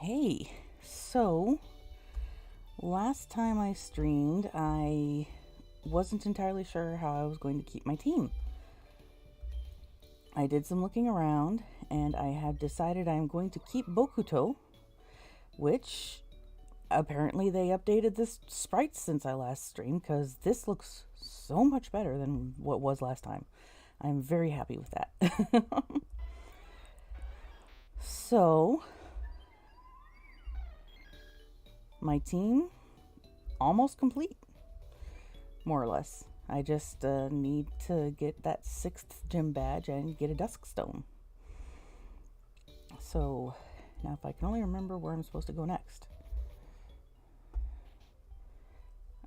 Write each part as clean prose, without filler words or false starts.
Okay, so last time I streamed, I wasn't entirely sure how I was going to keep my team. I did some looking around, and I have decided I'm going to keep Bokuto, which apparently they updated this sprites since I last streamed, because this looks so much better than what was last time. I'm very happy with that. So, my team almost complete, more or less. I just need to get that 6th gym badge and get a dusk stone. So now if I can only remember where I'm supposed to go next.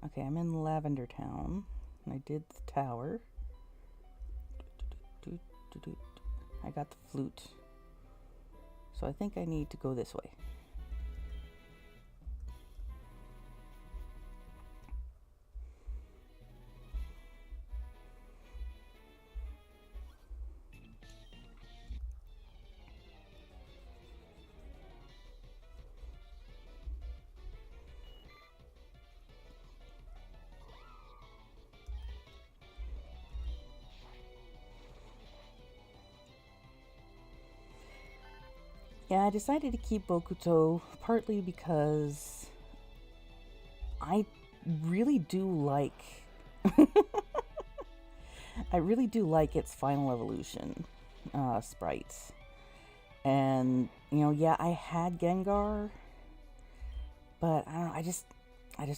Okay, I'm in Lavender Town. I did the tower. I got the flute. So I think I need to go this way. Yeah, I decided to keep Bokuto partly because I really do like I really do like its final evolution sprites. And yeah, I had Gengar, but I don't know, I just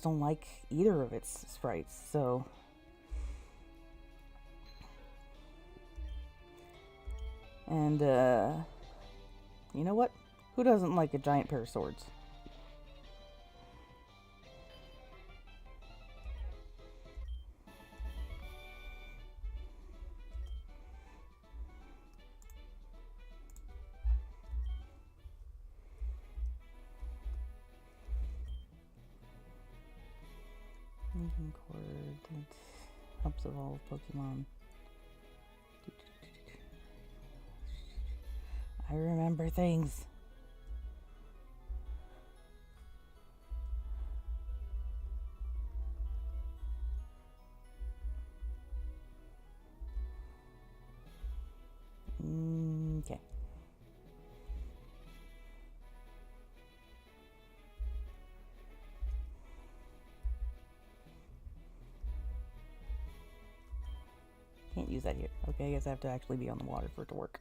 don't like either of its sprites. So and you know what? Who doesn't like a giant pair of swords? Moving cord, it helps evolve Pokemon. I remember things. Okay. Can't use that here. Okay, I guess I have to actually be on the water for it to work.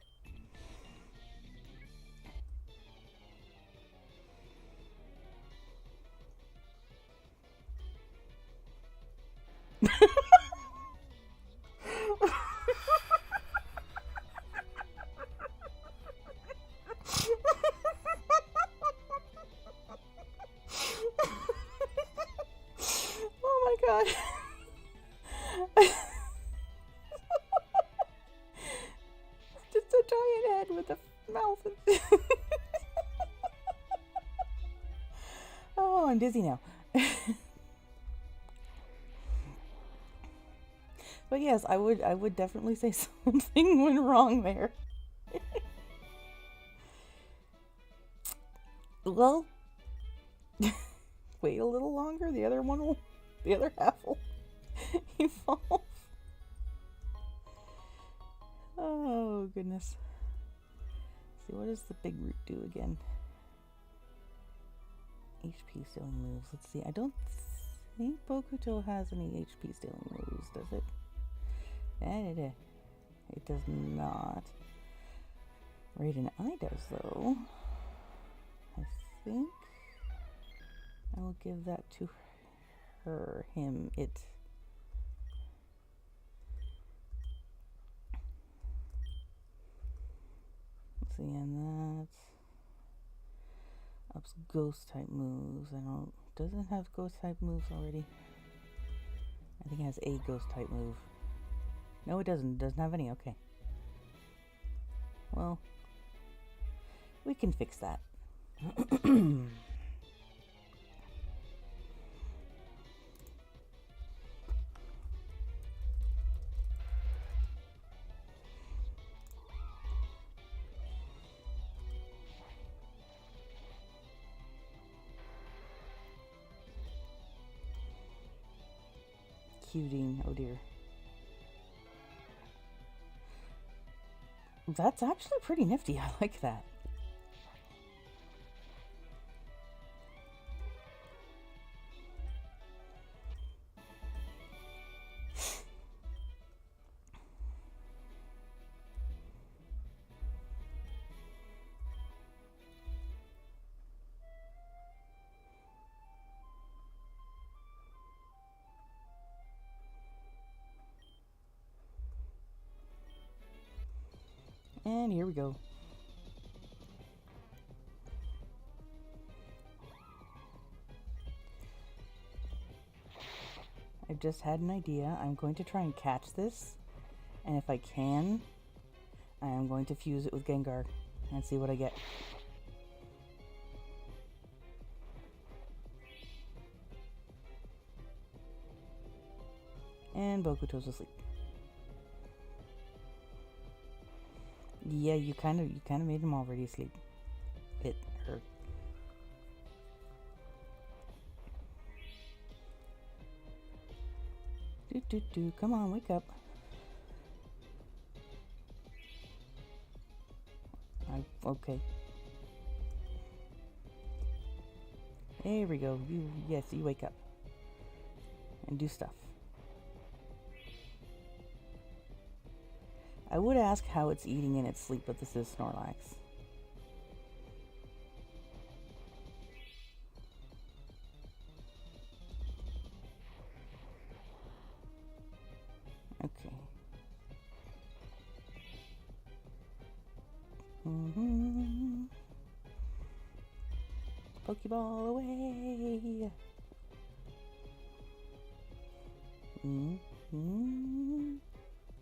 Oh my god. Just a giant head with a mouth. Oh, I'm dizzy now. But yes, I would definitely say something went wrong there. Well, wait a little longer. The other half will evolve. Oh goodness. Let's see, what does the big root do again? HP stealing moves. Let's see. I don't think Bokuto has any HP stealing moves, does it? It does not. Raiden I does, though. I think I will give that to her, him, it. Let's see, and that's ups ghost type moves. Doesn't have ghost type moves already. I think it has a ghost type move. No, it doesn't. It doesn't have any. Okay. Well, we can fix that. executing. Oh dear. That's actually pretty nifty. I like that. And here we go. I've just had an idea. I'm going to try and catch this, and if I can, I am going to fuse it with Gengar and see what I get. And Bokuto's asleep. Yeah, you kind of made him already asleep. It hurt. Come on, wake up. Okay. There we go. Yes, you wake up. And do stuff. I would ask how it's eating in its sleep, but this is Snorlax. Okay. Pokeball away.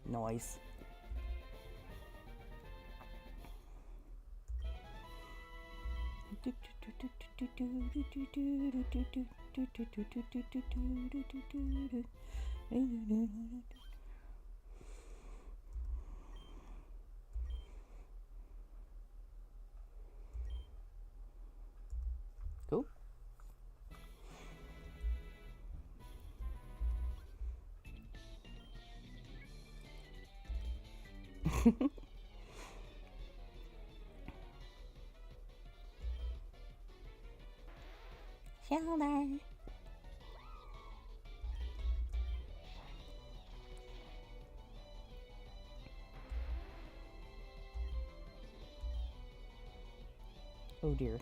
Noise. Cool. Shoulder. Oh dear.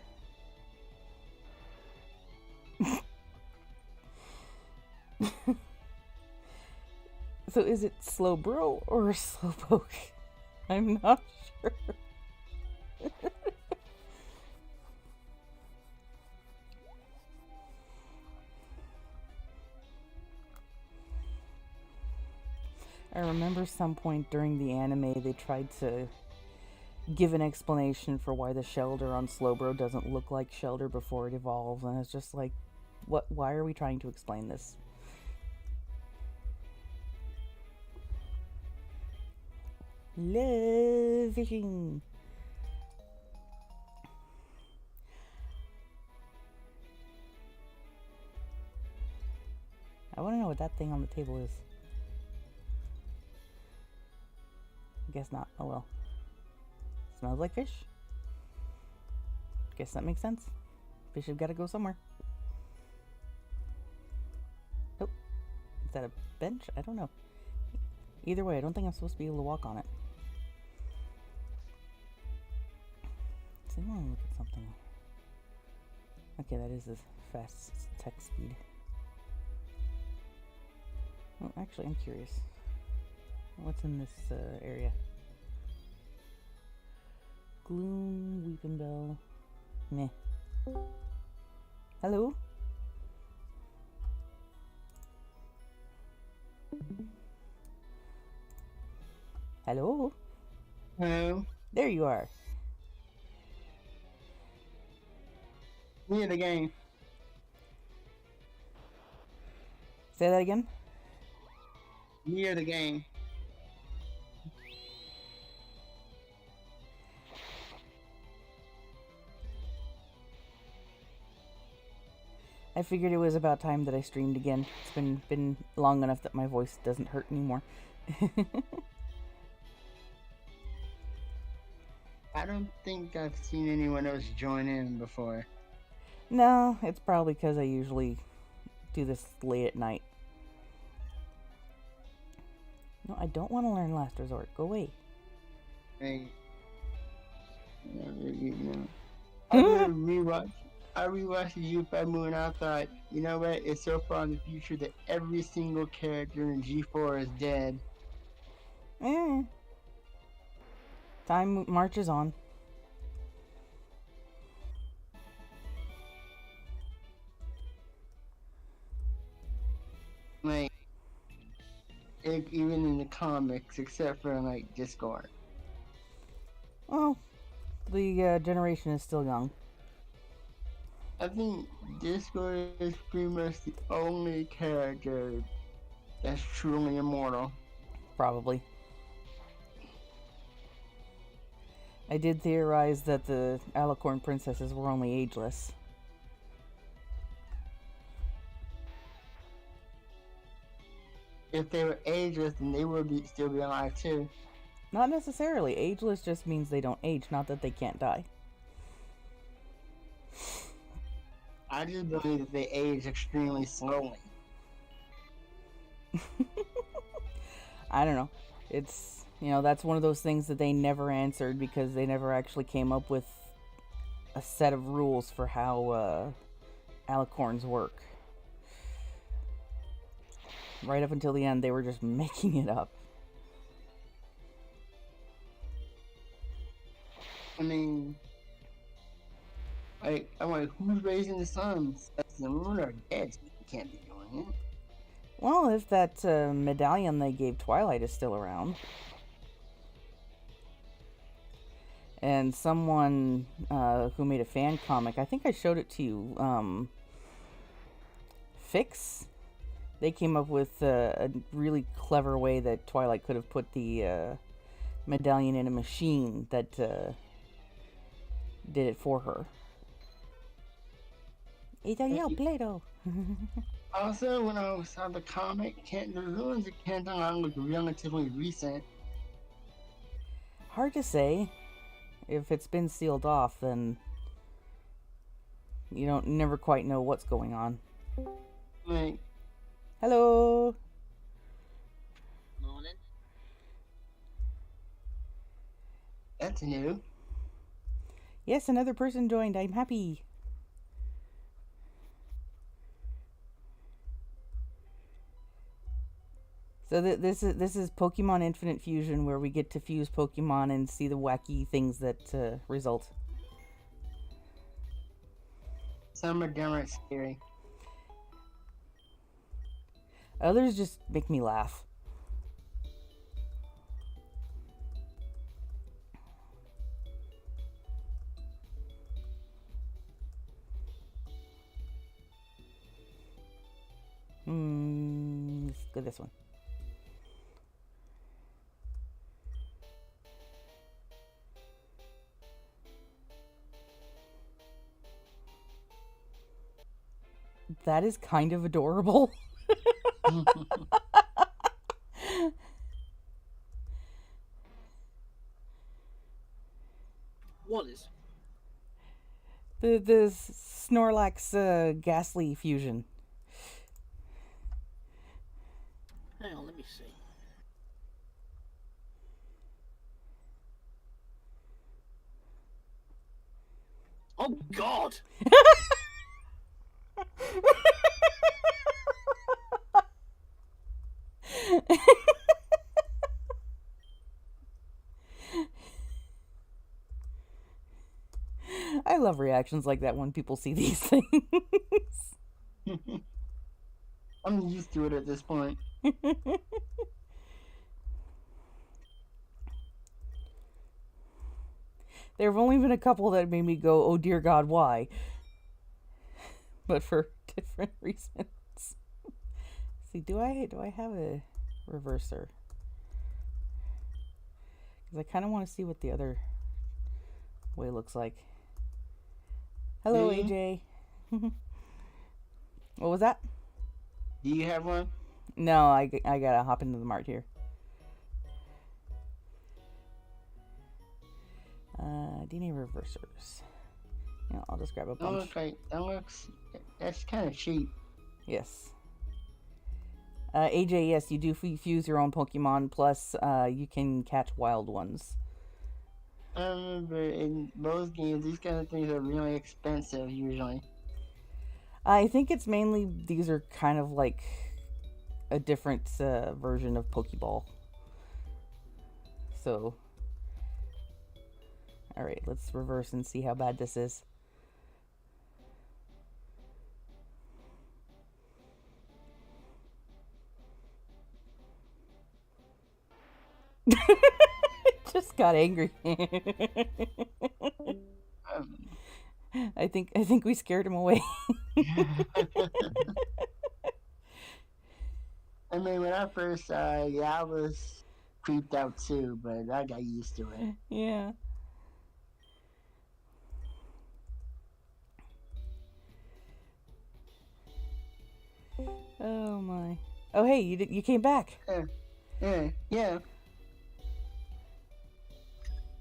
So is it Slowbro or Slowpoke? I'm not sure. I remember some point during the anime they tried to give an explanation for why the Shelder on Slowbro doesn't look like Shelder before it evolves, and it's just like, why are we trying to explain this? Love fishing. I want to know what that thing on the table is. Guess not. Oh well. Smells like fish. Guess that makes sense. Fish have got to go somewhere. Oh, is that a bench? I don't know. Either way, I don't think I'm supposed to be able to walk on it. So I want to look at something. Okay, that is his fast text speed. Oh, actually, I'm curious. What's in this area? Gloom, Weeping Bell. Meh. Hello? Hello? Hello. There you are. Near the game. Say that again? Near the game. I figured it was about time that I streamed again. It's been long enough that my voice doesn't hurt anymore. I don't think I've seen anyone else join in before. No, it's probably because I usually do this late at night. No, I don't want to learn Last Resort. Go away. Hey, I rewatched the U5 movie and I thought, you know what? It's so far in the future that every single character in G4 is dead. Time marches on. Like, even in the comics, except for like Discord. Well, the generation is still young. I think Discord is pretty much the only character that's truly immortal. Probably. I did theorize that the Alicorn princesses were only ageless. If they were ageless, then they would still be alive too. Not necessarily. Ageless just means they don't age, not that they can't die. I just believe that they age extremely slowly. I don't know. It's, that's one of those things that they never answered because they never actually came up with a set of rules for how alicorns work. Right up until the end, they were just making it up. I mean, I'm like, who's raising the sons? That's the moon or dead. So you can't be doing it. Well, if that medallion they gave Twilight is still around. And someone who made a fan comic, I think I showed it to you, Fix. They came up with a really clever way that Twilight could have put the medallion in a machine that did it for her. It's a Play-Doh. Also, when I saw the comic, the ruins of Canton Island look relatively recent. Hard to say. If it's been sealed off, then you never quite know what's going on. Like, hello. Morning. That's new. Yes, another person joined. I'm happy. So this is Pokemon Infinite Fusion, where we get to fuse Pokemon and see the wacky things that result. Some are downright scary. Others just make me laugh. Let's go this one. That is kind of adorable. What is? The Snorlax Ghastly fusion. Hang on, let me see. Oh God! I love reactions like that when people see these things. I'm used to it at this point. There have only been a couple that made me go, oh dear God, why? But for different reasons. See, do I have a reverser? Because I kind of want to see what the other way looks like. Hello, AJ. What was that? Do you have one? No, I gotta hop into the mart here. DNA reversers. Yeah, I'll just grab a bunch. That's kind of cheap. Yes. AJ, yes, you do fuse your own Pokemon, plus you can catch wild ones. I remember in most games, these kind of things are really expensive usually. I think it's mainly these are kind of like a different version of Pokeball. So, alright, let's reverse and see how bad this is. Just got angry. I think we scared him away. I mean, when I first saw it, I was creeped out too, but I got used to it. Yeah. Oh my. Oh hey, you came back. Yeah.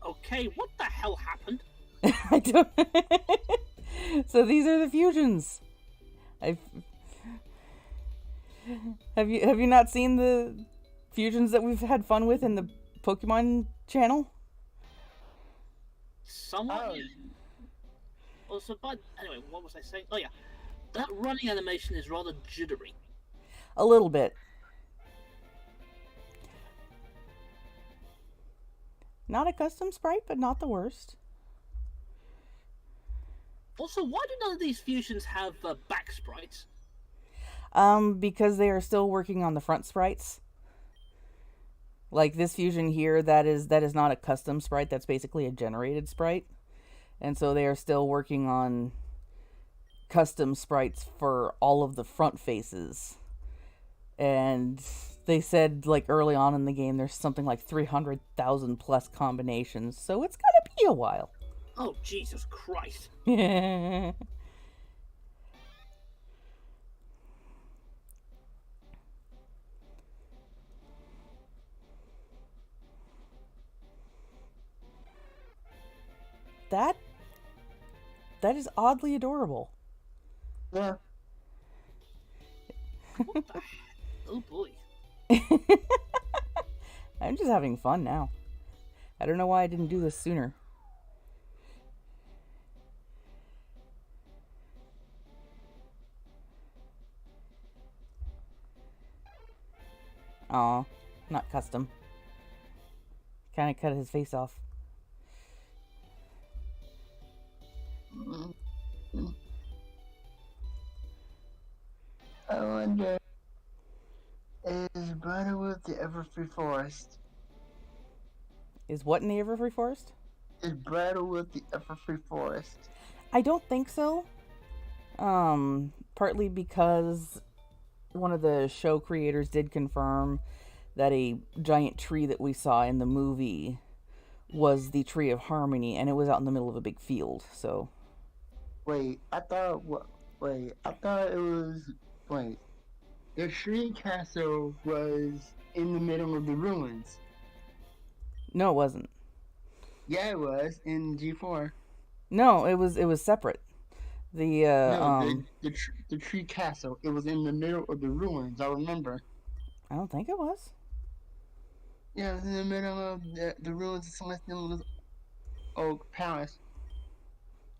Okay, what the hell happened? I don't. So these are the fusions. Have you not seen the fusions that we've had fun with in the Pokemon channel? Somewhat, Oh. yeah. Also, but anyway, what was I saying? Oh yeah, that running animation is rather jittery. A little bit. Not a custom sprite, but not the worst. Also, why do none of these fusions have back sprites? Because they are still working on the front sprites. Like this fusion here, that is not a custom sprite. That's basically a generated sprite, and so they are still working on custom sprites for all of the front faces. And they said like early on in the game, there's something like 300,000 plus combinations, so it's gonna be a while. Oh Jesus Christ! That is oddly adorable. Yeah. What the hell? Oh boy. I'm just having fun now. I don't know why I didn't do this sooner. Aw, not custom. Kind of cut his face off. I wonder, is Bridlewood the Everfree Forest? Is what in the Everfree Forest? Is Bridlewood the Everfree Forest? I don't think so. Partly because one of the show creators did confirm that a giant tree that we saw in the movie was the Tree of Harmony, and it was out in the middle of a big field, so... I thought it was... The tree castle was in the middle of the ruins. No, it wasn't. Yeah, it was, in G4. No, it was separate. The tree castle, it was in the middle of the ruins, I remember. I don't think it was. Yeah, it was in the middle of the ruins of Celestial Oak Palace.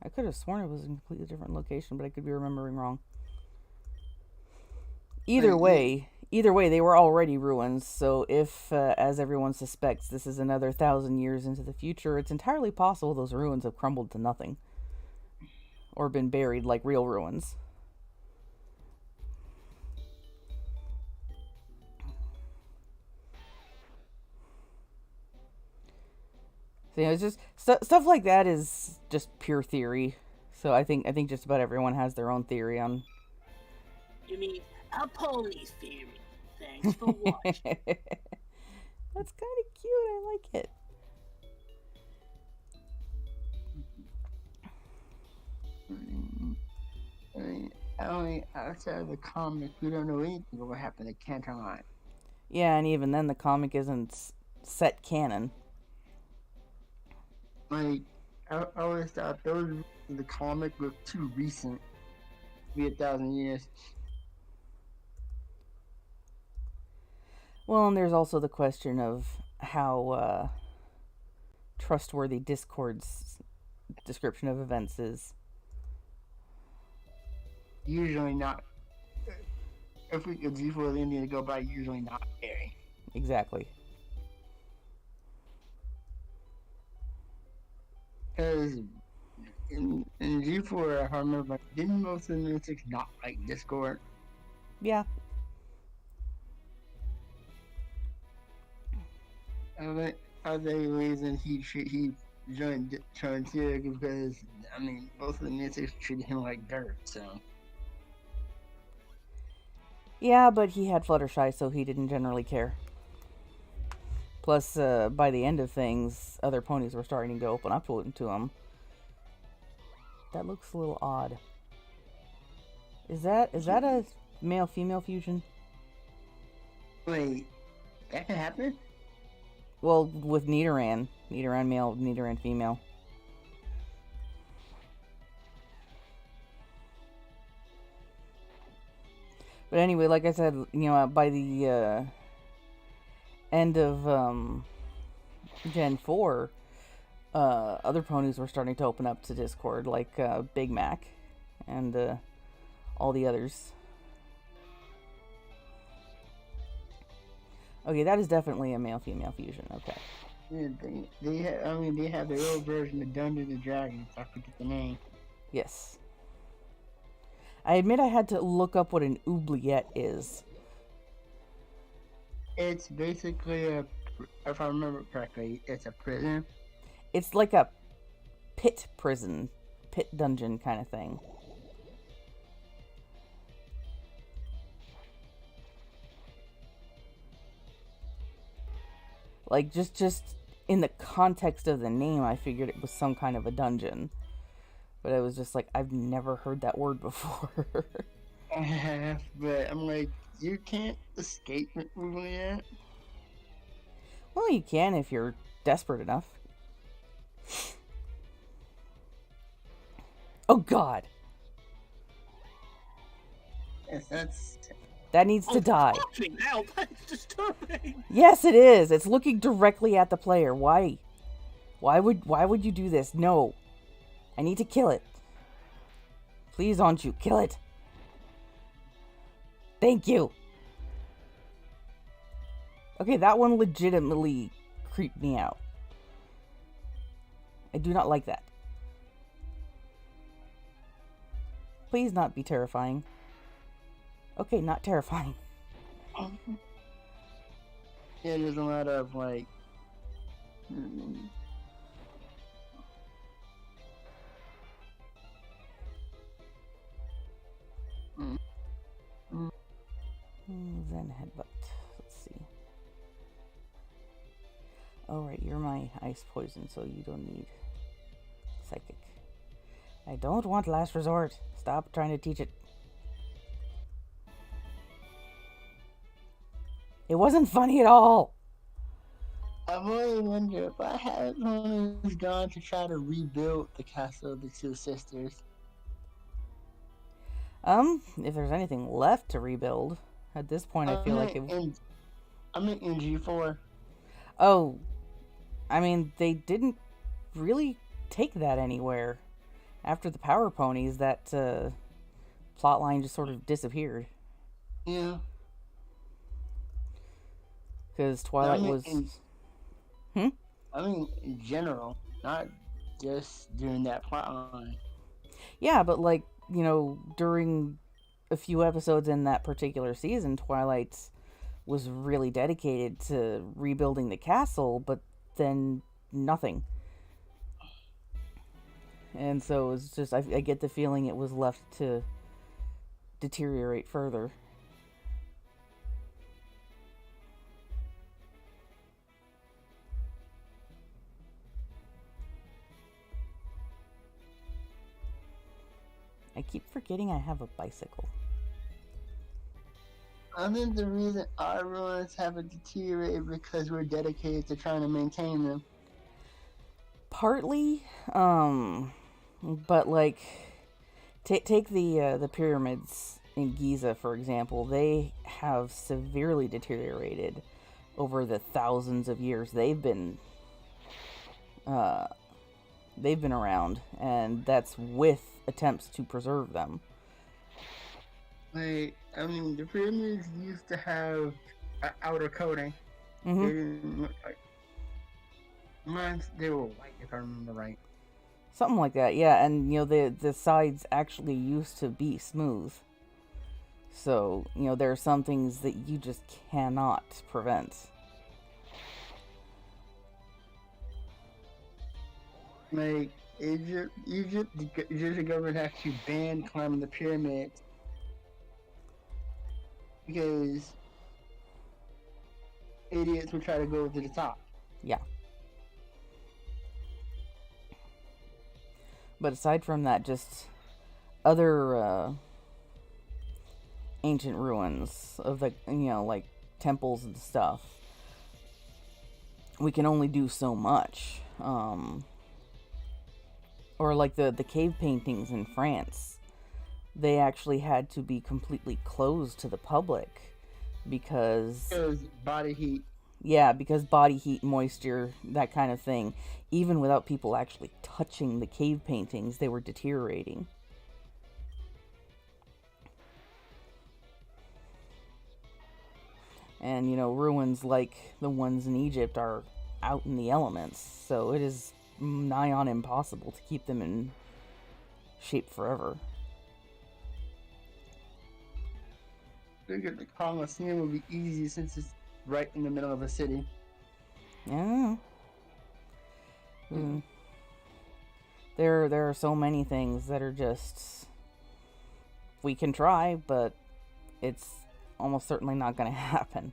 I could have sworn it was in a completely different location, but I could be remembering wrong. Either way, they were already ruins, so if, as everyone suspects, this is another 1,000 years into the future, it's entirely possible those ruins have crumbled to nothing. Or been buried like real ruins. So, it's just stuff like that is just pure theory. So I think just about everyone has their own theory on. You mean a pony theory? Thanks for watching. That's kind of cute. I like it. I mean, outside of the comics, we don't know anything of what happened to Canton. Yeah, and even then, the comic isn't set canon. Like, I always thought those in the comic were too recent to be 1,000 years. Well, and there's also the question of how trustworthy Discord's description of events is. Usually not. If we could before the Indian to go by, usually not very. Exactly. Because in G4, if I remember, didn't most of the mystics not like Discord? Yeah. Are they reason he joined Frontier because I mean both of the mystics treated him like dirt, so. Yeah, but he had Fluttershy, so he didn't generally care. Plus, by the end of things, other ponies were starting to open up to him. That looks a little odd. Is that a male-female fusion? Wait, that can happen? Well, with Nidoran. Nidoran male, Nidoran female. But anyway, like I said, by the end of Gen 4, other ponies were starting to open up to Discord, like Big Mac and all the others. Okay, that is definitely a male-female fusion. Okay. Yeah, they have their own version of Dungeons and Dragons. I forget the name. Yes. I admit I had to look up what an oubliette is. It's basically if I remember correctly, it's a prison. It's like a pit prison, pit dungeon kind of thing. Like, just in the context of the name, I figured it was some kind of a dungeon. But I was just like, I've never heard that word before. I have, but I'm like, you can't escape it from that. Well, you can if you're desperate enough. Oh, God. Yes, that needs to die. Now, that's disturbing. Yes, it is. It's looking directly at the player. Why? Why would you do this? No. I need to kill it. Please, don't you kill it. Thank you. Okay, that one legitimately creeped me out. I do not like that. Please not be terrifying. Okay, not terrifying. Yeah, there's a lot of like. Zen headbutt. Let's see. Alright, you're my ice poison, so you don't need psychic. I don't want last resort. Stop trying to teach it. It wasn't funny at all. I've always wondered if I had always gone to try to rebuild the castle of the two sisters. If there's anything left to rebuild, at this point I feel like it. I'm in G4. Oh, I mean, they didn't really take that anywhere. After the Power Ponies, that plotline just sort of disappeared. Yeah. Because Twilight was. I mean, in general, not just during that plotline. Yeah, but like, during a few episodes in that particular season, Twilight's was really dedicated to rebuilding the castle, but then nothing. And so it's just, I get the feeling it was left to deteriorate further. I keep forgetting I have a bicycle. I think the reason our ruins haven't deteriorated because we're dedicated to trying to maintain them. Partly, but like, take the pyramids in Giza, for example. They have severely deteriorated over the thousands of years they've been around, and that's with attempts to preserve them. Like, I mean, the pyramids used to have an outer coating. Mm-hmm. They didn't look like mine. They were white, if I remember right. Something like that, yeah. And the sides actually used to be smooth. So there are some things that you just cannot prevent. Like Egypt, the Egyptian government actually banned climbing the pyramids because idiots would try to go to the top. Yeah. But aside from that, just other ancient ruins of the like temples and stuff. We can only do so much. Or like the cave paintings in France. They actually had to be completely closed to the public because body heat. Yeah, because body heat, moisture, that kind of thing. Even without people actually touching the cave paintings, they were deteriorating. And ruins like the ones in Egypt are out in the elements, so it is nigh on impossible to keep them in shape forever. I figured the Colosseum would be easy since it's right in the middle of a city. Yeah. There are so many things that are just, we can try, but it's almost certainly not going to happen.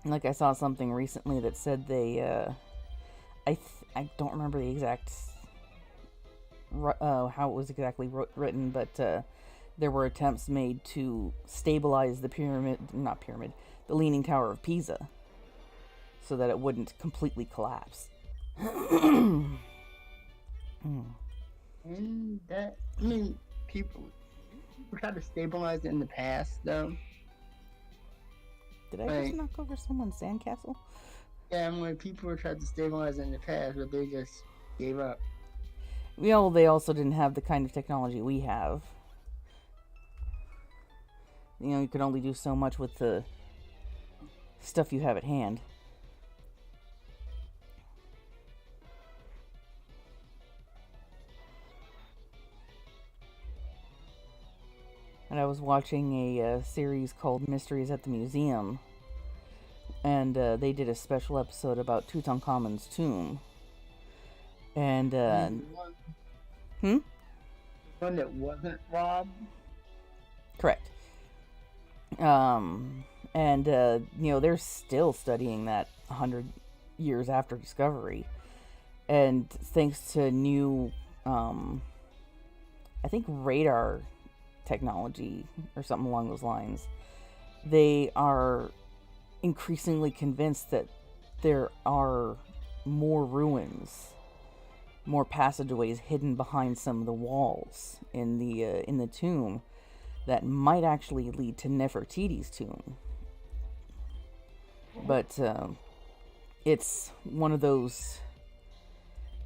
Like, I saw something recently that said they, I don't remember the exact how it was exactly written, but there were attempts made to stabilize the Leaning Tower of Pisa, so that it wouldn't completely collapse. And that, I mean, people tried to stabilize it in the past, though. Did I just knock over someone's sandcastle? Yeah, I mean, people were trying to stabilize it in the past, but they just gave up. They also didn't have the kind of technology we have. You could only do so much with the stuff you have at hand. And I was watching a series called Mysteries at the Museum, and they did a special episode about Tutankhamun's tomb. And One that wasn't robbed? Correct. And they're still studying that 100 years after discovery. And thanks to new, I think radar technology or something along those lines, they are increasingly convinced that there are more ruins, more passageways hidden behind some of the walls in the tomb that might actually lead to Nefertiti's tomb. But it's one of those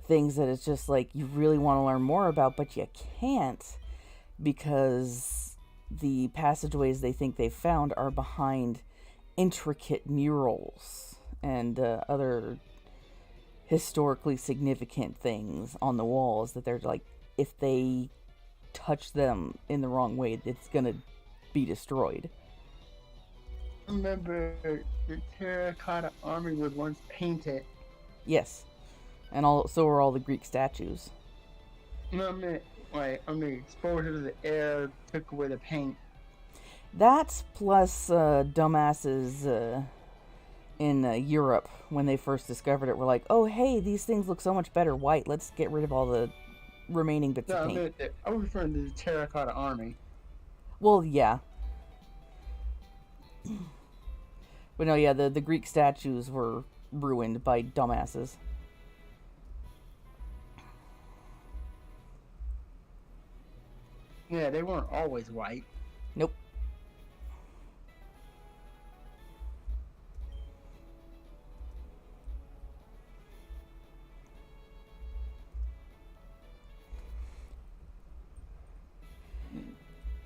things that it's just like you really want to learn more about, but you can't, because the passageways they think they've found are behind intricate murals and other historically significant things on the walls that they're like, if they touch them in the wrong way, it's gonna be destroyed. Remember, the terracotta army was once painted. Yes, and so are all the Greek statues. No, I mean, exposure to the air took away the paint. That plus dumbasses in Europe when they first discovered it were like, oh, hey, these things look so much better white. Let's get rid of all the remaining bits No, of paint. I was referring to the Terracotta Army. Well, yeah. But no, yeah, the Greek statues were ruined by dumbasses. Yeah, they weren't always white. Nope.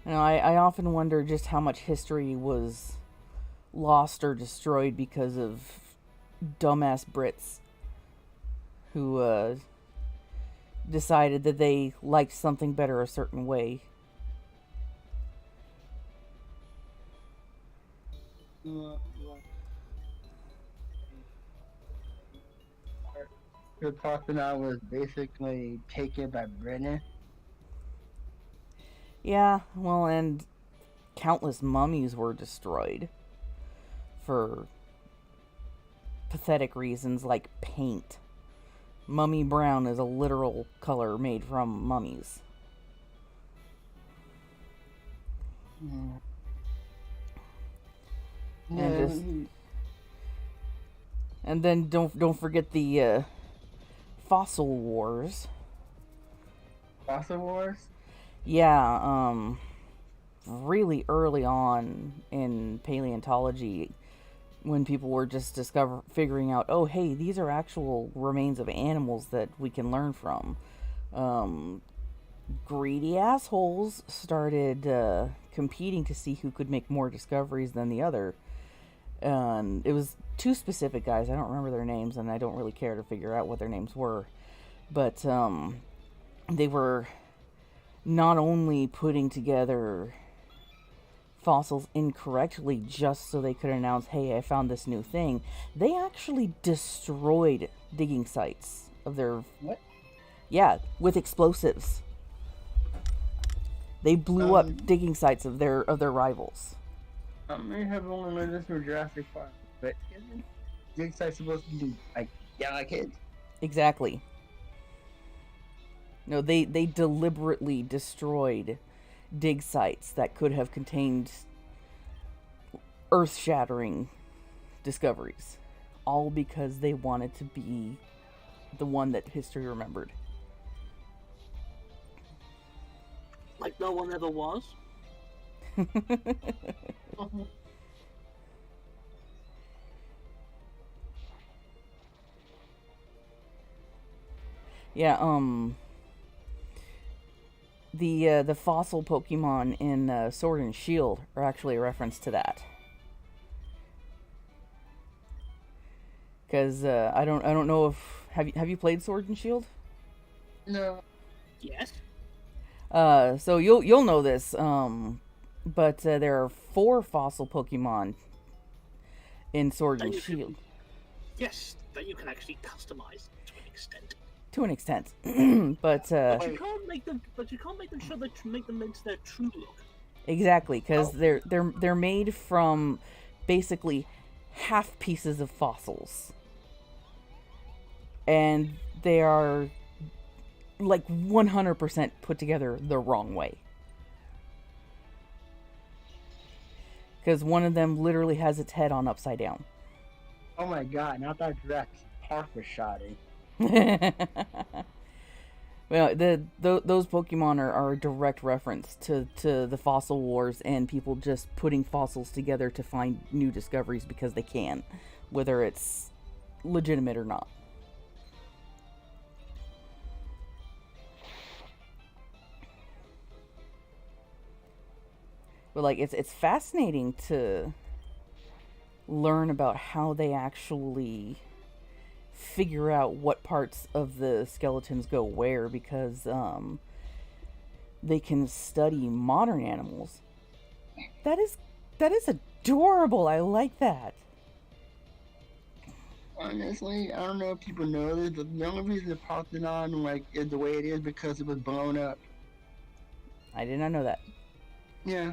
You know, I often wonder just how much history was lost or destroyed because of dumbass Brits who decided that they liked something better a certain way. The Parthenon was basically taken by Britain. Yeah, well, and countless mummies were destroyed for pathetic reasons like paint. Mummy brown is a literal color made from mummies. Mm. And then don't forget the fossil wars. Fossil Wars? Yeah, really early on in paleontology, when people were just figuring out, oh, hey, these are actual remains of animals that we can learn from. Greedy assholes started competing to see who could make more discoveries than the other. And it was two specific guys. I don't remember their names, and I don't really care to figure out what their names were. But they were not only putting together fossils incorrectly just so they could announce, hey, I found this new thing, they actually destroyed digging sites of their... What? Yeah, with explosives. They blew up digging sites of their rivals. I may have only learned this from Jurassic Park, but isn't dig site supposed to be like yellow kids? Exactly. No, they deliberately destroyed dig sites that could have contained earth-shattering discoveries, all because they wanted to be the one that history remembered. Like no one ever was. Yeah, the fossil Pokemon in Sword and Shield are actually a reference to that. Because I don't know if have you played Sword and Shield? No. Yes. So you'll know this. But there are 4 fossil Pokemon in Sword and Shield. Yes, that you can actually customize to an extent. To an extent, but you can't make them. But you can't make them sure that you make them into their true look. Exactly, because they're made from basically half pieces of fossils, and they are like 100% put together the wrong way. Because one of them literally has its head on upside down. Oh my god! Not that Jurassic Park was shot in. Well, those Pokemon are a direct reference to the fossil wars and people just putting fossils together to find new discoveries because they can, whether it's legitimate or not. But like it's fascinating to learn about how they actually figure out what parts of the skeletons go where, because they can study modern animals. That is adorable. I like that. Honestly, I don't know if people know this, but the only reason the Parthenon is the way it is because it was blown up. I did not know that. Yeah.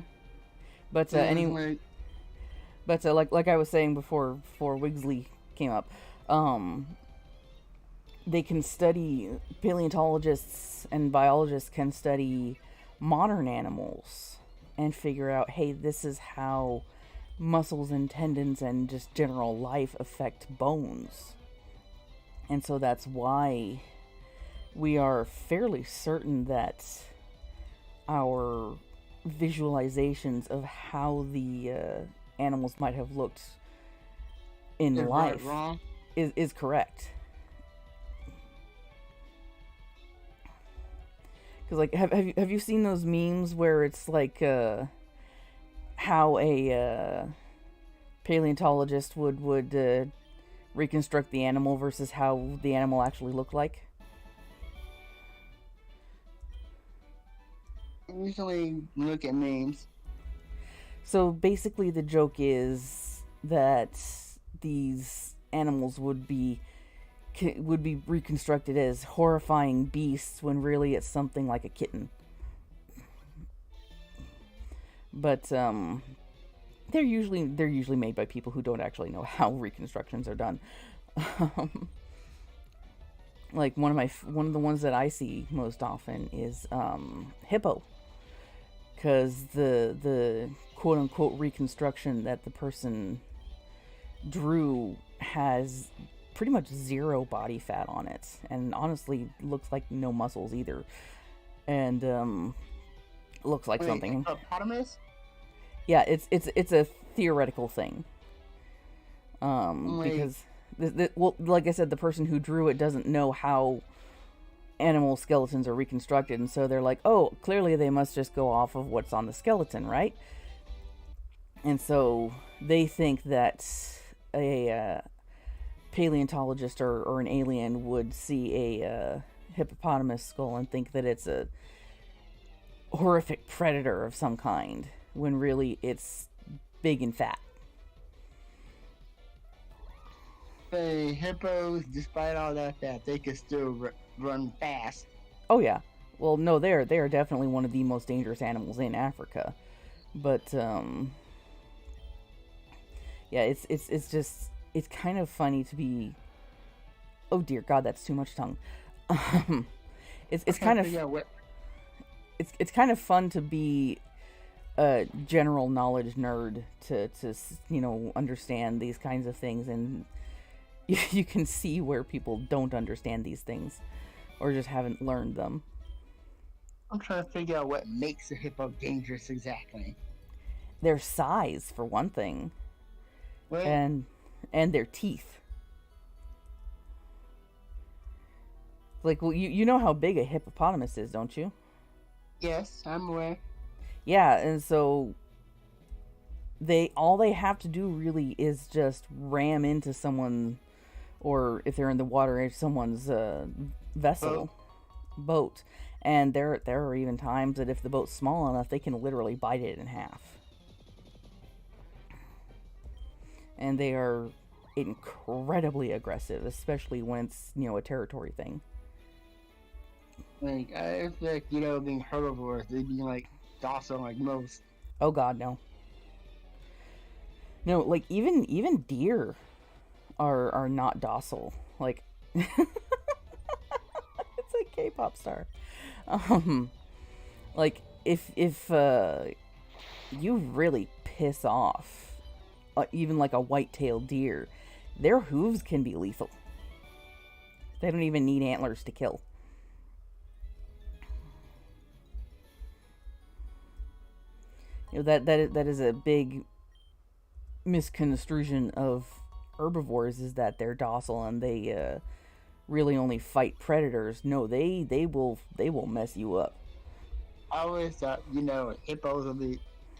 But anyway, But like I was saying before Wigsley came up, they can study, paleontologists and biologists can study modern animals and figure out, hey, this is how muscles and tendons and just general life affect bones. And so that's why we are fairly certain that our visualizations of how the animals might have looked in Is life that wrong? is correct. Because like, have you seen those memes where it's like how a paleontologist would reconstruct the animal versus how the animal actually looked like? Usually look at memes. So basically, the joke is that these animals would be reconstructed as horrifying beasts when really it's something like a kitten. But they're usually made by people who don't actually know how reconstructions are done. Like one of the ones that I see most often is hippo, because the quote unquote reconstruction that the person drew has pretty much zero body fat on it, and honestly looks like no muscles either, and looks like Wait, something. hippopotamus? Yeah, it's a theoretical thing. Wait. Because well, like I said, the person who drew it doesn't know how animal skeletons are reconstructed, and so they're like, oh, clearly they must just go off of what's on the skeleton, right? And so they think that a paleontologist or an alien would see a hippopotamus skull and think that it's a horrific predator of some kind, when really it's big and fat. Hey, hippos, despite all that fat, they can still run fast. Oh yeah. Well, no, they are definitely one of the most dangerous animals in Africa. But yeah, it's just, it's kind of funny to be. Oh dear God, that's too much tongue. It's kind of it's kind of fun to be a general knowledge nerd to understand these kinds of things, and you can see where people don't understand these things or just haven't learned them. I'm trying to figure out what makes a hippo dangerous exactly. Their size, for one thing, What? and their teeth. Like, well, you know how big a hippopotamus is, don't you? Yes, I'm aware. Yeah, and so all they have to do really is just ram into someone, or if they're in the water, into someone's vessel, boat. And there are even times that if the boat's small enough, they can literally bite it in half. And they are incredibly aggressive, especially when it's, a territory thing. Like, I feel like, being herbivores, they'd be, like, docile like most. Oh God, no. No, like, even deer are not docile. Like, it's a K-pop star. Like, if you really piss off even like a white-tailed deer, their hooves can be lethal. They don't even need antlers to kill. That is a big misconstruction of herbivores, is that they're docile and they really only fight predators. No, they will mess you up. I always thought,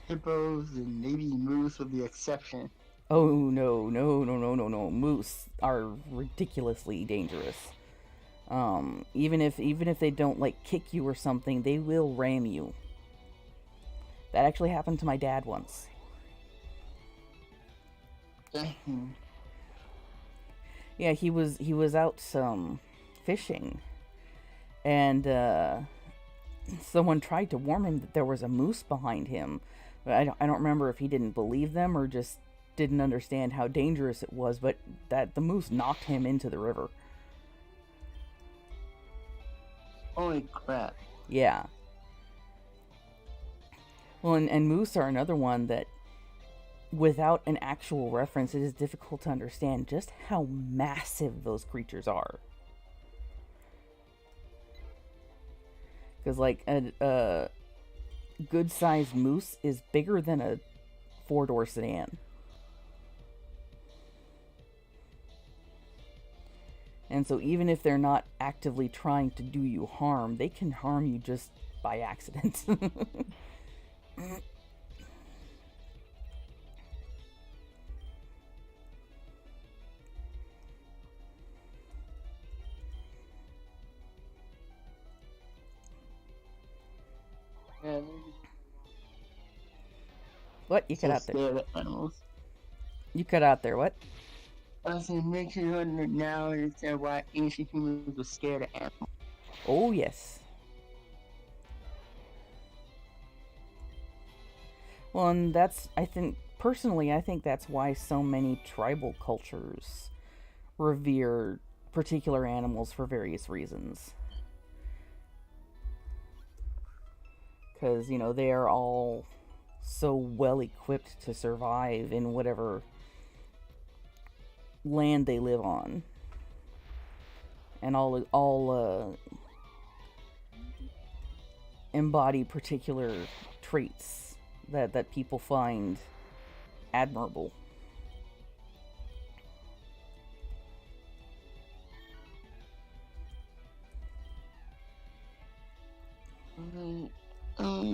hippos and maybe moose would be the exception. Oh no. Moose are ridiculously dangerous. Even if they don't like kick you or something, they will ram you. That actually happened to my dad once. Yeah, he was out fishing, and someone tried to warn him that there was a moose behind him. But I don't remember if he didn't believe them or just didn't understand how dangerous it was, but that the moose knocked him into the river. Holy crap. Yeah. Well, and moose are another one that, without an actual reference, it is difficult to understand just how massive those creatures are. Because, like, a good-sized moose is bigger than a four-door sedan. And so even if they're not actively trying to do you harm, they can harm you just by accident. Yeah, What? You cut so out there. scared of animals. You cut out there, what? I was makes you now understand why ancient humans were scared of animals. Oh, yes. Well, and that's, I think, personally, I think that's why so many tribal cultures revere particular animals for various reasons. Because, you know, they are all so well equipped to survive in whatever land they live on. And all embody particular traits that people find admirable.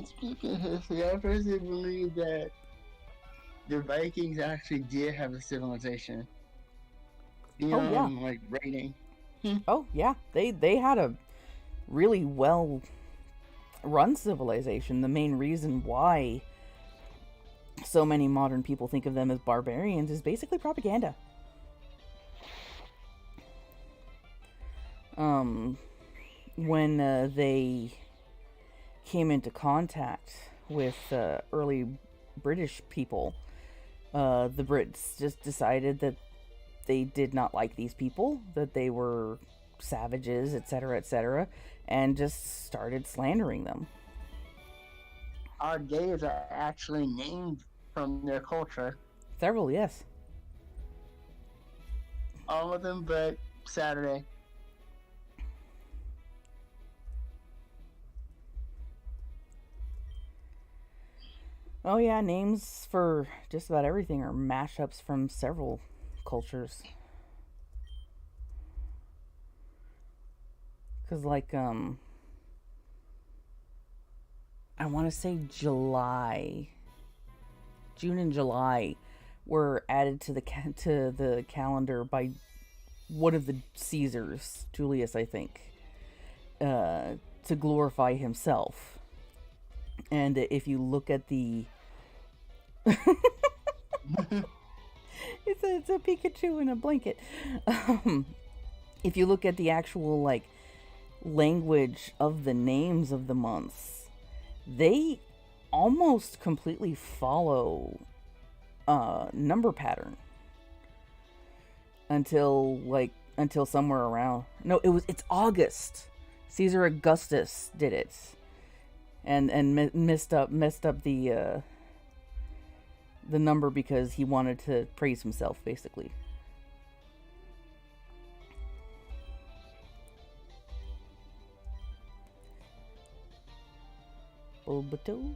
Speaking of history, I personally believe that the Vikings actually did have a civilization Oh, yeah. beyond like raiding. Oh, yeah. They had a really well run civilization. The main reason why so many modern people think of them as barbarians is basically propaganda. When they came into contact with early British people, the Brits just decided that they did not like these people, that they were savages, etc., and just started slandering them. Our days are actually named from their culture. Several, yes. All of them but Saturday. Oh yeah, names for just about everything are mashups from several cultures. Cause like I want to say June and July were added to the calendar by one of the Caesars, Julius, I think, to glorify himself. And if you look at the it's a Pikachu in a blanket. If you look at the actual like language of the names of the months, they almost completely follow number pattern until somewhere around, no, it's August. Caesar Augustus did it, and messed up the number because he wanted to praise himself, basically. Bulbato.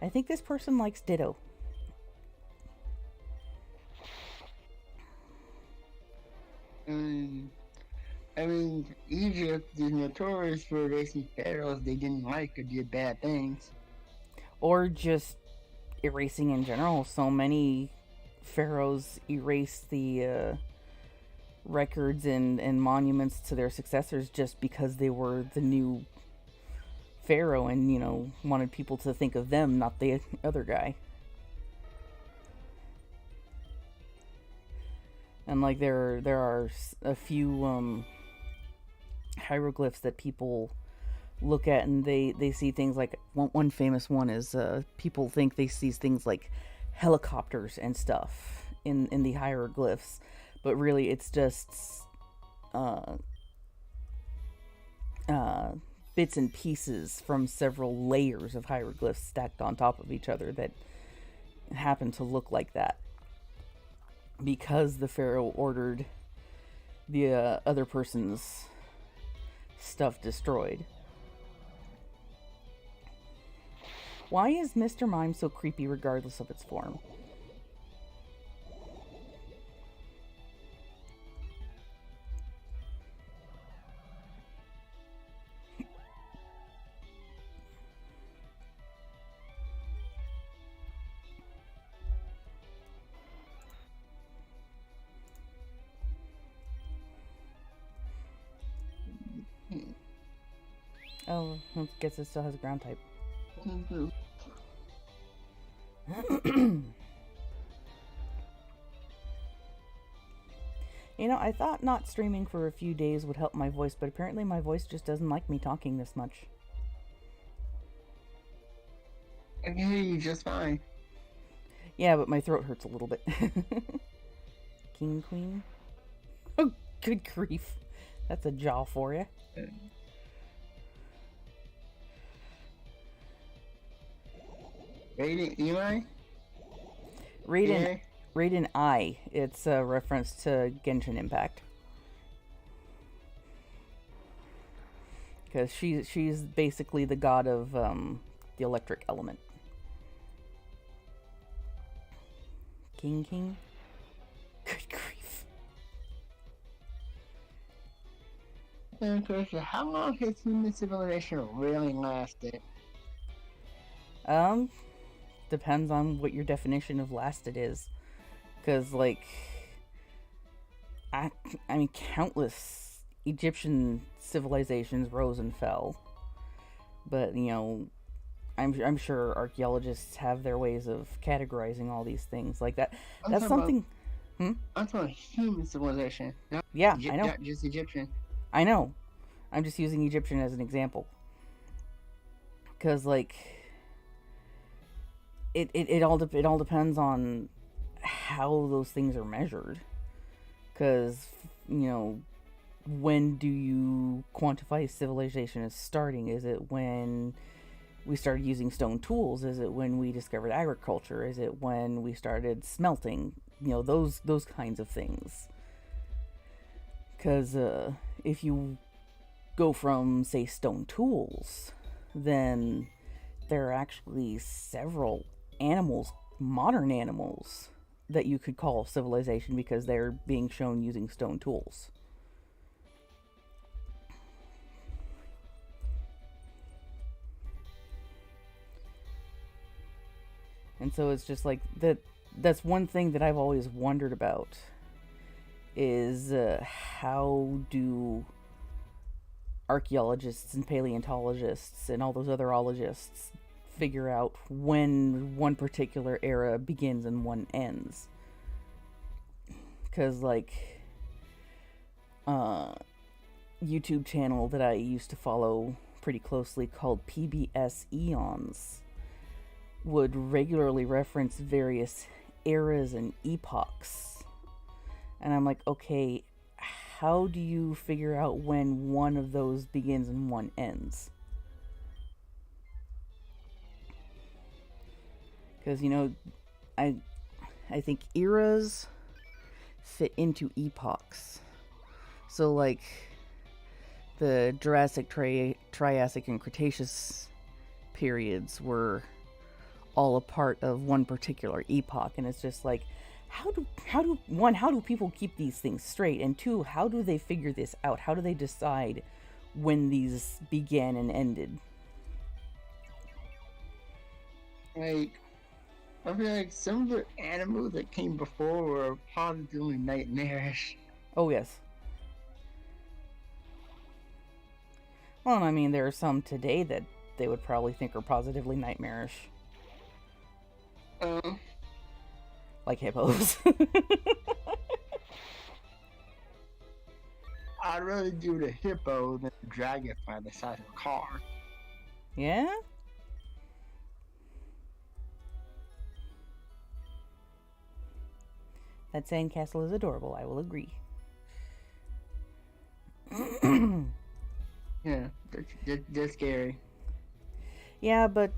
I think this person likes Ditto. I mean, Egypt is notorious for erasing pharaohs they didn't like or did bad things. Or just erasing in general. So many pharaohs erase the records and monuments to their successors just because they were the new pharaoh and, you know, wanted people to think of them, not the other guy. And like there are a few hieroglyphs that people look at, and they see things like one famous one is people think they see things like helicopters and stuff in the hieroglyphs, but really it's just uh, uh, bits and pieces from several layers of hieroglyphs stacked on top of each other that happen to look like that because the pharaoh ordered the other person's stuff destroyed. Why is Mr. Mime so creepy regardless of its form? Oh, I guess it still has a ground type. You know, I thought not streaming for a few days would help my voice, but apparently my voice just doesn't like me talking this much. I can hear you just fine. Yeah, but my throat hurts a little bit. King Queen? Oh, good grief. That's a jaw for you. Raiden Eli? Raiden I. It's a reference to Genshin Impact. Because she's basically the god of the electric element. King? Good grief. How long has human civilization really lasted? Depends on what your definition of lasted is. Because, like, I mean, countless Egyptian civilizations rose and fell. But, you know, I'm sure archaeologists have their ways of categorizing all these things like that. That's something. I'm talking human civilization. Yeah, I know. Not just Egyptian. I know. I'm just using Egyptian as an example. Because, like, it all depends on how those things are measured. Because, you know, when do you quantify civilization as starting? Is it when we started using stone tools? Is it when we discovered agriculture? Is it when we started smelting? You know, those kinds of things. Because if you go from, say, stone tools, then there are actually several animals, modern animals, that you could call civilization because they're being shown using stone tools. And so it's just like that's one thing that I've always wondered about is how do archaeologists and paleontologists and all those other ologists figure out when one particular era begins and one ends? Because, like, YouTube channel that I used to follow pretty closely called PBS Eons would regularly reference various eras and epochs. And I'm like, okay, how do you figure out when one of those begins and one ends? Because, you know, I think eras fit into epochs. So, like, the Jurassic, Triassic, and Cretaceous periods were all a part of one particular epoch, and it's just like, how do people keep these things straight, and two, how do they figure this out? How do they decide when these began and ended? Like, I feel like some of the animals that came before were positively nightmarish. Oh yes. Well, I mean, there are some today that they would probably think are positively nightmarish. Like hippos. I'd rather do the hippo than the dragonfly the size of a car. Yeah? That sandcastle is adorable, I will agree. Yeah, that's scary. Yeah, but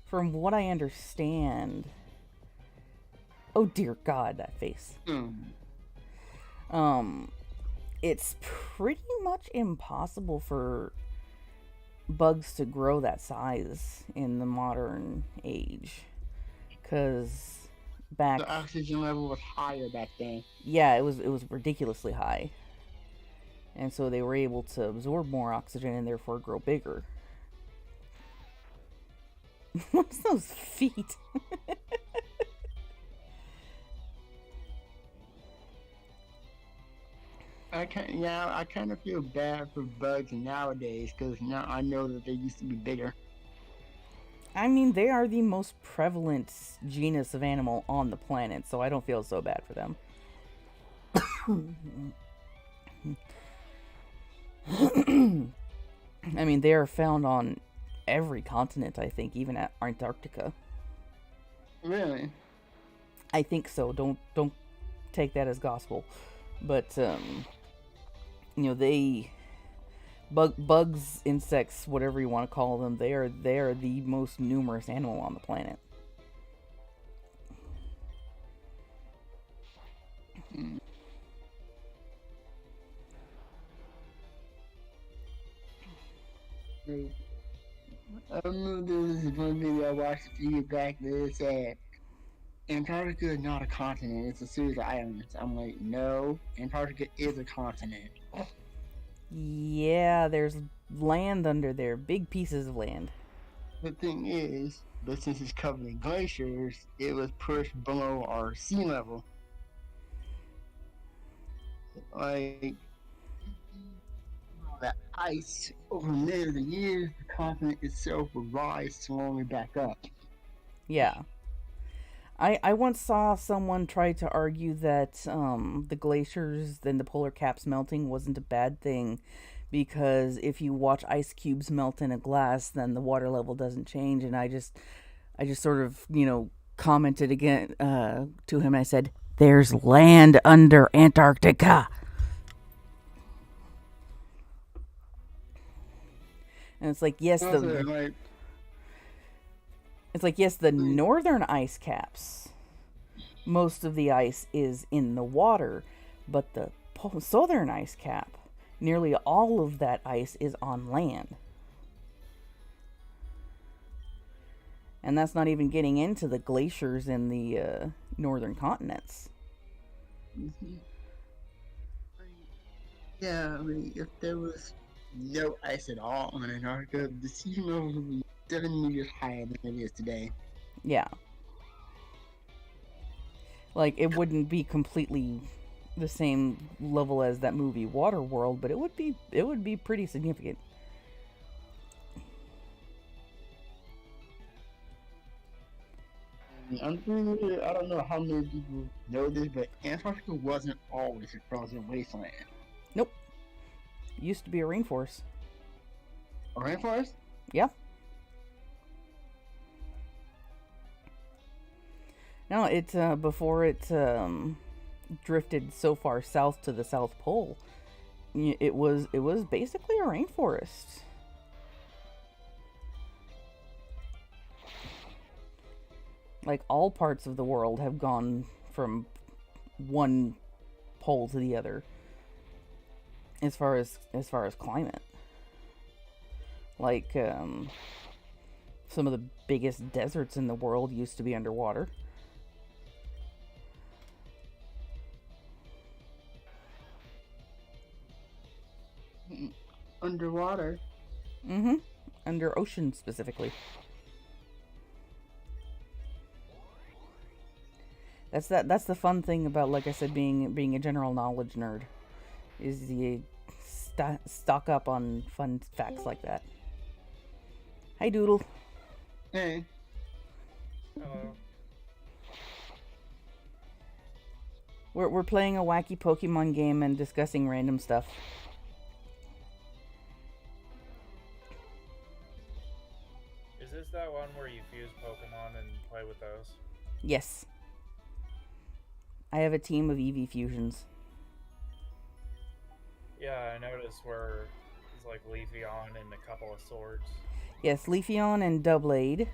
from what I understand. Oh dear God, that face. It's pretty much impossible for bugs to grow that size in the modern age. Because back. The oxygen level was higher back then. Yeah, it was ridiculously high. And so they were able to absorb more oxygen and therefore grow bigger. What's those feet? I kind of feel bad for bugs nowadays because now I know that they used to be bigger. I mean, they are the most prevalent genus of animal on the planet, so I don't feel so bad for them. I mean, they are found on every continent, I think, even at Antarctica. Really? I think so. Don't take that as gospel. But they bugs, insects, whatever you want to call them, they are the most numerous animal on the planet. I remember there was this one video I watched a few years back that said Antarctica is not a continent, it's a series of islands. I'm like, no, Antarctica is a continent. Yeah, there's land under there, big pieces of land. The thing is, but since it's covered in glaciers, it was pushed below our sea level. Like, that ice over millions of years, the continent itself would rise slowly back up. Yeah. I once saw someone try to argue that the glaciers and the polar caps melting wasn't a bad thing because if you watch ice cubes melt in a glass, then the water level doesn't change. And I just sort of, commented again to him. I said, "There's land under Antarctica." And it's like, yes, the northern ice caps, most of the ice is in the water, but the southern ice cap, nearly all of that ice is on land. And that's not even getting into the glaciers in the northern continents. Mm-hmm. Yeah, I mean, if there was no ice at all on Antarctica, the sea level would be 7 meters higher than it is today. Yeah. Like, it wouldn't be completely the same level as that movie Waterworld, but it would be pretty significant. I don't know how many people know this, but Antarctica wasn't always a frozen wasteland. Nope. It used to be a rainforest. A rainforest? Yeah. No, it before it drifted so far south to the South Pole, it was basically a rainforest. Like, all parts of the world have gone from one pole to the other as far as climate. Like, some of the biggest deserts in the world used to be underwater. Underwater? Mm-hmm. Under ocean, specifically. That's the fun thing about, like I said, being a general knowledge nerd, is you stock up on fun facts like that. Hi, Doodle. Hey. We're playing a wacky Pokemon game and discussing random stuff. Is this that one where you fuse Pokemon and play with those? Yes. I have a team of Eevee fusions. Yeah, I noticed where it's like Leafeon and a couple of swords. Yes, Leafeon and Doublade,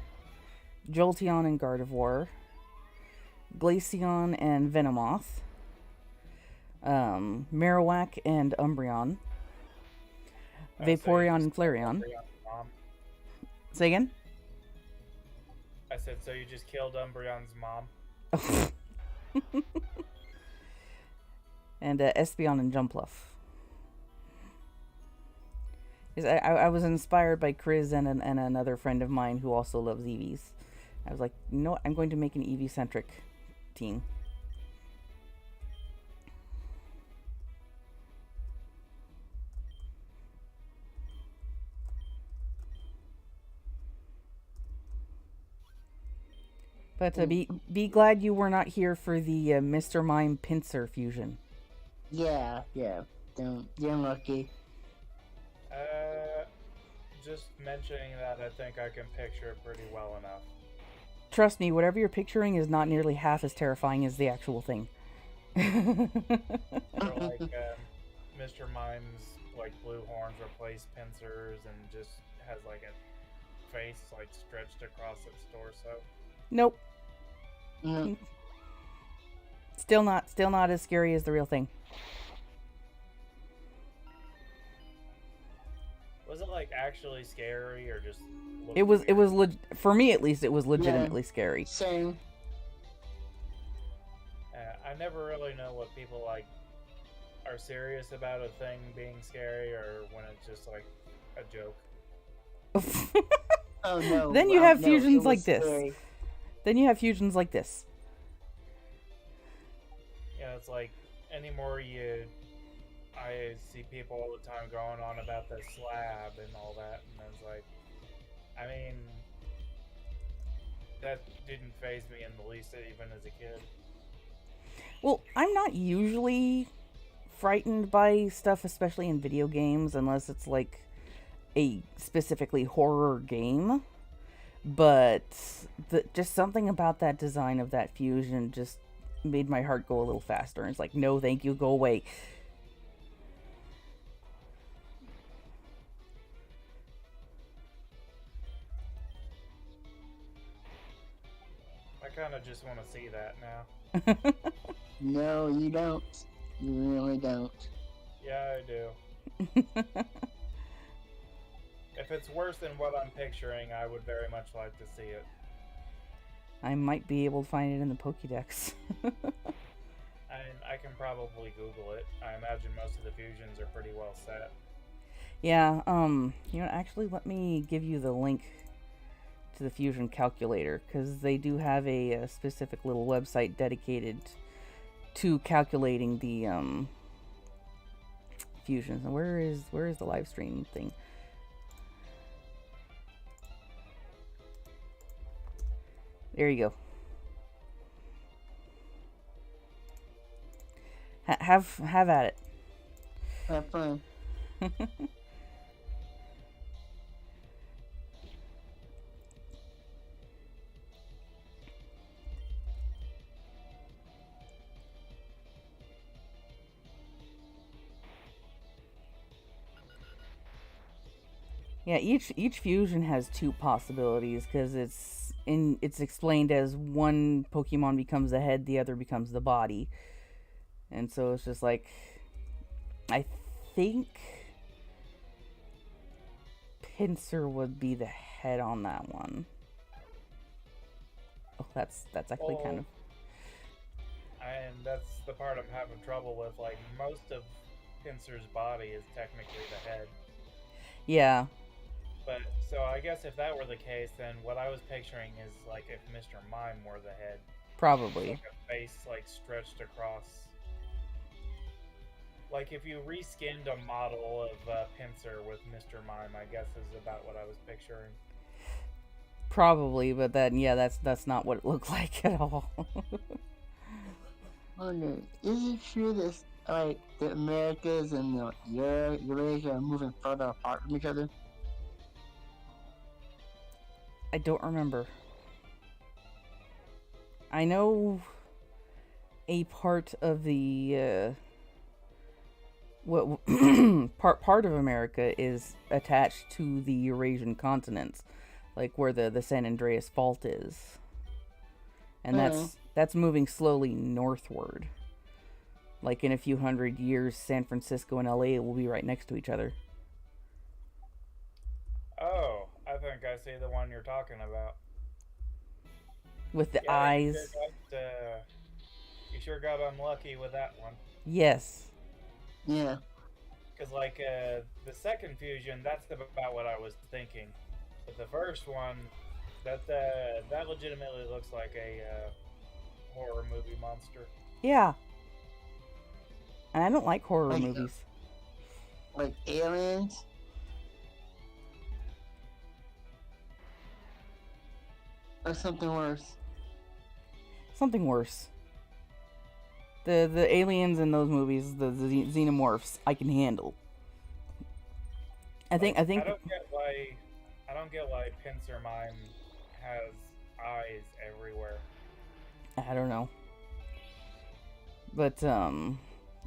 Jolteon and Gardevoir, Glaceon and Venomoth, Marowak and Umbreon, Vaporeon and Flareon. Mom. Say again? I said, so you just killed Umbreon's mom? And Espeon and Jumpluff. I was inspired by Chris and another friend of mine who also loves Eevees. I was like, you know what? I'm going to make an Eevee-centric team. But be glad you were not here for the Mr. Mime Pinsir fusion. Yeah. Don't. You're lucky. Just mentioning that, I think I can picture it pretty well enough. Trust me, whatever you're picturing is not nearly half as terrifying as the actual thing. Or like Mr. Mime's like blue horns replace pincers and just has like a face like stretched across its torso. Nope. Mm. Still not as scary as the real thing. Was it like actually scary or just? It was for me at least. It was legitimately scary. Same. I never really know what people like are serious about a thing being scary or when it's just like a joke. Oh no. Then you have no, fusions it like was this. scary. Then you have fusions like this. Yeah, it's like anymore I see people all the time going on about the slab and all that, and it's like, I mean, that didn't faze me in the least, even as a kid. Well, I'm not usually frightened by stuff, especially in video games, unless it's like a specifically horror game. But just something about that design of that fusion just made my heart go a little faster. It's like, no, thank you, go away. I kind of just want to see that now. No, you don't. You really don't. Yeah, I do. If it's worse than what I'm picturing, I would very much like to see it. I might be able to find it in the Pokédex. I can probably Google it. I imagine most of the fusions are pretty well set. Yeah, you know, actually, let me give you the link to the fusion calculator, because they do have a specific little website dedicated to calculating the fusions. And where is the live stream thing? There you go. Have at it. Have fun. Yeah, each fusion has two possibilities because it's explained as one Pokemon becomes the head, the other becomes the body, and so it's just like, I think Pinsir would be the head on that one. Oh, that's actually kind of. And that's the part I'm having trouble with. Like, most of Pinsir's body is technically the head. Yeah. But, so I guess if that were the case, then what I was picturing is, like, if Mr. Mime were the head. Probably. Like a face, like, stretched across. Like, if you reskinned a model of Pinsir with Mr. Mime, I guess is about what I was picturing. Probably, but then, yeah, that's not what it looked like at all. wonder, is it true that like the Americas and the Eurasia are moving further apart from each other? I don't remember. I know a part of the what part of America is attached to the Eurasian continents, like where the San Andreas Fault is, and that's moving slowly northward. Like in a few hundred years, San Francisco and LA will be right next to each other. Oh, I think I see the one you're talking about. With the Yeah, eyes. You sure got unlucky with that one. Yes. Yeah. Because, like, the second fusion, that's about what I was thinking. But the first one, that legitimately looks like a horror movie monster. Yeah. And I don't like horror Like, movies. Like aliens? Or something worse? Something worse. The aliens in those movies, the xenomorphs, I can handle. I think I don't get why Pincer Mime has eyes everywhere. I don't know. But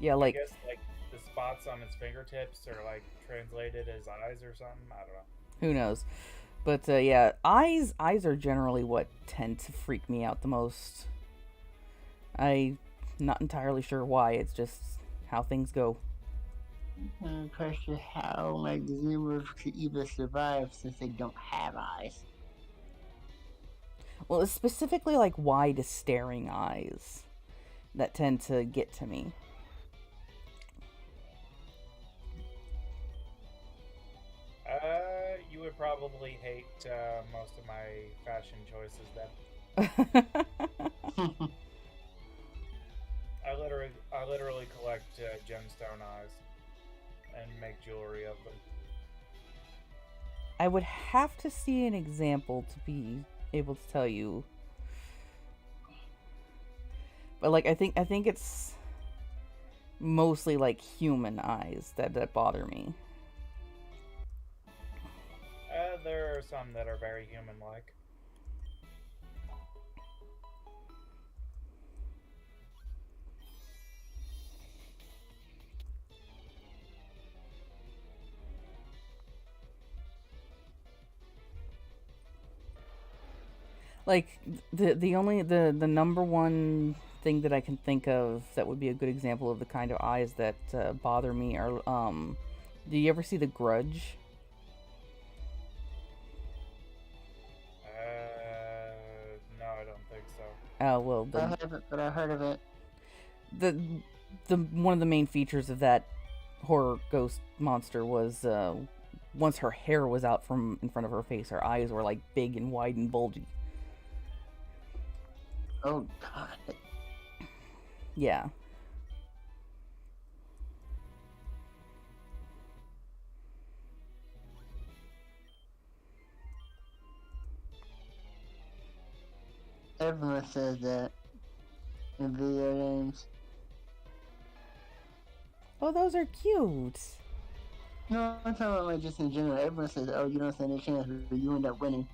yeah, like I guess like the spots on its fingertips are like translated as eyes or something. I don't know. Who knows? But yeah, eyes are generally what tend to freak me out the most. I'm not entirely sure why. It's just how things go. And the question how like the xenomorphs could even survive since they don't have eyes. Well, it's specifically like wide staring eyes that tend to get to me. You would probably hate most of my fashion choices then. I literally collect gemstone eyes and make jewelry of them. I would have to see an example to be able to tell you. But like I think it's mostly like human eyes that bother me. There are some that are very human-like. Like the number one thing that I can think of that would be a good example of the kind of eyes that bother me are do you ever see The Grudge? No, I don't think so. Oh well, I haven't, but I heard of it. the one of the main features of that horror ghost monster was once her hair was out from in front of her face, her eyes were like big and wide and bulgy. Oh god. Yeah. Everyone says that in video games. Oh, those are cute. No, I'm talking about like just in general. Everyone says, "Oh, you don't stand a chance, but you end up winning."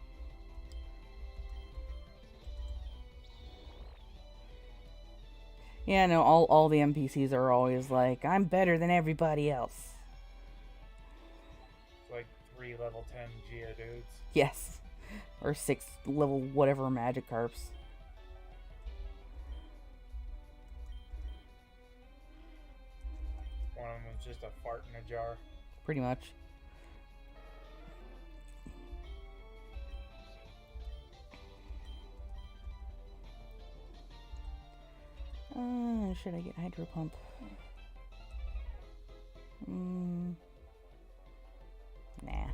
Yeah, no, all the NPCs are always like, I'm better than everybody else. Like 3 level 10 Geodudes. Yes. Or 6 level whatever Magikarps. One of them was just a fart in a jar. Pretty much. Should I get Hydro Pump? Nah.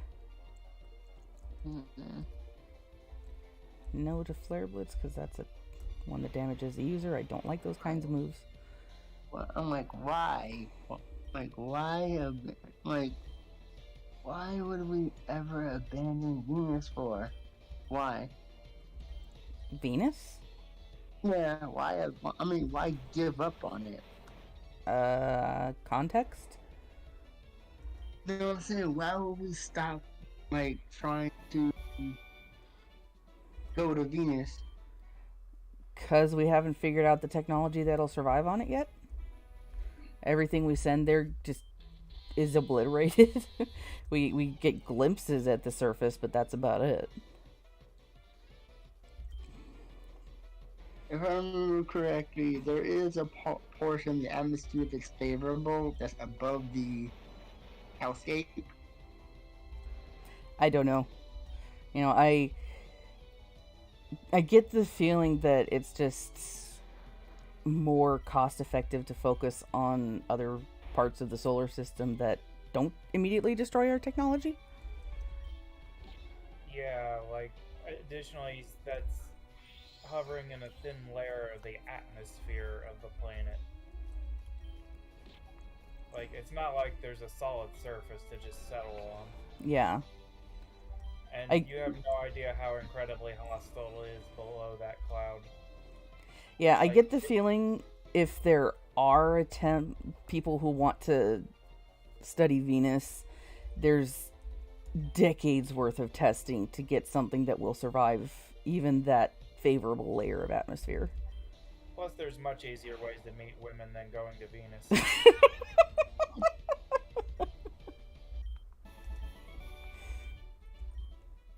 No to Flare Blitz, because that's a one that damages the user. I don't like those kinds of moves. Well, I'm like, why? Like, why? Why would we ever abandon Venus for? Why? Venus? Yeah, why? I mean, why give up on it? Context? You know what I'm saying? Why would we stop, like, trying to go to Venus? Because we haven't figured out the technology that'll survive on it yet. Everything we send there just is obliterated. we get glimpses at the surface, but that's about it. If I remember correctly, there is a portion of the atmosphere that's favorable, that's above the hellscape. I don't know. You know, I get the feeling that it's just more cost effective to focus on other parts of the solar system that don't immediately destroy our technology. Yeah, like, additionally, that's hovering in a thin layer of the atmosphere of the planet. Like, it's not like there's a solid surface to just settle on. Yeah. And you have no idea how incredibly hostile it is below that cloud. Yeah, Like, I get the feeling if there are people who want to study Venus, there's decades worth of testing to get something that will survive even that favorable layer of atmosphere. Plus, there's much easier ways to meet women than going to Venus.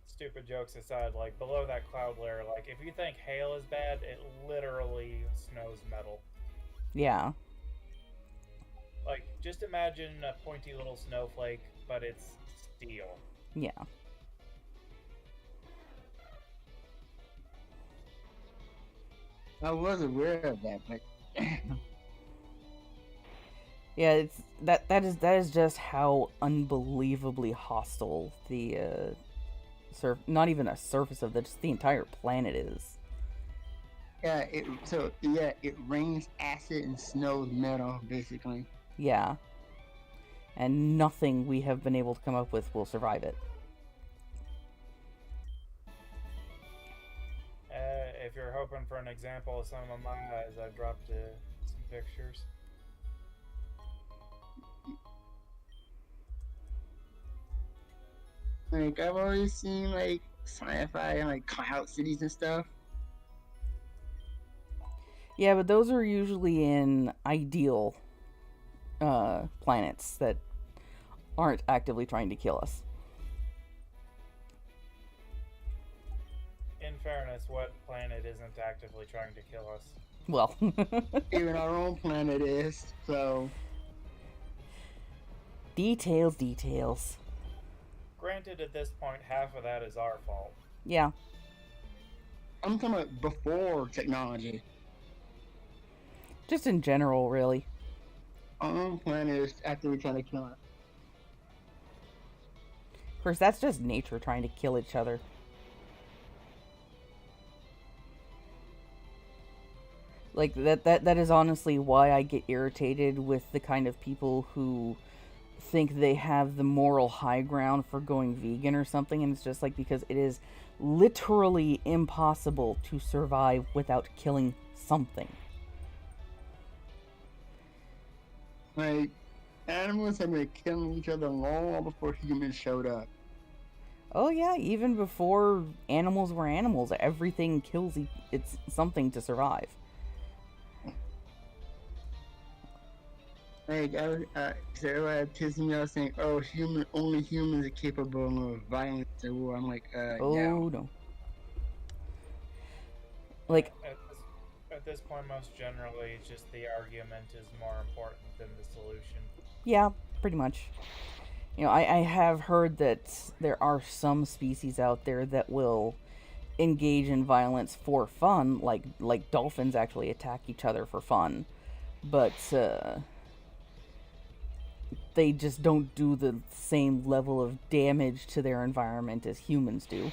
Stupid jokes aside, like, below that cloud layer, like, if you think hail is bad, it literally snows metal. Yeah. Like, just imagine a pointy little snowflake, but it's steel. Yeah. I was aware of that, but Yeah, it's that is just how unbelievably hostile the not even a surface of just the entire planet is. yeah, it rains acid and snows metal, basically. Yeah. And nothing we have been able to come up with will survive it. If you're hoping for an example of some of my eyes, I dropped some pictures. Like, I've always seen, like, sci-fi and, like, cloud cities and stuff. Yeah, but those are usually in ideal planets that aren't actively trying to kill us. In fairness, what planet isn't actively trying to kill us? Well, Even our own planet is, so... Details. Granted, at this point, half of that is our fault. Yeah. I'm talking about before technology. Just in general, really. Our own planet is actively trying to kill us. Of course, that's just nature trying to kill each other. Like, that is honestly why I get irritated with the kind of people who think they have the moral high ground for going vegan or something, and it's just like, because it is literally impossible to survive without killing something. Like, animals have been killing each other long before humans showed up. Oh yeah, even before animals were animals, everything kills it's something to survive. Like, so everybody pissing me off saying, "Oh, only humans are capable of violence and war." I'm like, Oh no. Like, At this point, most generally, it's just the argument is more important than the solution. yeah, pretty much. You know, I have heard that there are some species out there that will engage in violence for fun, like dolphins actually attack each other for fun, but they just don't do the same level of damage to their environment as humans do.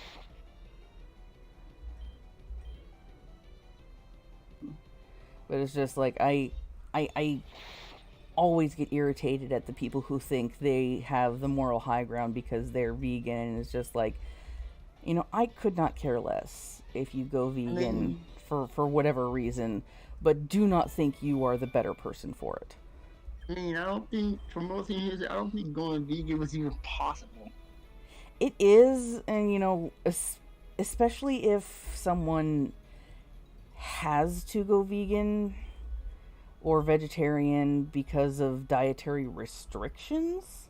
But it's just like, I always get irritated at the people who think they have the moral high ground because they're vegan, and it's just like, you know, I could not care less if you go vegan for whatever reason, but do not think you are the better person for it. I mean, I don't think, for most Indians, I don't think going vegan was even possible. It is, and you know, especially if someone has to go vegan or vegetarian because of dietary restrictions,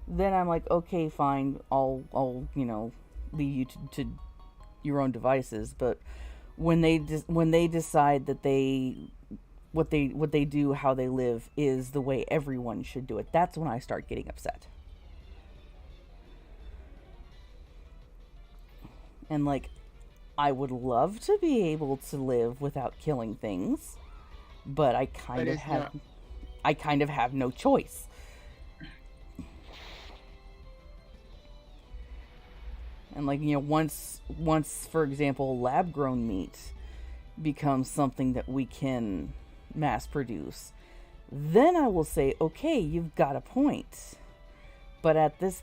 then I'm like, okay, fine, I'll leave you to your own devices. But when they decide that what they do, how they live, is the way everyone should do it, that's when I start getting upset. And like, I would love to be able to live without killing things, but I kind of have no choice. And like, once for example, lab grown meat becomes something that we can mass produce, then I will say, okay, you've got a point. But at the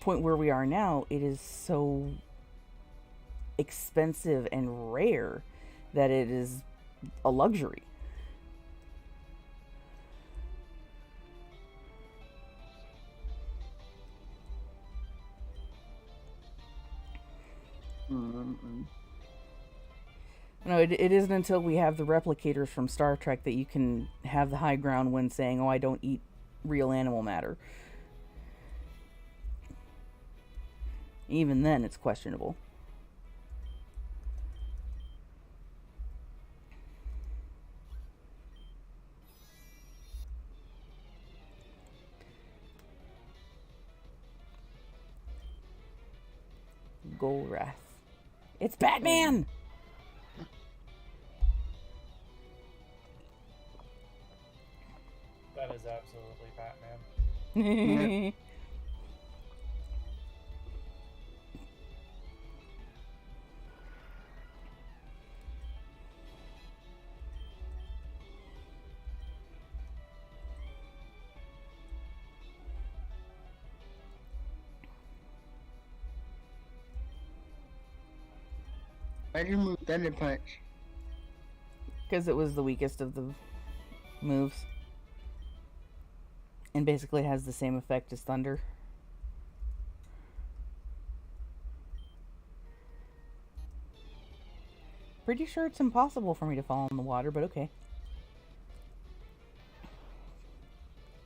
point where we are now, it is so expensive and rare that it is a luxury. No, it isn't until we have the replicators from Star Trek that you can have the high ground when saying, oh, I don't eat real animal matter. Even then, it's questionable. Golrath. It's Batman! That is absolutely Batman. Yep. Why did you move Thunder Punch? Because it was the weakest of the moves. And basically has the same effect as Thunder. Pretty sure it's impossible for me to fall in the water, but okay.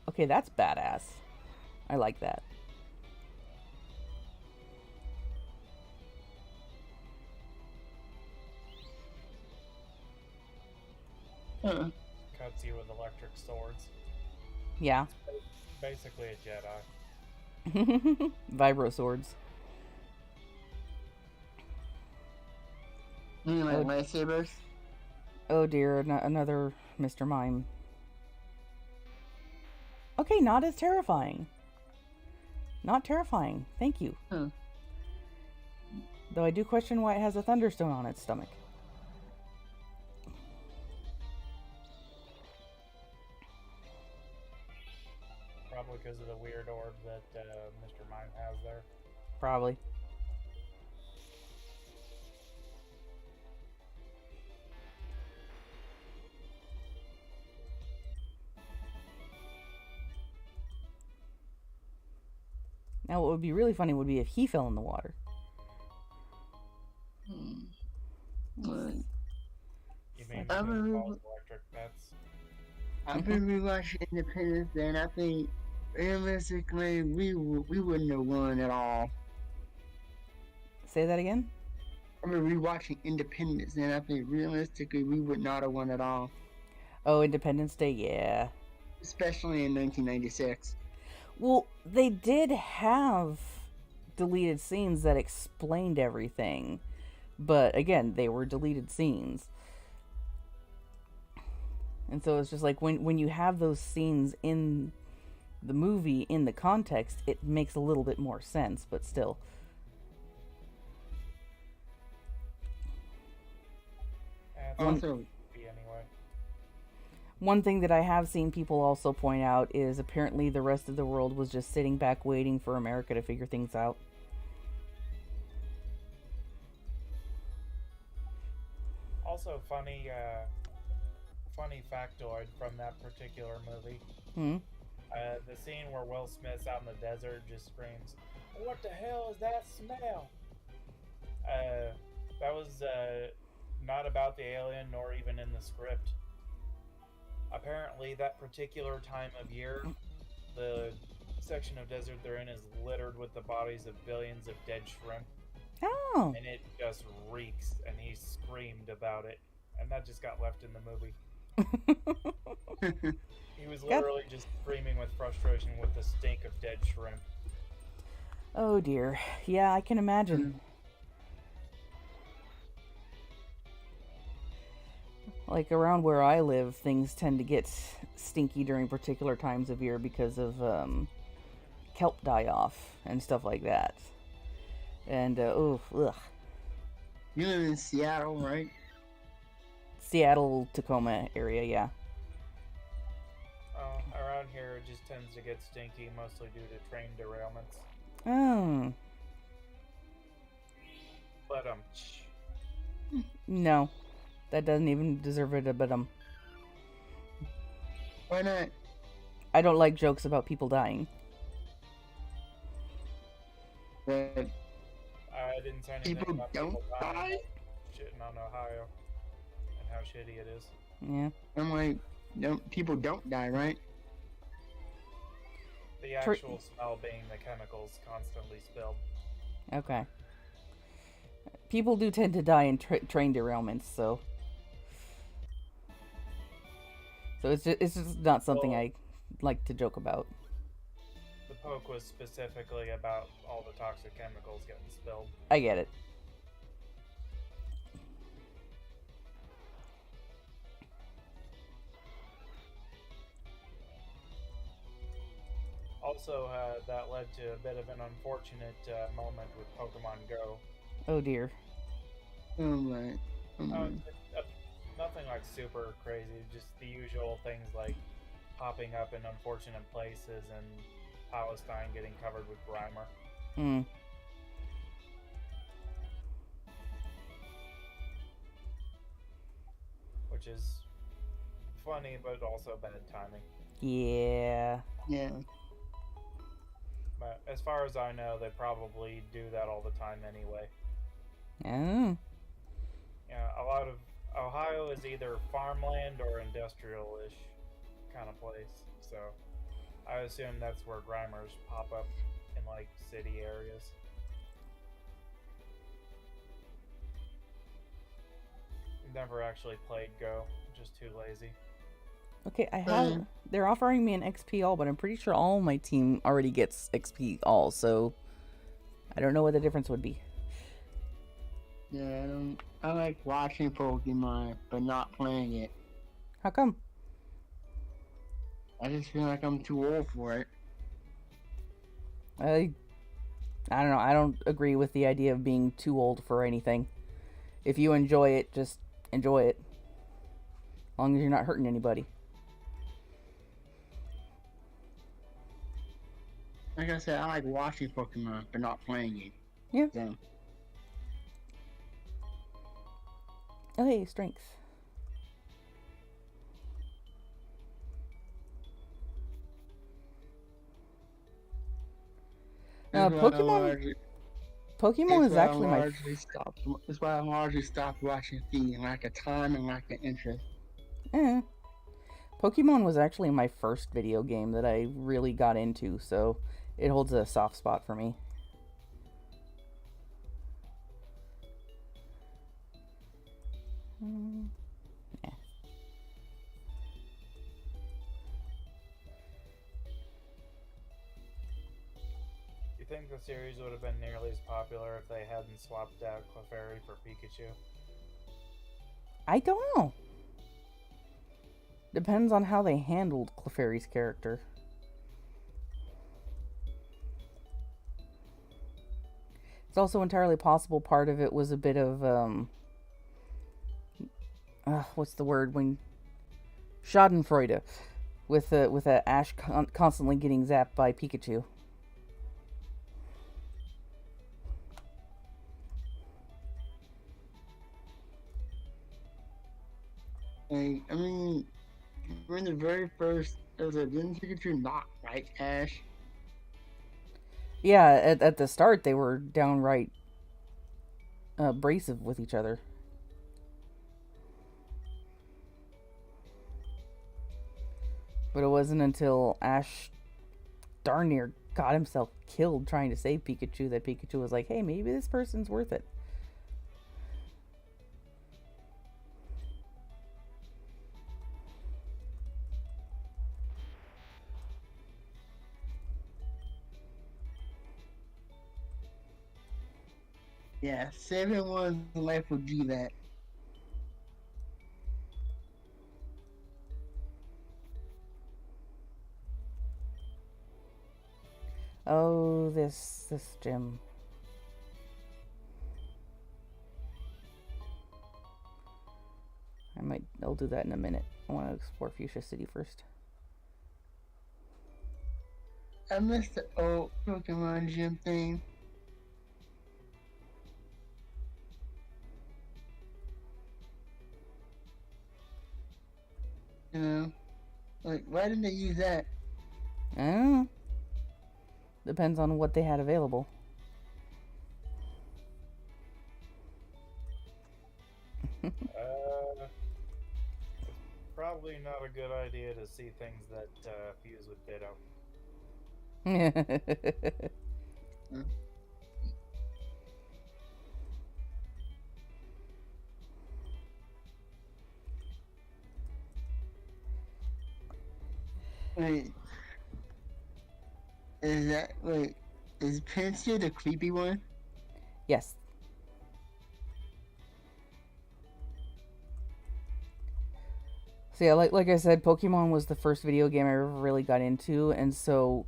Okay, that's badass. I like that. Huh. Cuts you with electric swords. Yeah. Basically a Jedi. Vibro swords. You mean like lightsabers? Oh dear, another Mr. Mime. Okay, not as terrifying. Not terrifying. Thank you. Huh. Though I do question why it has a thunderstone on its stomach. Probably because of the weird orb that Mr. Mime has there. Probably. Now, what would be really funny would be if he fell in the water. What? You mean I because remember- it falls electric pets? I've been rewatching Independence Day, and I think realistically we wouldn't have won at all. Say that again? I've been rewatching Independence Day, and I think realistically we would not have won at all, Oh, Independence Day, yeah. especially in 1996. Well, they did have deleted scenes that explained everything. But again, they were deleted scenes. And so it's just like when you have those scenes in the movie, in the context, it makes a little bit more sense, but still. It's Also, anyway. One thing that I have seen people also point out is apparently the rest of the world was just sitting back waiting for America to figure things out. Also, funny factoid from that particular movie. Hmm. The scene where Will Smith's out in the desert just screams, "What the hell is that smell?" That was not about the alien, nor even in the script. Apparently, that particular time of year, the section of desert they're in is littered with the bodies of billions of dead shrimp, Oh. and it just reeks, and he screamed about it, and that just got left in the movie. He was literally just screaming with frustration with the stink of dead shrimp. Oh dear. Yeah, I can imagine. Like around where I live, things tend to get stinky during particular times of year because of kelp die off and stuff like that. And ugh. You live in Seattle, right? Seattle, Tacoma area, yeah. Around here, it just tends to get stinky, mostly due to train derailments. Oh. But No. That doesn't even deserve it, but Why not? I don't like jokes about people dying. But I didn't say anything people about don't people dying, die? like shitting on Ohio and how shitty it is. Yeah. I'm like, people don't die, right? The actual smell being the chemicals constantly spilled. Okay. People do tend to die in train derailments, so it's just not something I like to joke about. The poke was specifically about all the toxic chemicals getting spilled. I get it. Also, that led to a bit of an unfortunate moment with Pokemon Go. Oh dear. Oh my. Nothing like super crazy, just the usual things like popping up in unfortunate places and Palestine getting covered with Grimer. Hmm. Which is funny, but also bad timing. Yeah. Yeah. But as far as I know, they probably do that all the time anyway. Oh. Yeah, a lot of Ohio is either farmland or industrial-ish kind of place, so I assume that's where Grimers pop up in like city areas. Never actually played Go, just too lazy. Okay, they're offering me an XP all, but I'm pretty sure all my team already gets XP all, so I don't know what the difference would be. Yeah, I like watching Pokemon, but not playing it. How come? I just feel like I'm too old for it. I don't know. I don't agree with the idea of being too old for anything. If you enjoy it, just enjoy it. As long as you're not hurting anybody. Like I said, I like watching Pokemon, but not playing it. Yeah. So, Oh, hey, strength. Pokemon is actually my... That's why I largely stopped watching feed, like a time and like an interest. Pokemon was actually my first video game that I really got into, so it holds a soft spot for me. Yeah. You think the series would have been nearly as popular if they hadn't swapped out Clefairy for Pikachu? I don't know. Depends on how they handled Clefairy's character. It's also entirely possible part of it was a bit of, what's the word when... Schadenfreude. With Ash constantly getting zapped by Pikachu. Like, I mean, we're in the very first episode. Didn't Pikachu not like Ash? Yeah, at the start they were downright abrasive with each other. But it wasn't until Ash darn near got himself killed trying to save Pikachu that Pikachu was like, hey, maybe this person's worth it. Yeah, saving one's life would do that. Oh, this gym. I'll do that in a minute. I want to explore Fuchsia City first. I missed the old Pokemon gym thing. You know? Like, why didn't they use that? I don't know. Depends on what they had available. It's probably not a good idea to see things that fuse with Ditto. Wait, is Pinsir the creepy one? Yes. So yeah, like I said, Pokemon was the first video game I ever really got into, and so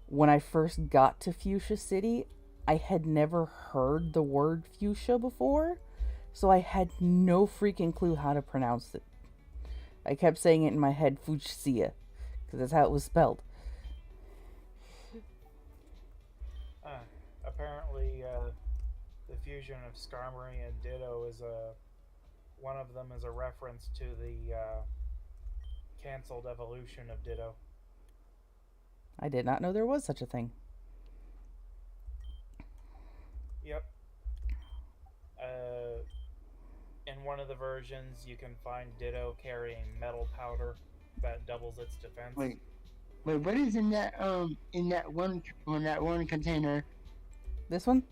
when I first got to Fuchsia City, I had never heard the word fuchsia before, so I had no freaking clue how to pronounce it. I kept saying it in my head, Fuchsia, because that's how it was spelled. Apparently, the fusion of Skarmory and Ditto is one of them is a reference to the canceled evolution of Ditto. I did not know there was such a thing. Yep. In one of the versions, you can find Ditto carrying metal powder that doubles its defense. Wait, what is in that one container? This one?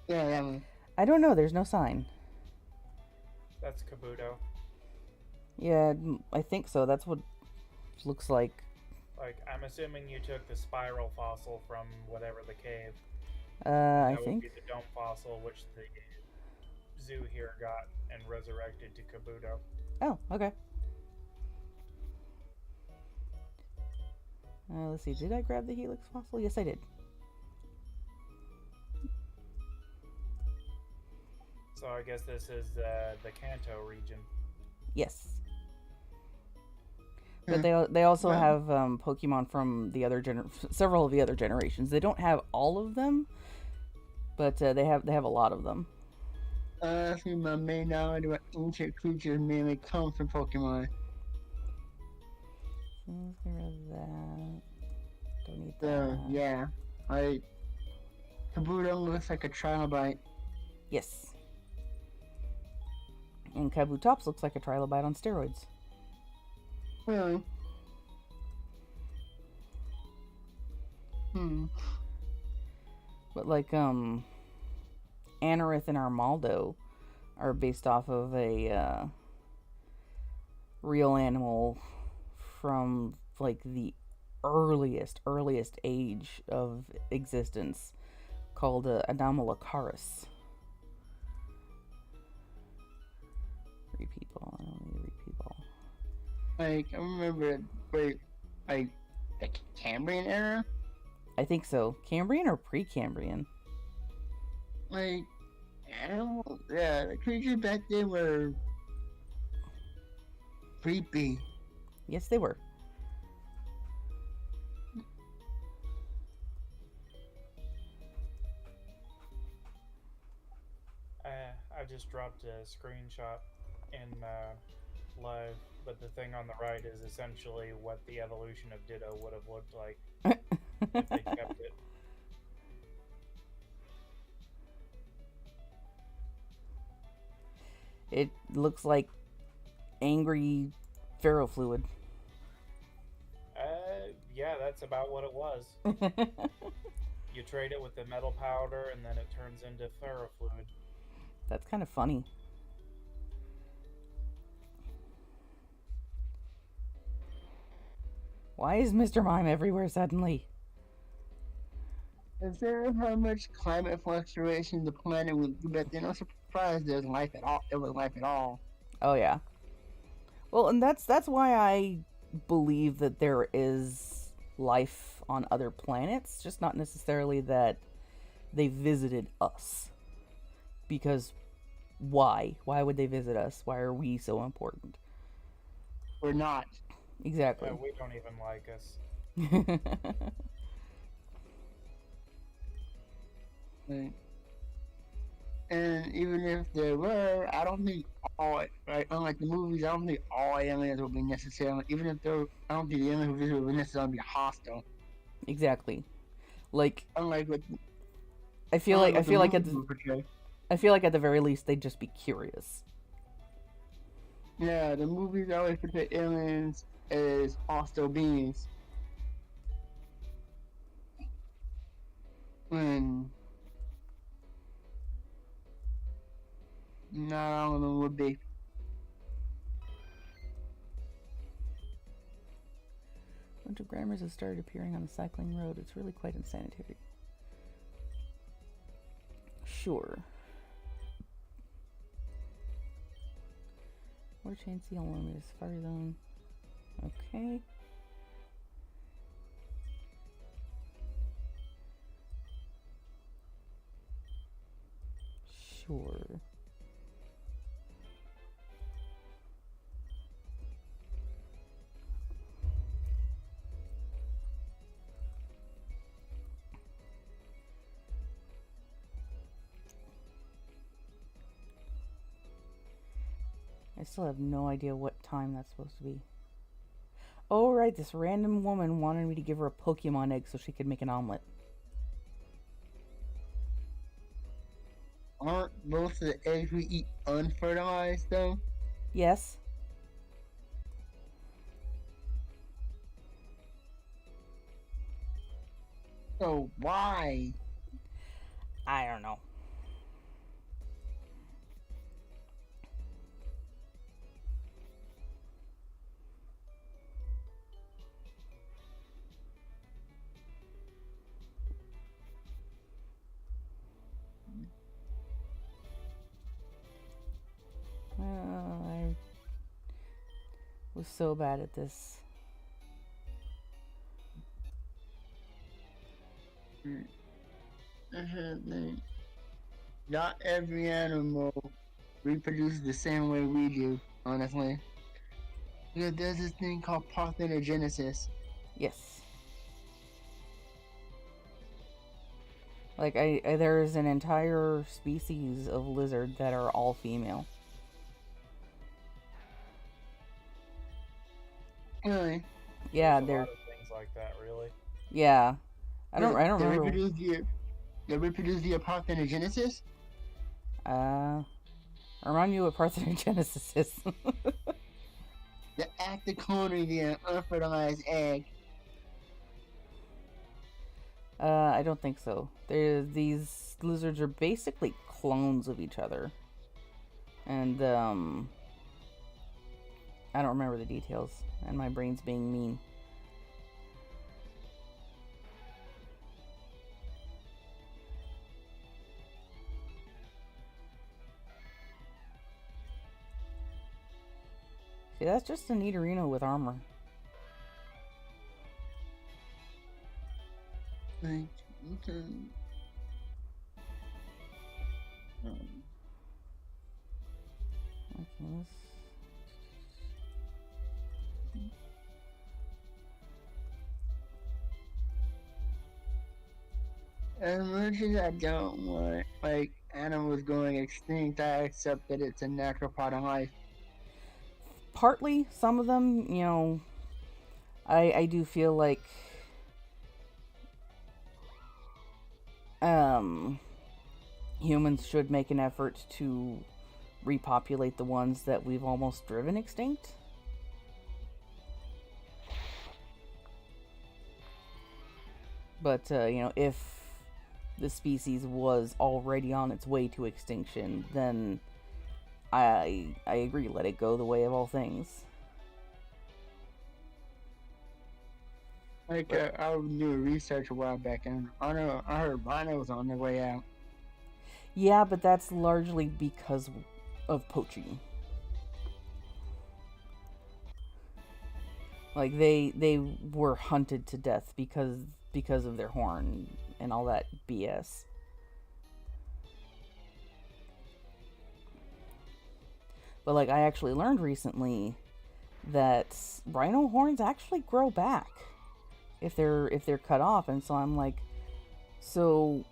Yeah, that one. I don't know. There's no sign. That's Kabuto. Yeah, I think so. That's what it looks like. Like, I'm assuming you took the spiral fossil from whatever the cave. I That think. would be the dome fossil, which the zoo here got and resurrected to Kabuto. Oh, okay. Let's see. Did I grab the Helix fossil? Yes, I did. So I guess this is the Kanto region. Yes. But they also Well- have Pokemon from the other several of the other generations. They don't have all of them, but they have a lot of them. I think my main knowledge about ancient creatures mainly comes from Pokemon. So let's get rid of that. Don't need So that. yeah, like Kabuto looks like a trilobite. Yes. And Kabutops looks like a trilobite on steroids. Really? But like Anorith and Armaldo are based off of a real animal from like the earliest age of existence called Anomalocaris. Repeat ball. I don't need a repeat ball. Like I remember, like the Cambrian era. I think so. Cambrian or pre-Cambrian? Like animals, yeah, the creatures back then were creepy. Yes, they were. I just dropped a screenshot in live, but the thing on the right is essentially what the evolution of Ditto would have looked like if they kept it. It looks like angry ferrofluid. Yeah, that's about what it was. You trade it with the metal powder, and then it turns into ferrofluid. That's kind of funny. Why is Mr. Mime everywhere suddenly? Is there how much climate fluctuation the planet would do? But they're not surprised there's life at all. There was life at all. Oh yeah. Well, and that's why I believe that there is life on other planets, just not necessarily that they visited us. Because why? Why would they visit us? Why are we so important? We're not. Exactly. We don't even like us. Right. And even if there were, I don't think all, right, unlike the movies, I don't think all aliens would be necessarily, even if there, I don't think the aliens who visit would necessarily be hostile. Exactly. Like, Unlike what I feel like at the very least they'd just be curious. Yeah, the movies always portray aliens as hostile beings. When not all of them would be. A bunch of grammars have started appearing on the cycling road. It's really quite unsanitary. Sure. Water chain seal limit is fire zone. Okay. Sure. I still have no idea what time that's supposed to be. Oh, right, this random woman wanted me to give her a Pokemon egg so she could make an omelet. Aren't most of the eggs we eat unfertilized, though? Yes. So why? I don't know. I was so bad at this. Not every animal reproduces the same way we do, honestly. Because there's this thing called parthenogenesis. Yes. Like, there's an entire species of lizard that are all female. Really? Yeah, There's a they're... lot of things like that, really. Yeah. I don't They remember. reproduce via parthenogenesis? Remind me what parthenogenesis is. The act of cloning via an unfertilized egg. I don't think so. These lizards are basically clones of each other. And, I don't remember the details, and my brain's being mean. See, that's just a Nidorino with armor. Like, okay. Okay, let's... As much as I don't want, like, animals going extinct, I accept that it's a natural part of life. partly, some of them, you know, I do feel like humans should make an effort to repopulate the ones that we've almost driven extinct. But, you know, if the species was already on its way to extinction, then I agree, let it go the way of all things. Like, I was doing research a while back, and I heard rhinos on their way out. Yeah, but that's largely because of poaching. Like, they were hunted to death because of their horn and all that BS. But, like, I actually learned recently that rhino horns actually grow back if they're cut off, and so I'm like, so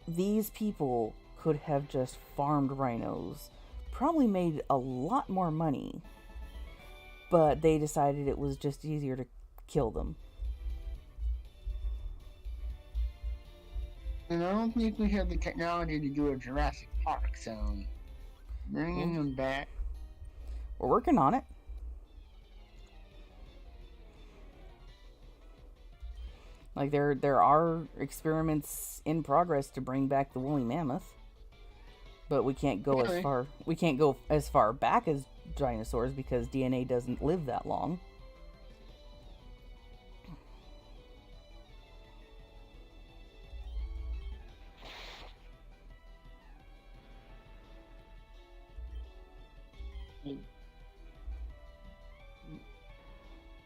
these people could have just farmed rhinos, probably made a lot more money, but they decided it was just easier to kill them. And I don't think we have the technology to do a Jurassic Park, so bringing them back. We're working on it. Like, there are experiments in progress to bring back the woolly mammoth, but we can't go Really? as far back as dinosaurs because DNA doesn't live that long.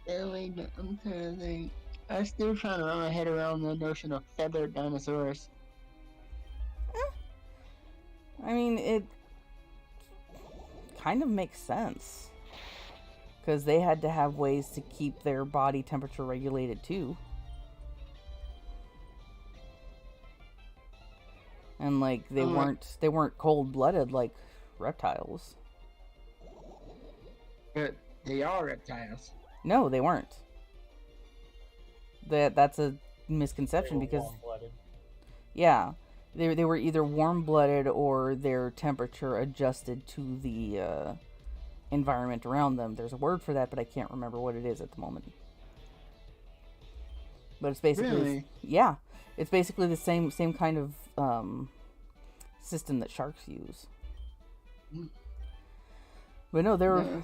Really, I'm trying to think. I'm still trying to wrap my head around the notion of feathered dinosaurs. I mean, it kind of makes sense because they had to have ways to keep their body temperature regulated too. And like they weren't cold-blooded like reptiles. But they are reptiles. No, they weren't. That's a misconception because warm-blooded. yeah, they were either warm-blooded or their temperature adjusted to the environment around them. There's a word for that, but I can't remember what it is at the moment. But it's basically Really? yeah, it's basically the same kind of system that sharks use. But no, there were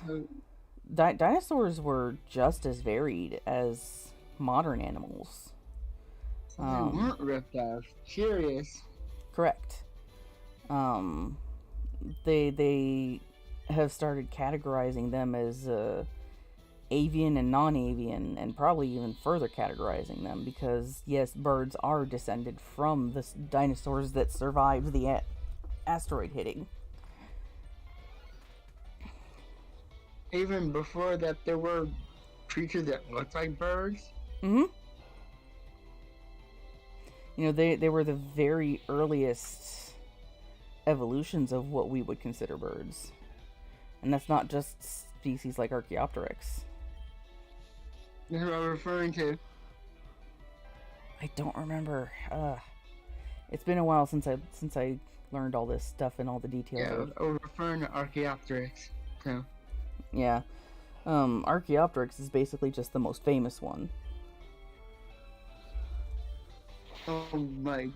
dinosaurs were just as varied as modern animals. They weren't reptiles. Curious. Correct. They have started categorizing them as avian and non-avian, and probably even further categorizing them because yes, birds are descended from the dinosaurs that survived the asteroid hitting. Even before that, there were creatures that looked like birds. Mm-hmm. You know, they were the very earliest evolutions of what we would consider birds. And that's not just species like Archaeopteryx. That's what I'm referring to. I don't remember. It's been a while since I learned all this stuff and all the details. Yeah, I was referring to Archaeopteryx. So. Yeah. Archaeopteryx is basically just the most famous one. Oh my.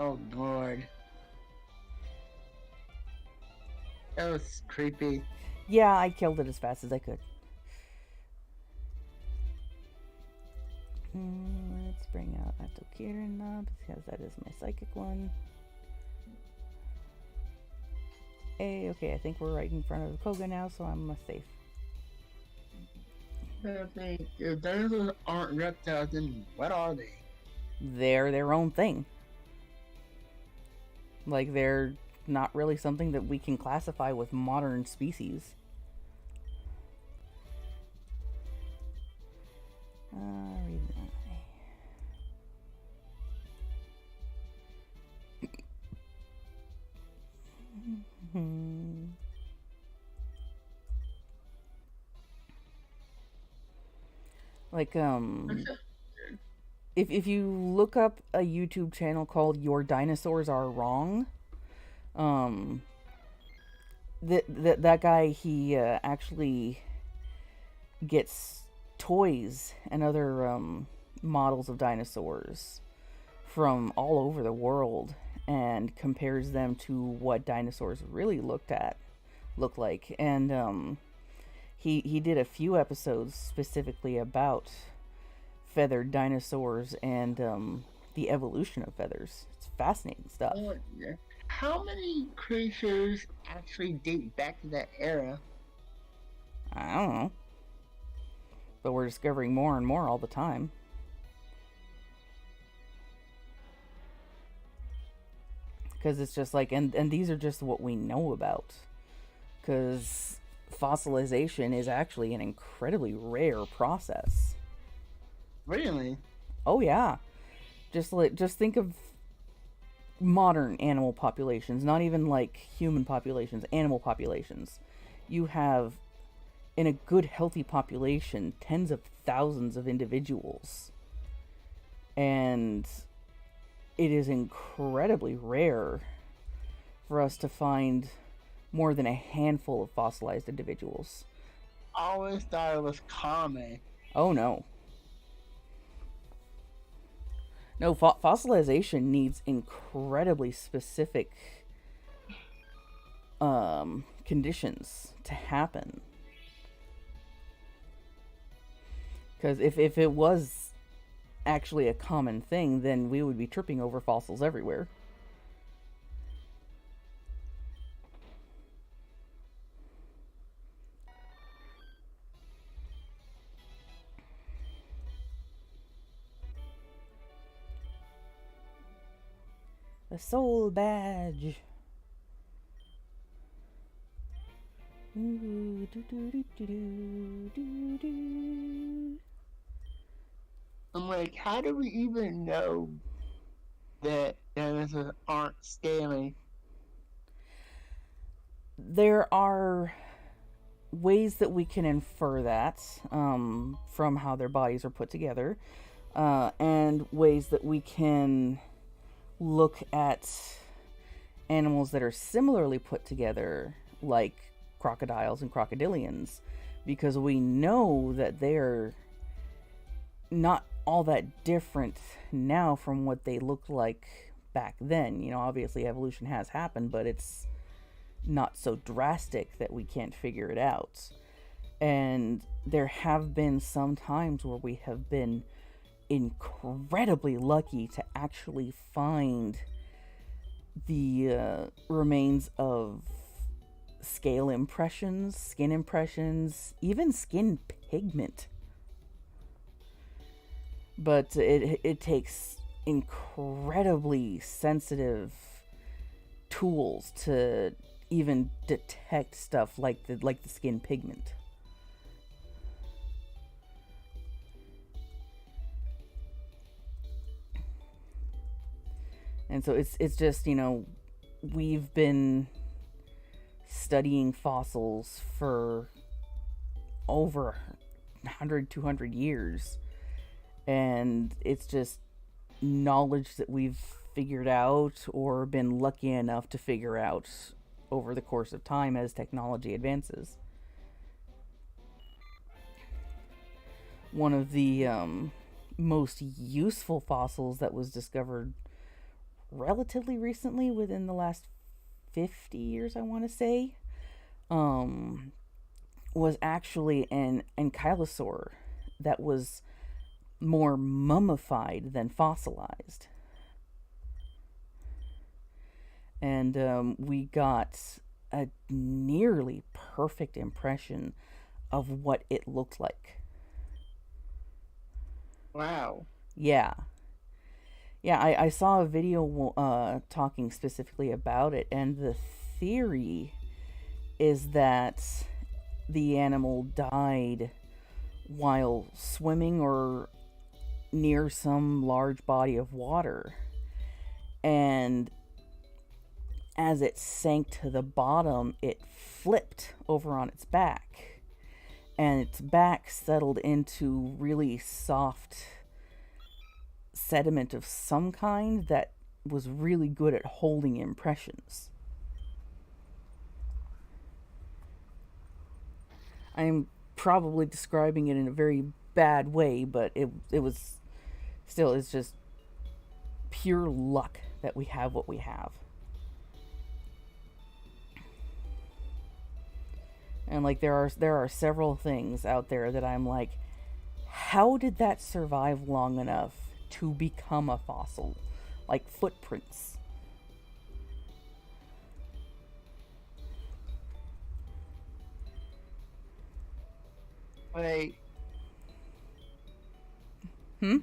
Oh lord. That was creepy. Yeah, I killed it as fast as I could. Let's bring out Atokirina because that is my psychic one. Hey, okay, I think we're right in front of the Koga now, so I'm safe. I think if dinosaurs aren't reptiles, then what are they? They're their own thing. Like, they're not really something that we can classify with modern species. Read that. Like, if you look up a YouTube channel called Your Dinosaurs Are Wrong, um, that guy, he actually gets toys and other models of dinosaurs from all over the world and compares them to what dinosaurs really look like. And he did a few episodes specifically about feathered dinosaurs and the evolution of feathers. It's fascinating stuff. How many creatures actually date back to that era? I don't know. But we're discovering more and more all the time. Because it's just like, and these are just what we know about. Because fossilization is actually an incredibly rare process. Really? Oh yeah. Just think of modern animal populations, not even like human populations, animal populations. You have, in a good healthy population, tens of thousands of individuals. And it is incredibly rare for us to find more than a handful of fossilized individuals. I always thought it was common. Oh no. No, fossilization needs incredibly specific conditions to happen. Because if it was actually a common thing, then we would be tripping over fossils everywhere. The soul badge. Ooh, I'm like, how do we even know that dinosaurs aren't scaly? There are ways that we can infer that from how their bodies are put together, and ways that we can look at animals that are similarly put together, like crocodiles and crocodilians, because we know that they're not all that different now from what they looked like back then. You know, obviously evolution has happened, but it's not so drastic that we can't figure it out. And there have been some times where we have been incredibly lucky to actually find the remains of scale impressions, skin impressions, even skin pigment. But it takes incredibly sensitive tools to even detect stuff like the skin pigment. And so it's just, you know, we've been studying fossils for over 100, 200 years. And it's just knowledge that we've figured out or been lucky enough to figure out over the course of time as technology advances. One of the most useful fossils that was discovered relatively recently, within the last 50 years, I want to say, was actually an ankylosaur that was more mummified than fossilized. And we got a nearly perfect impression of what it looked like. Wow. Yeah. Yeah, I saw a video talking specifically about it, and the theory is that the animal died while swimming or near some large body of water. And as it sank to the bottom, it flipped over on its back. and its back settled into really soft sediment of some kind that was really good at holding impressions. I'm probably describing it in a very bad way, but it was still, it's just pure luck that we have what we have. And like there are several things out there that I'm like, how did that survive long enough to become a fossil? Like footprints. Like, Hmm?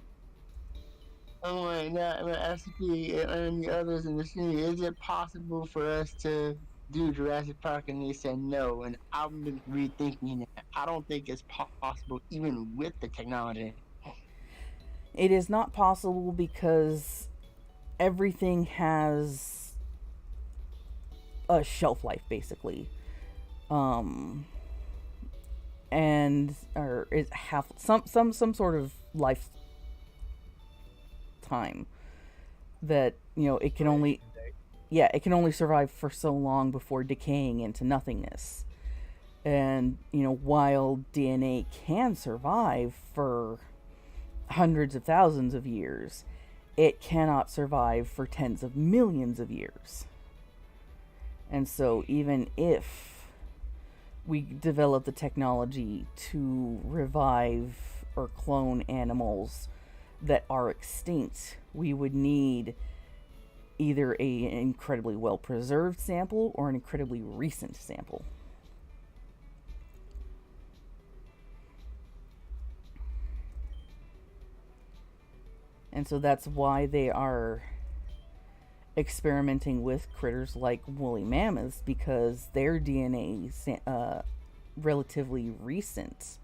I'm like, now, I'm asking you and the others in the city, is it possible for us to do Jurassic Park? And they said no. And I've been rethinking that. I don't think it's possible, even with the technology. It is not possible because everything has a shelf life, basically. And or is half some sort of life time that, you know, it can only survive for so long before decaying into nothingness. And, you know, while DNA can survive for hundreds of thousands of years, it cannot survive for tens of millions of years. And so even if we develop the technology to revive or clone animals that are extinct, we would need either an incredibly well preserved sample or an incredibly recent sample. And so that's why they are experimenting with critters like woolly mammoths, because their DNA is relatively recent,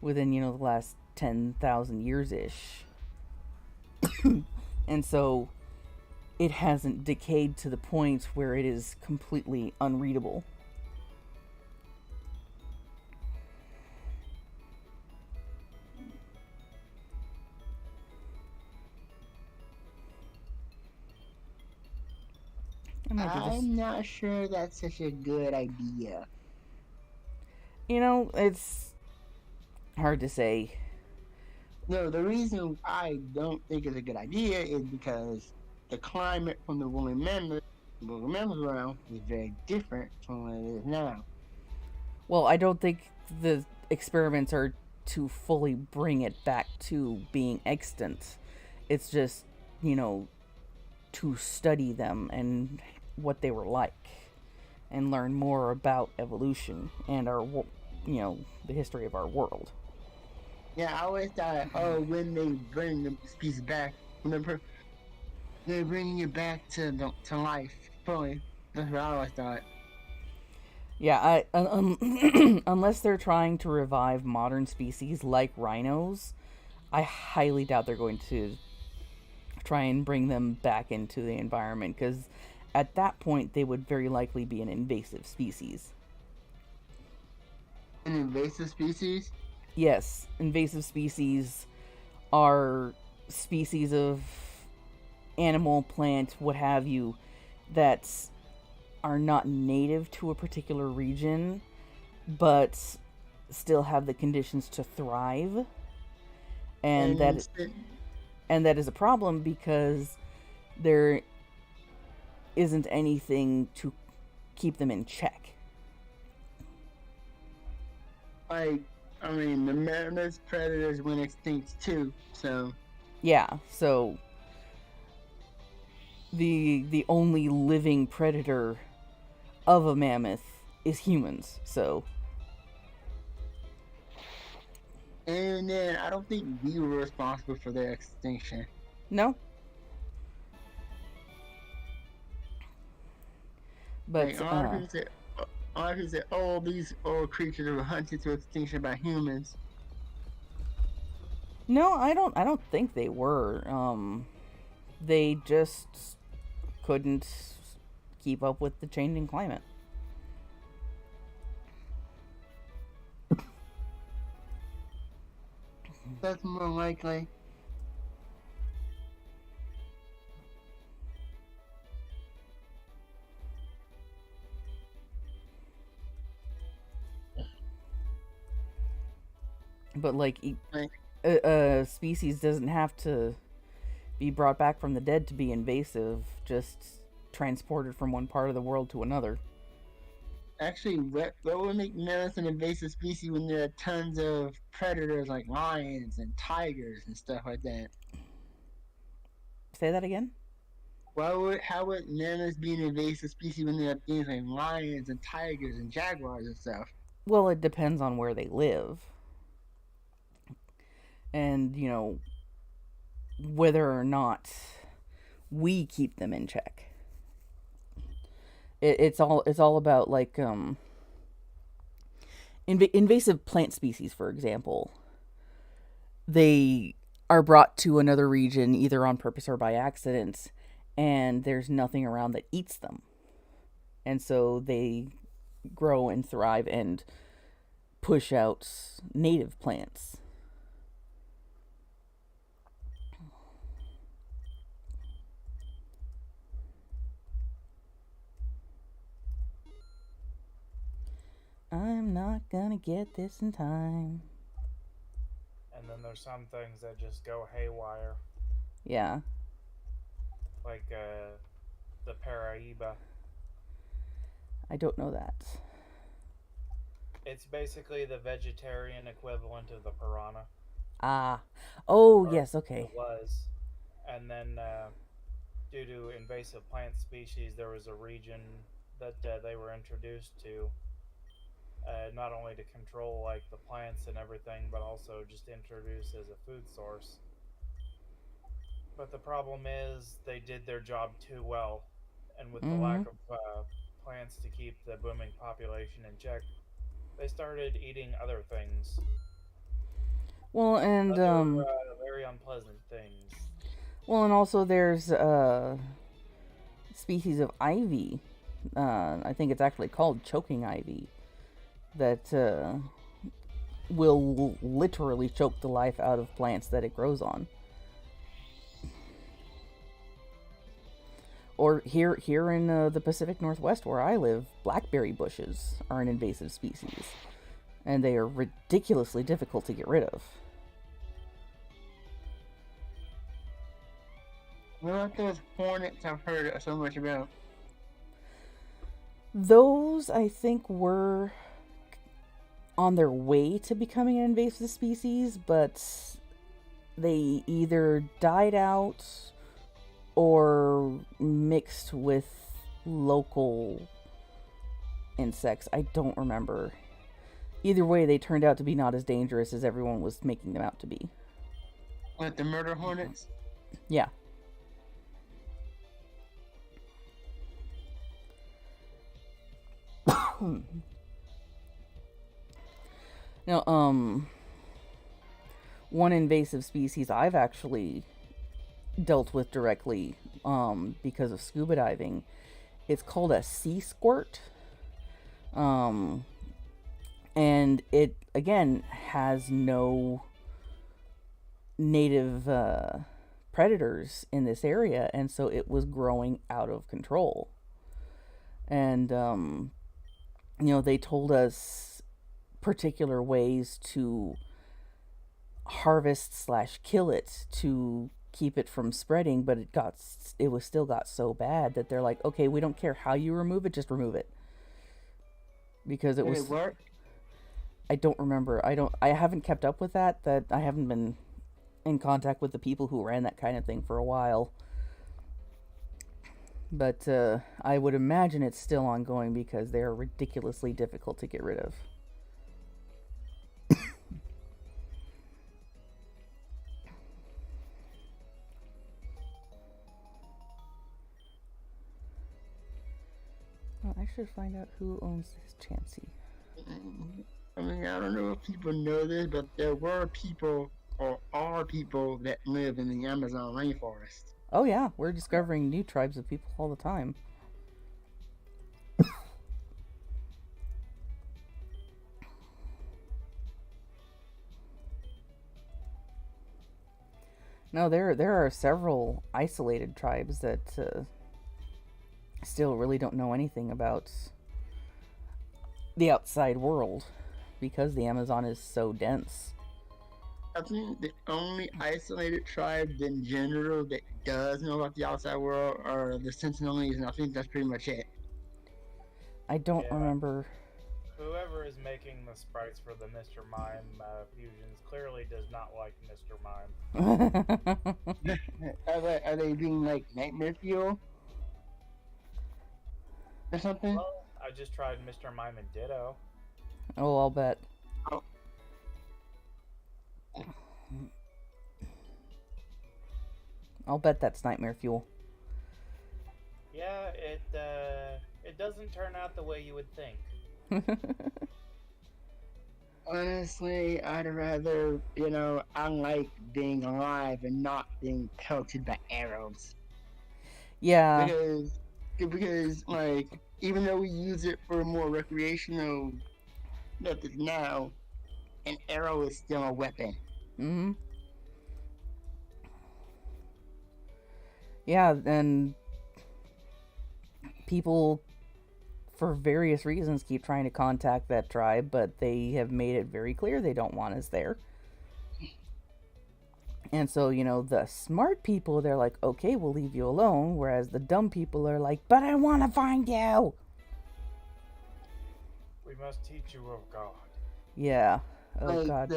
within, you know, the last 10,000 years ish. And so it hasn't decayed to the point where it is completely unreadable. I'm not sure that's such a good idea. You know, it's hard to say. No, the reason I don't think it's a good idea is because the climate from the woolly mammoth around is very different from what it is now. Well, I don't think the experiments are to fully bring it back to being extant. It's just, you know, to study them and what they were like, and learn more about evolution and our, you know, the history of our world. Yeah, I always thought, oh, when they bring the species back, they're bringing it back to life fully. That's what I always thought. Yeah, unless they're trying to revive modern species like rhinos, I highly doubt they're going to try and bring them back into the environment, because at that point they would very likely be an invasive species. An invasive species? Yes, invasive species are species of animal, plant, what have you, that are not native to a particular region, but still have the conditions to thrive. And that is a problem, because there isn't anything to keep them in check. Like, I mean, the mammoth predators went extinct too, so... Yeah, so the only living predator of a mammoth is humans, so... And then I don't think we were responsible for their extinction. No. But, like, a lot of people say, oh, these old creatures were hunted to extinction by humans. no, I don't think they were. They just couldn't keep up with the changing climate. That's more likely. But like Like, a species doesn't have to be brought back from the dead to be invasive, just transported from one part of the world to another. actually, what would make mammoths an invasive species when there are tons of predators like lions and tigers and stuff like that? Say that again? How would mammoths be an invasive species when there are things like lions and tigers and jaguars and stuff? Well, it depends on where they live. And, whether or not we keep them in check. It's all about like invasive plant species, for example. They are brought to another region either on purpose or by accident, and there's nothing around that eats them. And so they grow and thrive and push out native plants. I'm not gonna get this in time. And then there's some things that just go haywire, Yeah. like the Paraiba. I don't know that. It's basically the vegetarian equivalent of the piranha. Ah. Oh, Or yes, okay. it was. And then, due to invasive plant species, there was a region that they were introduced to, not only to control like the plants and everything, but also just introduced as a food source. But the problem is they did their job too well, and with the Mm-hmm. lack of plants to keep the booming population in check, they started eating other things, Well, and other very unpleasant things. also there's species of ivy. I think it's actually called choking ivy that will literally choke the life out of plants that it grows on. Or here in the Pacific Northwest where I live, blackberry bushes are an invasive species, and they are ridiculously difficult to get rid of. What about those hornets I've heard so much about? Those, I think, were on their way to becoming an invasive species, but they either died out or mixed with local insects. I don't remember. Either way, they turned out to be not as dangerous as everyone was making them out to be. Like the murder hornets? Yeah. Now, one invasive species I've actually dealt with directly, because of scuba diving, it's called a sea squirt. And it, again, has no native predators in this area, and so it was growing out of control. And, they told us particular ways to harvest / kill it to keep it from spreading, but it was still got so bad that they're like, okay, we don't care how you remove it, just remove it. Because it Did was it work? I don't remember. I haven't kept up with that I haven't been in contact with the people who ran that kind of thing for a while. But I would imagine it's still ongoing because they're ridiculously difficult to get rid of. Well, I should find out who owns this Chansey. I mean, I don't know if people know this, but there were people or are people that live in the Amazon rainforest. Oh yeah, we're discovering new tribes of people all the time. No, there are several isolated tribes that still really don't know anything about the outside world because the Amazon is so dense. I think the only isolated tribe in general that does know about the outside world are the Sentinelese, and I think that's pretty much it. I don't Yeah. remember. Whoever is making the sprites for the Mr. Mime fusions clearly does not like Mr. Mime. Are they being like nightmare fuel or something? Well, I just tried Mr. Mime and Ditto. Oh, I'll bet. Oh. I'll bet that's nightmare fuel. Yeah, it doesn't turn out the way you would think. Honestly, I'd rather, I like being alive and not being pelted by arrows. Yeah. Because like, even though we use it for more recreational methods now, an arrow is still a weapon. Mm-hmm. Yeah, and people, for various reasons, keep trying to contact that tribe, but they have made it very clear they don't want us there. And so, the smart people, they're like, okay, we'll leave you alone. Whereas the dumb people are like, but I want to find you. We must teach you of God. Yeah. Oh, like God.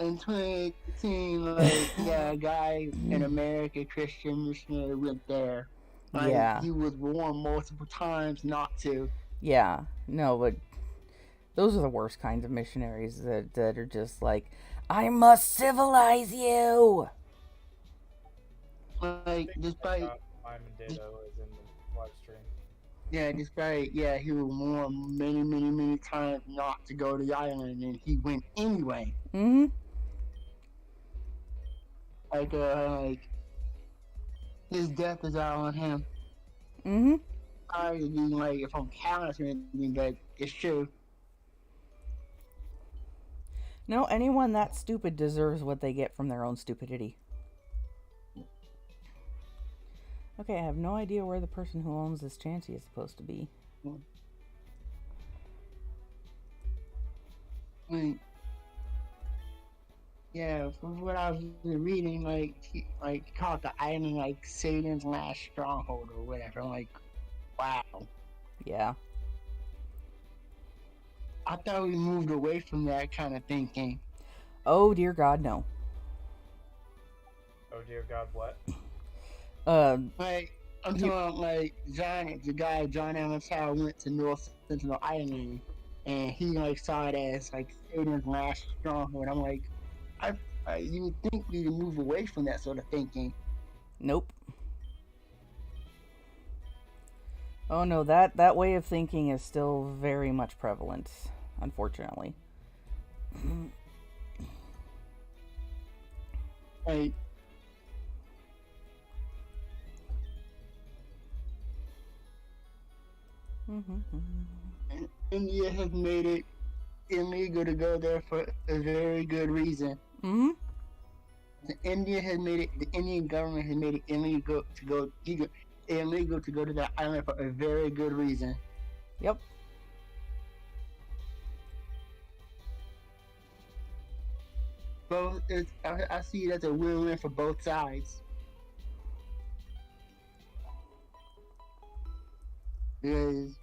In 2018, like, yeah, a guy in America, Christian missionary, went there. Like, Yeah. he was warned multiple times not to. Yeah. No, but those are the worst kinds of missionaries that are just like, I must civilize you. Like, despite Mime and Ditto is in the live stream. Yeah, he was warned many, many, many times not to go to the island, and he went anyway. Mm-hmm. Like, his death is out on him. Mm-hmm. I mean, like, if I'm callous or anything, but it's true. No, anyone that stupid deserves what they get from their own stupidity. Okay, I have no idea where the person who owns this chancy is supposed to be. Like, yeah, from what I was reading, he called the island like Satan's last stronghold or whatever. I'm like, wow. Yeah. I thought we moved away from that kind of thinking. Oh, dear God, no. Oh dear God, what? Like, I'm talking about, like, John Amatal went to North Sentinel Island, and he, like, saw it as, like, Satan's last stronghold. I'm like, you would think we would move away from that sort of thinking. Nope. Oh, no, that way of thinking is still very much prevalent, unfortunately. Like, India has made it illegal to go there for a very good reason. Mm-hmm. The Indian government has made it illegal to go to that island for a very good reason. Yep. I see it as a win-win for both sides. Because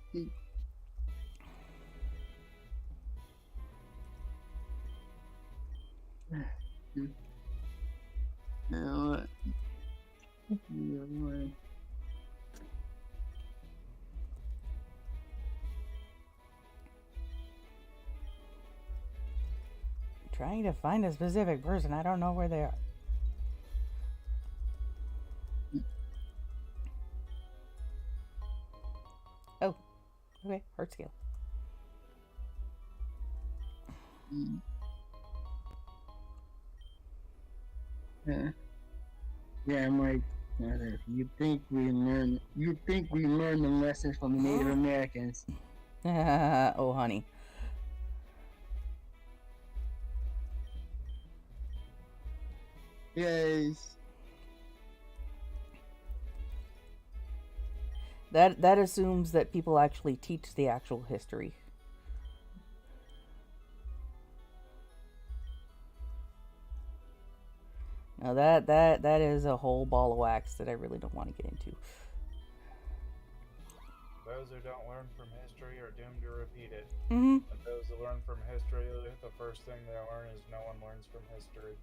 Trying to find a specific person. I don't know where they are. Oh, okay. Heart scale. Yeah, I'm like, you think we learned the lessons from the Native Americans? Oh, honey. Yes. That assumes that people actually teach the actual history. Now that is a whole ball of wax that I really don't want to get into. Those who don't learn from history are doomed to repeat it. Mm-hmm. But those who learn from history, the first thing they learn is no one learns from history.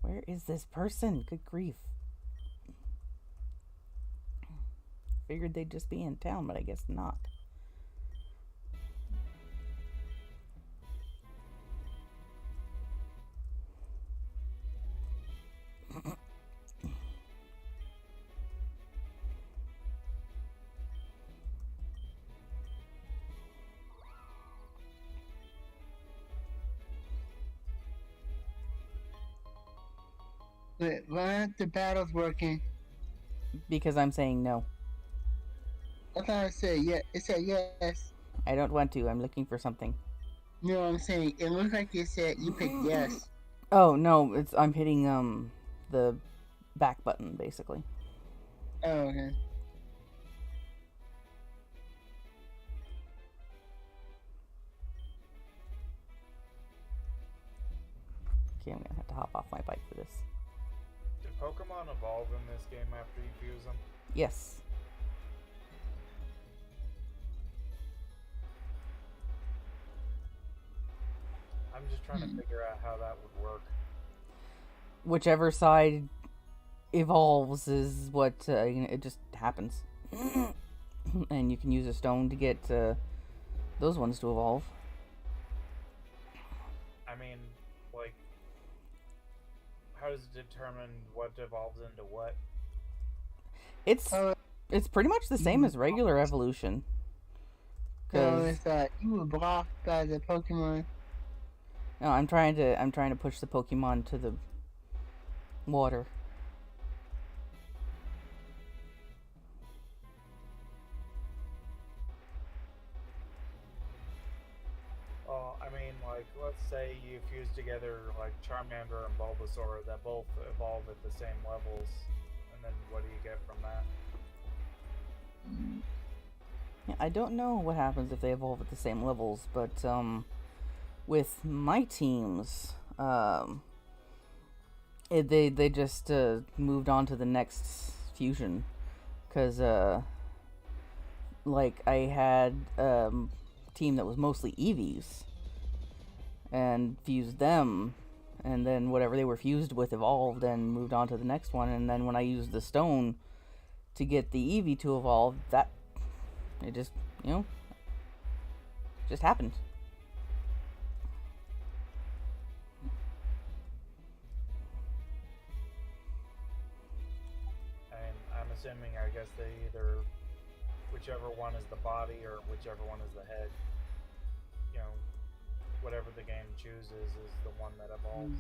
Where is this person? Good grief. Figured they'd just be in town, but I guess not. But why aren't the battles working? Because I'm saying no. I thought it said yeah. It said yes. I don't want to. I'm looking for something. No, I'm saying it looks like it said you picked yes. Oh no, I'm hitting the back button basically. Oh, okay. Okay, I'm gonna have to hop off my bike for this. Do Pokemon evolve in this game after you fuse them? Yes. I'm just trying to figure out how that would work. Whichever side evolves is what it just happens. And you can use a stone to get those ones to evolve. I mean, like, how does it determine what evolves into what? It's pretty much the same as regular evolution. So it's that you were blocked by the Pokemon. No, I'm trying to push the Pokemon to the water. Well, I mean, like, let's say you fuse together, like, Charmander and Bulbasaur that both evolve at the same levels, and then what do you get from that? Yeah, I don't know what happens if they evolve at the same levels, but with my teams, they just moved on to the next fusion, because like I had team that was mostly Eevees, and fused them, and then whatever they were fused with evolved and moved on to the next one, and then when I used the stone to get the Eevee to evolve, that it just just happened. And I'm assuming, I guess they either, whichever one is the body or whichever one is the head, whatever the game chooses is the one that evolves.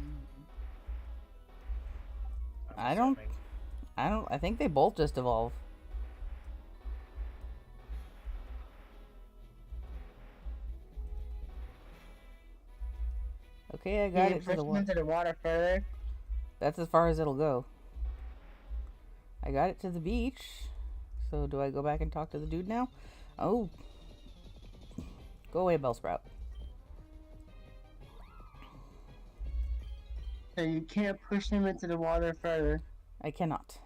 I think they both just evolve. Okay, I got it to the water. Into the water further. That's as far as it'll go. I got it to the beach. So do I go back and talk to the dude now? Oh. Go away, Bellsprout. So you can't push him into the water further. I cannot.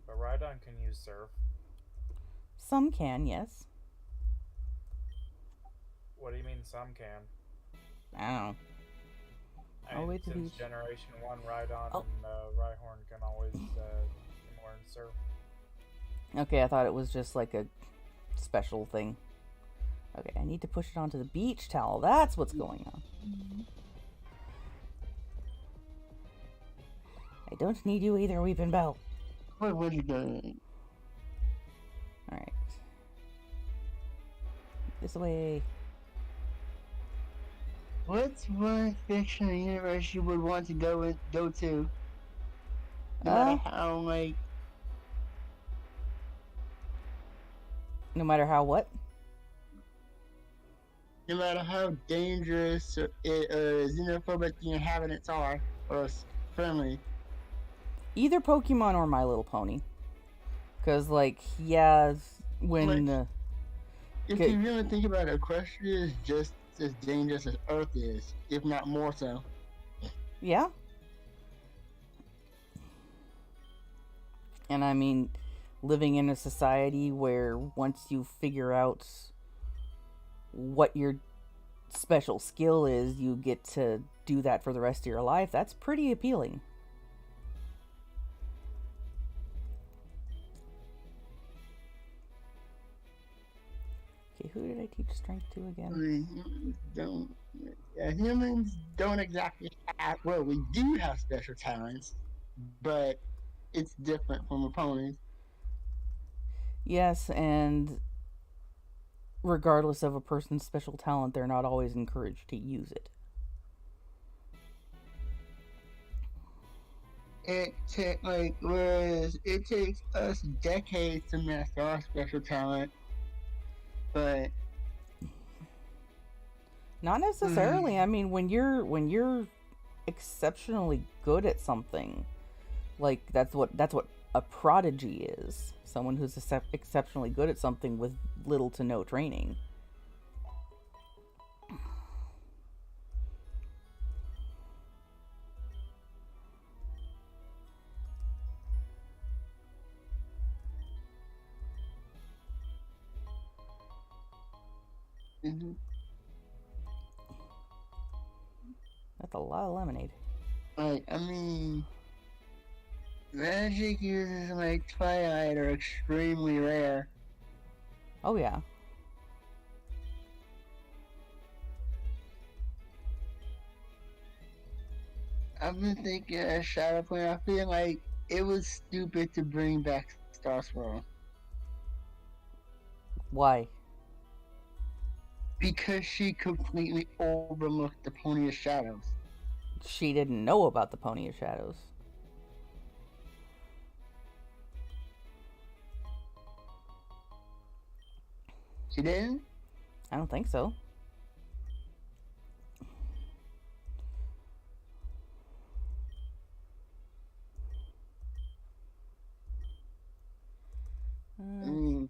But Rhydon can use Surf. Some can, yes. What do you mean some can? I don't know. I'll wait to since be... Generation 1, Rhydon Oh. and Rhyhorn can always learn Surf. Okay, I thought it was just like a special thing. Okay, I need to push it onto the beach towel. That's what's going on. I don't need you either, Weeping Bell. What are you doing? Alright. This way. What's one fictional universe you would want to go to? No matter how, No matter how what? no matter how dangerous xenophobic the inhabitants are, or friendly. Either Pokemon or My Little Pony. Because, like, yeah, when. Like, if Okay, you really think about it, Equestria is just as dangerous as Earth is, if not more so. yeah. And I mean, living in a society where once you figure out what your special skill is, you get to do that for the rest of your life, that's pretty appealing. Okay, who did I teach strength to I again? mean, humans don't exactly have. Well, we do have special talents, but it's different from opponents. Yes, and regardless of a person's special talent, they're not always encouraged to use it. Whereas it takes us decades to master our special talent, but Not necessarily. I mean, when you're exceptionally good at something, like that's what a prodigy is. Someone who's exceptionally good at something with little to no training. mhm. That's a lot of lemonade. I mean, magic uses like Twilight are extremely rare. Oh yeah. I've been thinking as Shadow Player, I feel like it was stupid to bring back Star Swirl. Why? Because she completely overlooked the Pony of Shadows. She didn't know about the Pony of Shadows. She didn't? I don't think so. I mean,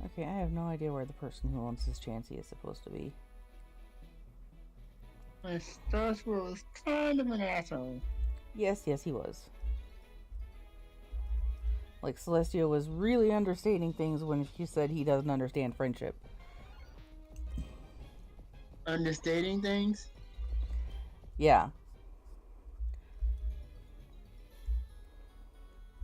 Okay, I have no idea where the person who owns this Chansey is supposed to be. Star Swirl was kind of an asshole. Yes, he was. Like, Celestia was really understating things when she said he doesn't understand friendship. Understating things? Yeah.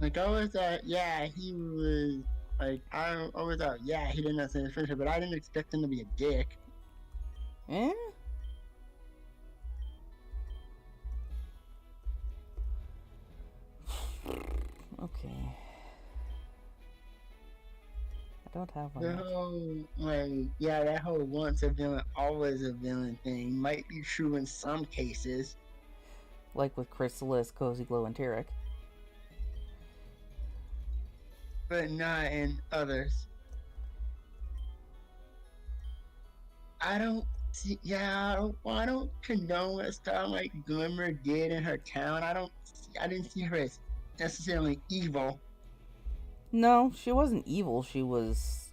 Like, I always thought, yeah, he was. Like, I always thought, yeah, he didn't understand his friendship, but I didn't expect him to be a dick. Eh? Okay. I don't have one The yet. whole, that whole once a villain, always a villain thing might be true in some cases. Like with Chrysalis, Cozy Glow, and Tyrek. But not in others. I don't see. Yeah, I don't condone what Starlight Glimmer did in her town. I didn't see her as necessarily evil. No, she wasn't evil. She was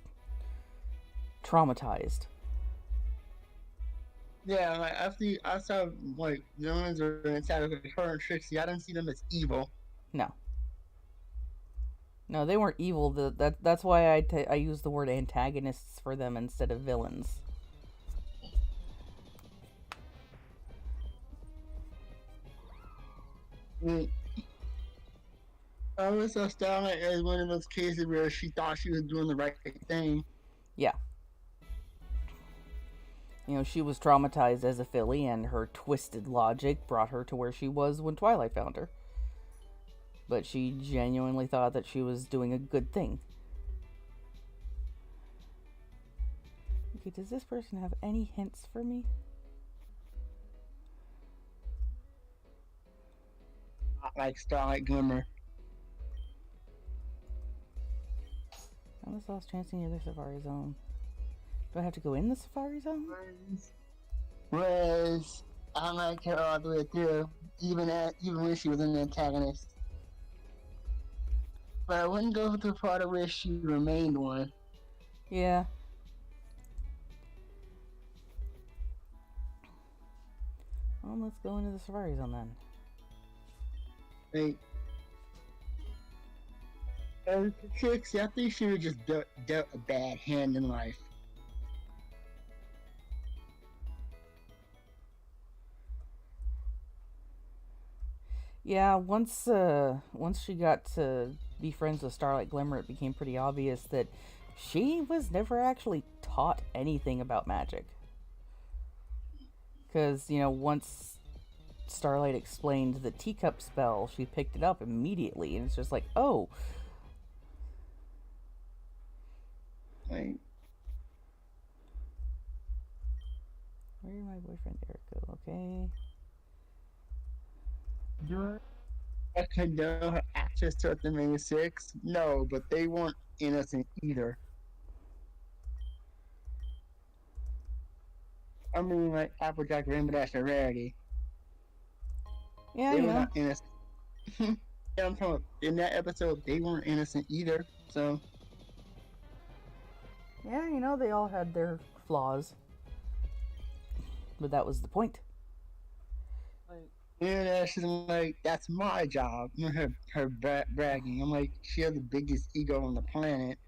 traumatized. Yeah, like I saw like villains are inside of her and Trixie. I didn't see them as evil. No. No, they weren't evil. That's why I use the word antagonists for them instead of villains. I always saw Starlight as one of those cases where she thought she was doing the right thing. Yeah. You know, she was traumatized as a filly, and her twisted logic brought her to where she was when Twilight found her. But she genuinely thought that she was doing a good thing. Okay, does this person have any hints for me? not like Starlight Glimmer. Unless I was chancing near the Safari Zone. Do I have to go in the Safari Zone? Whereas I liked her all the way through, even when she was an antagonist. But I wouldn't go to the part where she remained one. Yeah. Well, let's go into the Safari Zone then. Like, and Trixie, I think she was just dealt a bad hand in life. Yeah, once she got to be friends with Starlight Glimmer, it became pretty obvious that she was never actually taught anything about magic. Because, once Starlight explained the teacup spell, she picked it up immediately, and it's just like, oh. Like, Where did my boyfriend Eric go? Okay. I condone her access to the main six. No, but they weren't innocent either. I mean, like Applejack Rainbow Dash and Rarity. Yeah, They were not innocent. Yeah, I'm talking about, in that episode, they weren't innocent either. So, Yeah, they all had their flaws. But that was the point. yeah, she's like, that's my job. Her bragging. I'm like, she has the biggest ego on the planet.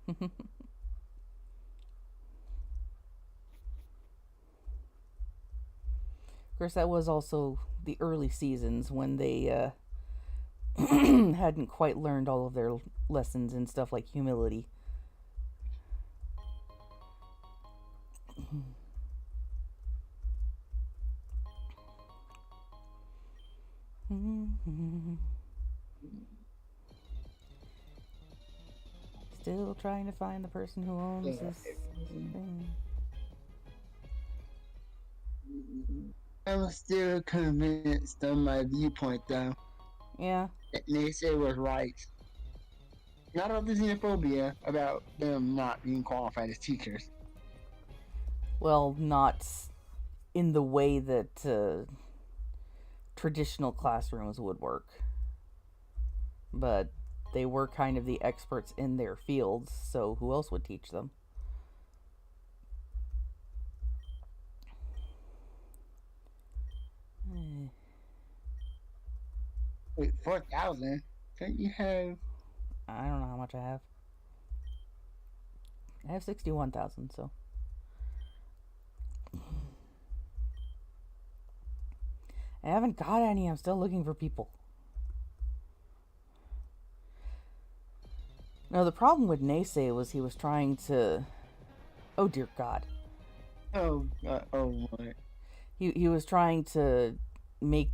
Of course, that was also the early seasons when they hadn't quite learned all of their lessons and stuff like humility. Still trying to find the person who owns this thing. I'm still convinced on my viewpoint, though, Yeah. that Naysay was right. Not all the xenophobia about them not being qualified as teachers. Well, not in the way that traditional classrooms would work. But they were kind of the experts in their fields, so who else would teach them? Wait, 4,000? Don't you have... I don't know how much I have. I have 61,000, so. I haven't got any. I'm still looking for people. No, the problem with Naysay was he was trying to... Oh, dear God. Oh, what? He was trying to make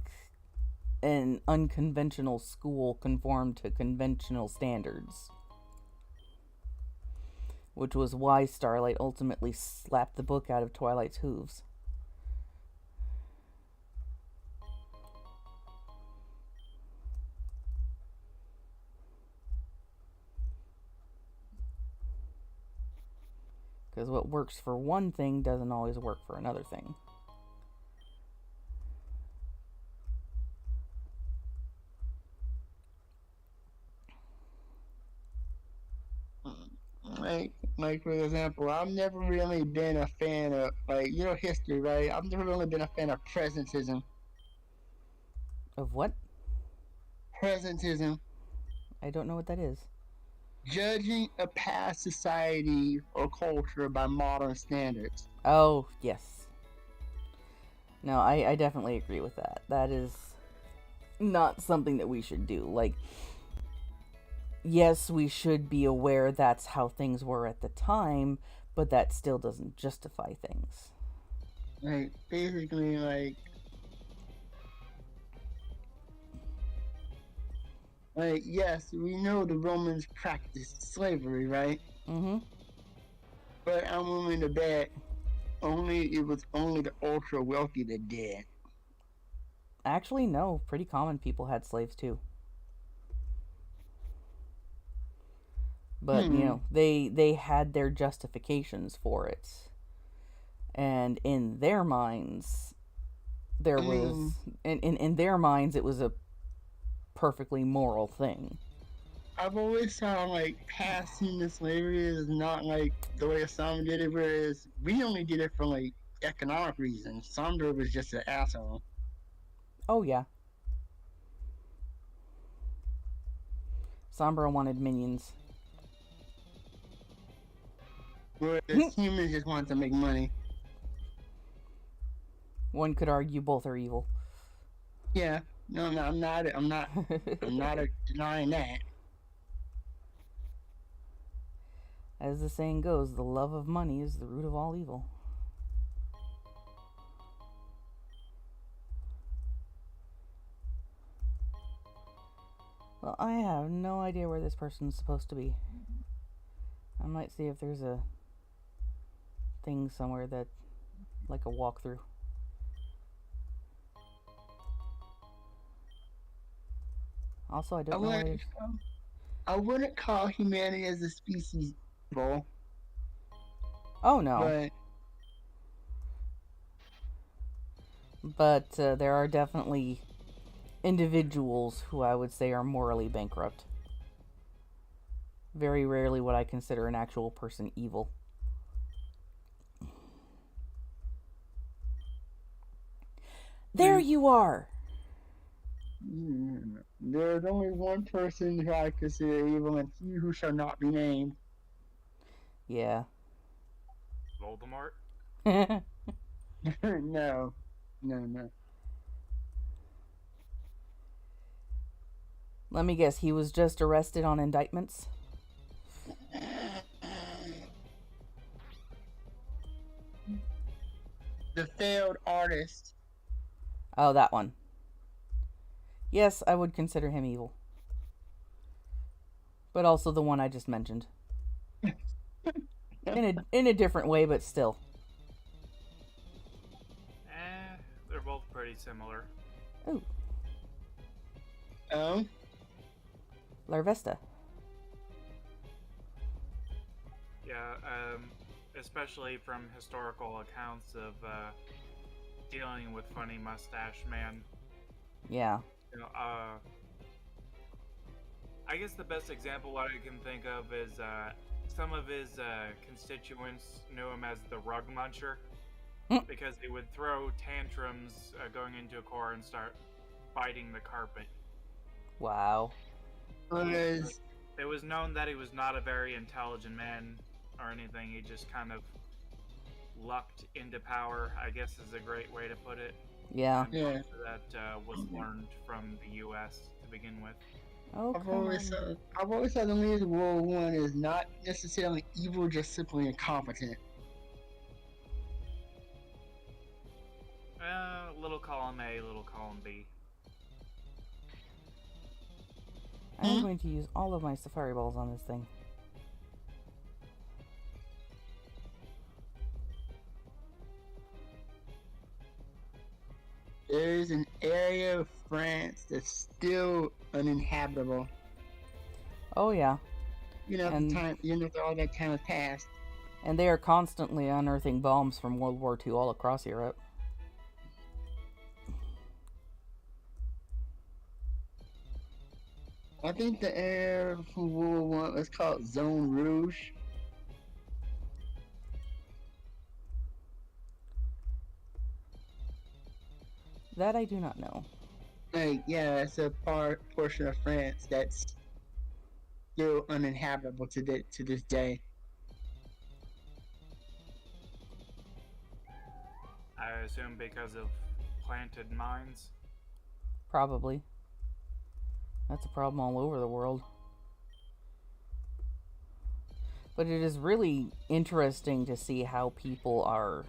an unconventional school conform to conventional standards. Which was why Starlight ultimately slapped the book out of Twilight's hooves. Because what works for one thing doesn't always work for another thing. Like for example, I've never really been a fan of, like, history, right? I've never really been a fan of presentism. Of what? Presentism. I don't know what that is. Judging a past society or culture by modern standards. Oh, yes. No, I definitely agree with that. That is not something that we should do. Like, yes, we should be aware that's how things were at the time, but that still doesn't justify things. Like, basically, yes, we know the Romans practiced slavery, right? Mm-hmm. But I'm willing to bet it was only the ultra wealthy that did. Actually, no. Pretty common people had slaves too. But, Hmm. they had their justifications for it. And in their minds, there I mean, was... In their minds, it was a perfectly moral thing. I've always found like past human slavery is not like the way some did it, whereas we only did it for like economic reasons. Sandra was just an asshole. Oh, yeah. Sombra wanted minions. Whereas humans just want to make money. One could argue both are evil. Yeah. No, no, I'm not. I'm not denying that. As the saying goes, the love of money is the root of all evil. Well, I have no idea where this person's supposed to be. I might see if there's a thing somewhere that, like a walkthrough. Also, I don't know why there's... I wouldn't call humanity as a species evil, Oh, no. But there are definitely individuals who I would say are morally bankrupt. Very rarely would I consider an actual person evil. There you are! There's only one person who I consider evil, and he who shall not be named. Yeah. Voldemort? No. No. Let me guess, he was just arrested on indictments? The failed artist. Oh, that one. Yes, I would consider him evil. But also the one I just mentioned. In a different way, but still. They're both pretty similar. Ooh. Oh? Larvesta. Yeah, especially from historical accounts of dealing with funny mustache man. Yeah. You know, I guess the best example what I can think of is some of his constituents knew him as the rug muncher because he would throw tantrums going into a car and start biting the carpet. Wow. It was known that he was not a very intelligent man or anything. He just kind of lucked into power, I guess is a great way to put it. Yeah. Yeah. That was learned from the U.S. to begin with. Oh, I've always said the leaders of World War I is not necessarily evil, just simply incompetent. Little column A, little column B. I'm going to use all of my safari balls on this thing. There's an area of France that's still uninhabitable. Oh, yeah. You know, all that time has passed. And they are constantly unearthing bombs from World War II all across Europe. I think the area from World War I was called Zone Rouge. That I do not know. It's a portion of France that's still uninhabitable to this day. I assume because of planted mines. Probably. That's a problem all over the world. But it is really interesting to see how people are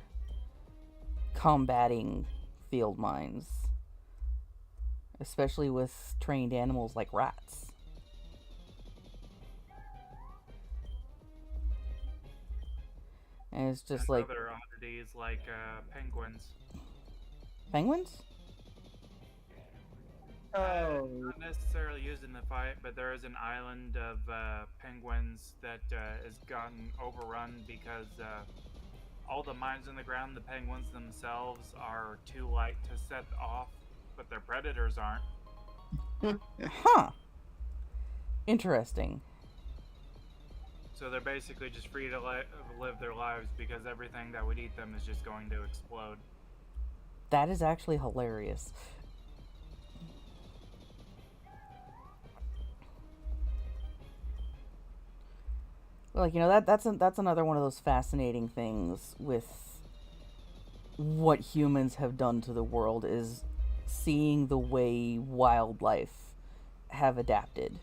combating field mines. Especially with trained animals like rats. And it's just like... other oddities like penguins. Penguins? Oh, Not necessarily used in the fight, but there is an island of penguins that has gotten overrun because all the mines in the ground, the penguins themselves are too light to set off, but their predators aren't. Huh. Interesting. So they're basically just free to live their lives because everything that would eat them is just going to explode. That is actually hilarious. Like, that's another one of those fascinating things with what humans have done to the world is seeing the way wildlife have adapted.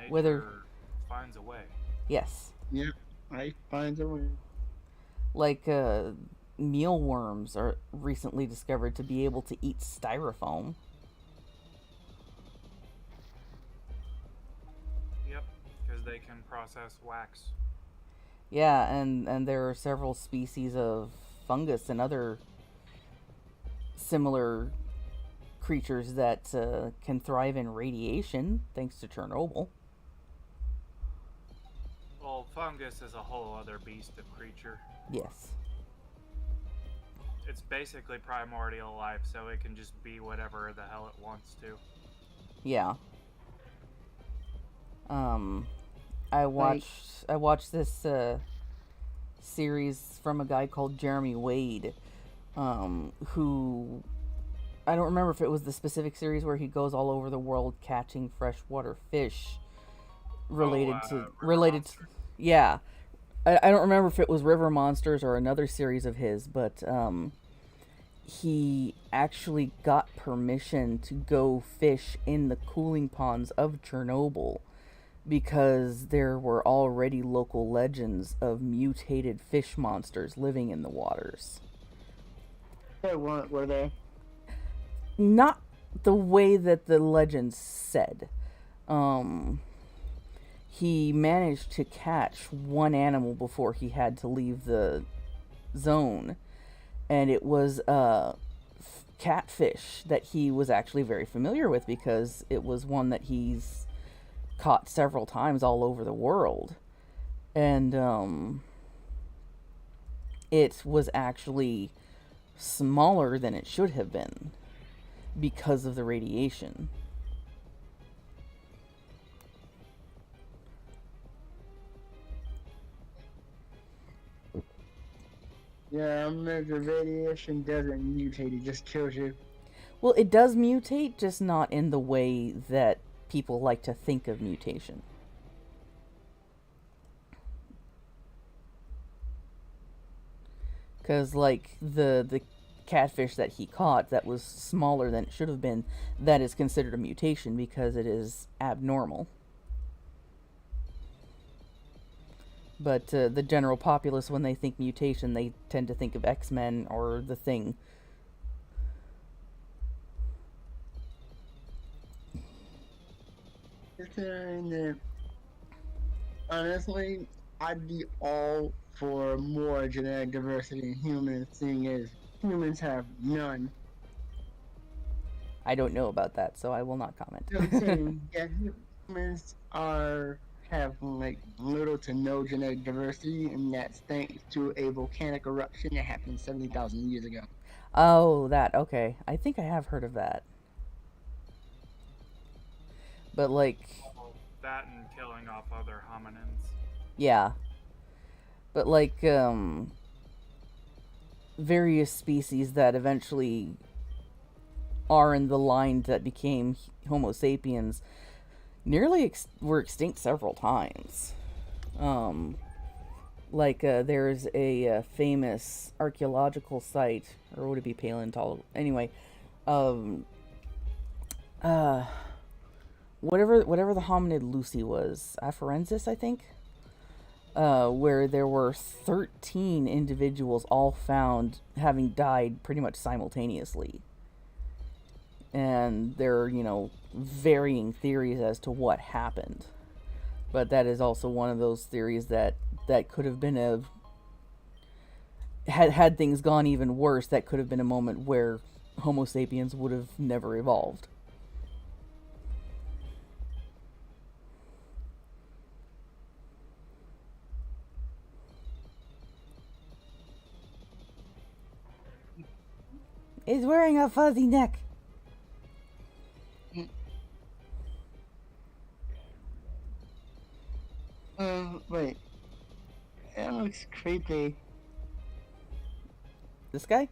Nature finds a way. Yes. yeah. I find a way. Like mealworms are recently discovered to be able to eat styrofoam. Yep, because they can process wax. Yeah, and there are several species of fungus and other similar creatures that can thrive in radiation thanks to Chernobyl. Well, fungus is a whole other beast of creature. Yes. It's basically primordial life, so it can just be whatever the hell it wants to. Yeah. I watched this series from a guy called Jeremy Wade, who I don't remember if it was the specific series where he goes all over the world catching freshwater fish related to yeah. I don't remember if it was River Monsters or another series of his, but he actually got permission to go fish in the cooling ponds of Chernobyl because there were already local legends of mutated fish monsters living in the waters. Were they? Not the way that the legends said. He managed to catch one animal before he had to leave the zone, and it was a catfish that he was actually very familiar with because it was one that he's caught several times all over the world. And it was actually smaller than it should have been because of the radiation. Yeah, I remember the radiation doesn't mutate, it just kills you. Well, it does mutate, just not in the way that people like to think of mutation. Because, like, the catfish that he caught that was smaller than it should have been, that is considered a mutation because it is abnormal. But the general populace, when they think mutation, they tend to think of X-Men or The Thing. Honestly, I'd be all for more genetic diversity in humans, seeing as humans have none. I don't know about that, so I will not comment. Yeah, humans have like little to no genetic diversity, and that's thanks to a volcanic eruption that happened 70,000 years ago. Oh, that, okay. I think I have heard of that. But, like... Well, that and killing off other hominins. Yeah. But, like, various species that eventually are in the line that became Homo sapiens nearly were extinct several times. There's a famous archaeological site, or would it be paleontological? Anyway, whatever the hominid Lucy was, Afarensis, I think, where there were 13 individuals all found having died pretty much simultaneously. And there are, varying theories as to what happened. But that is also one of those theories that could have been had things gone even worse, that could have been a moment where Homo sapiens would have never evolved. It's wearing a fuzzy neck. Wait. That looks creepy. This guy?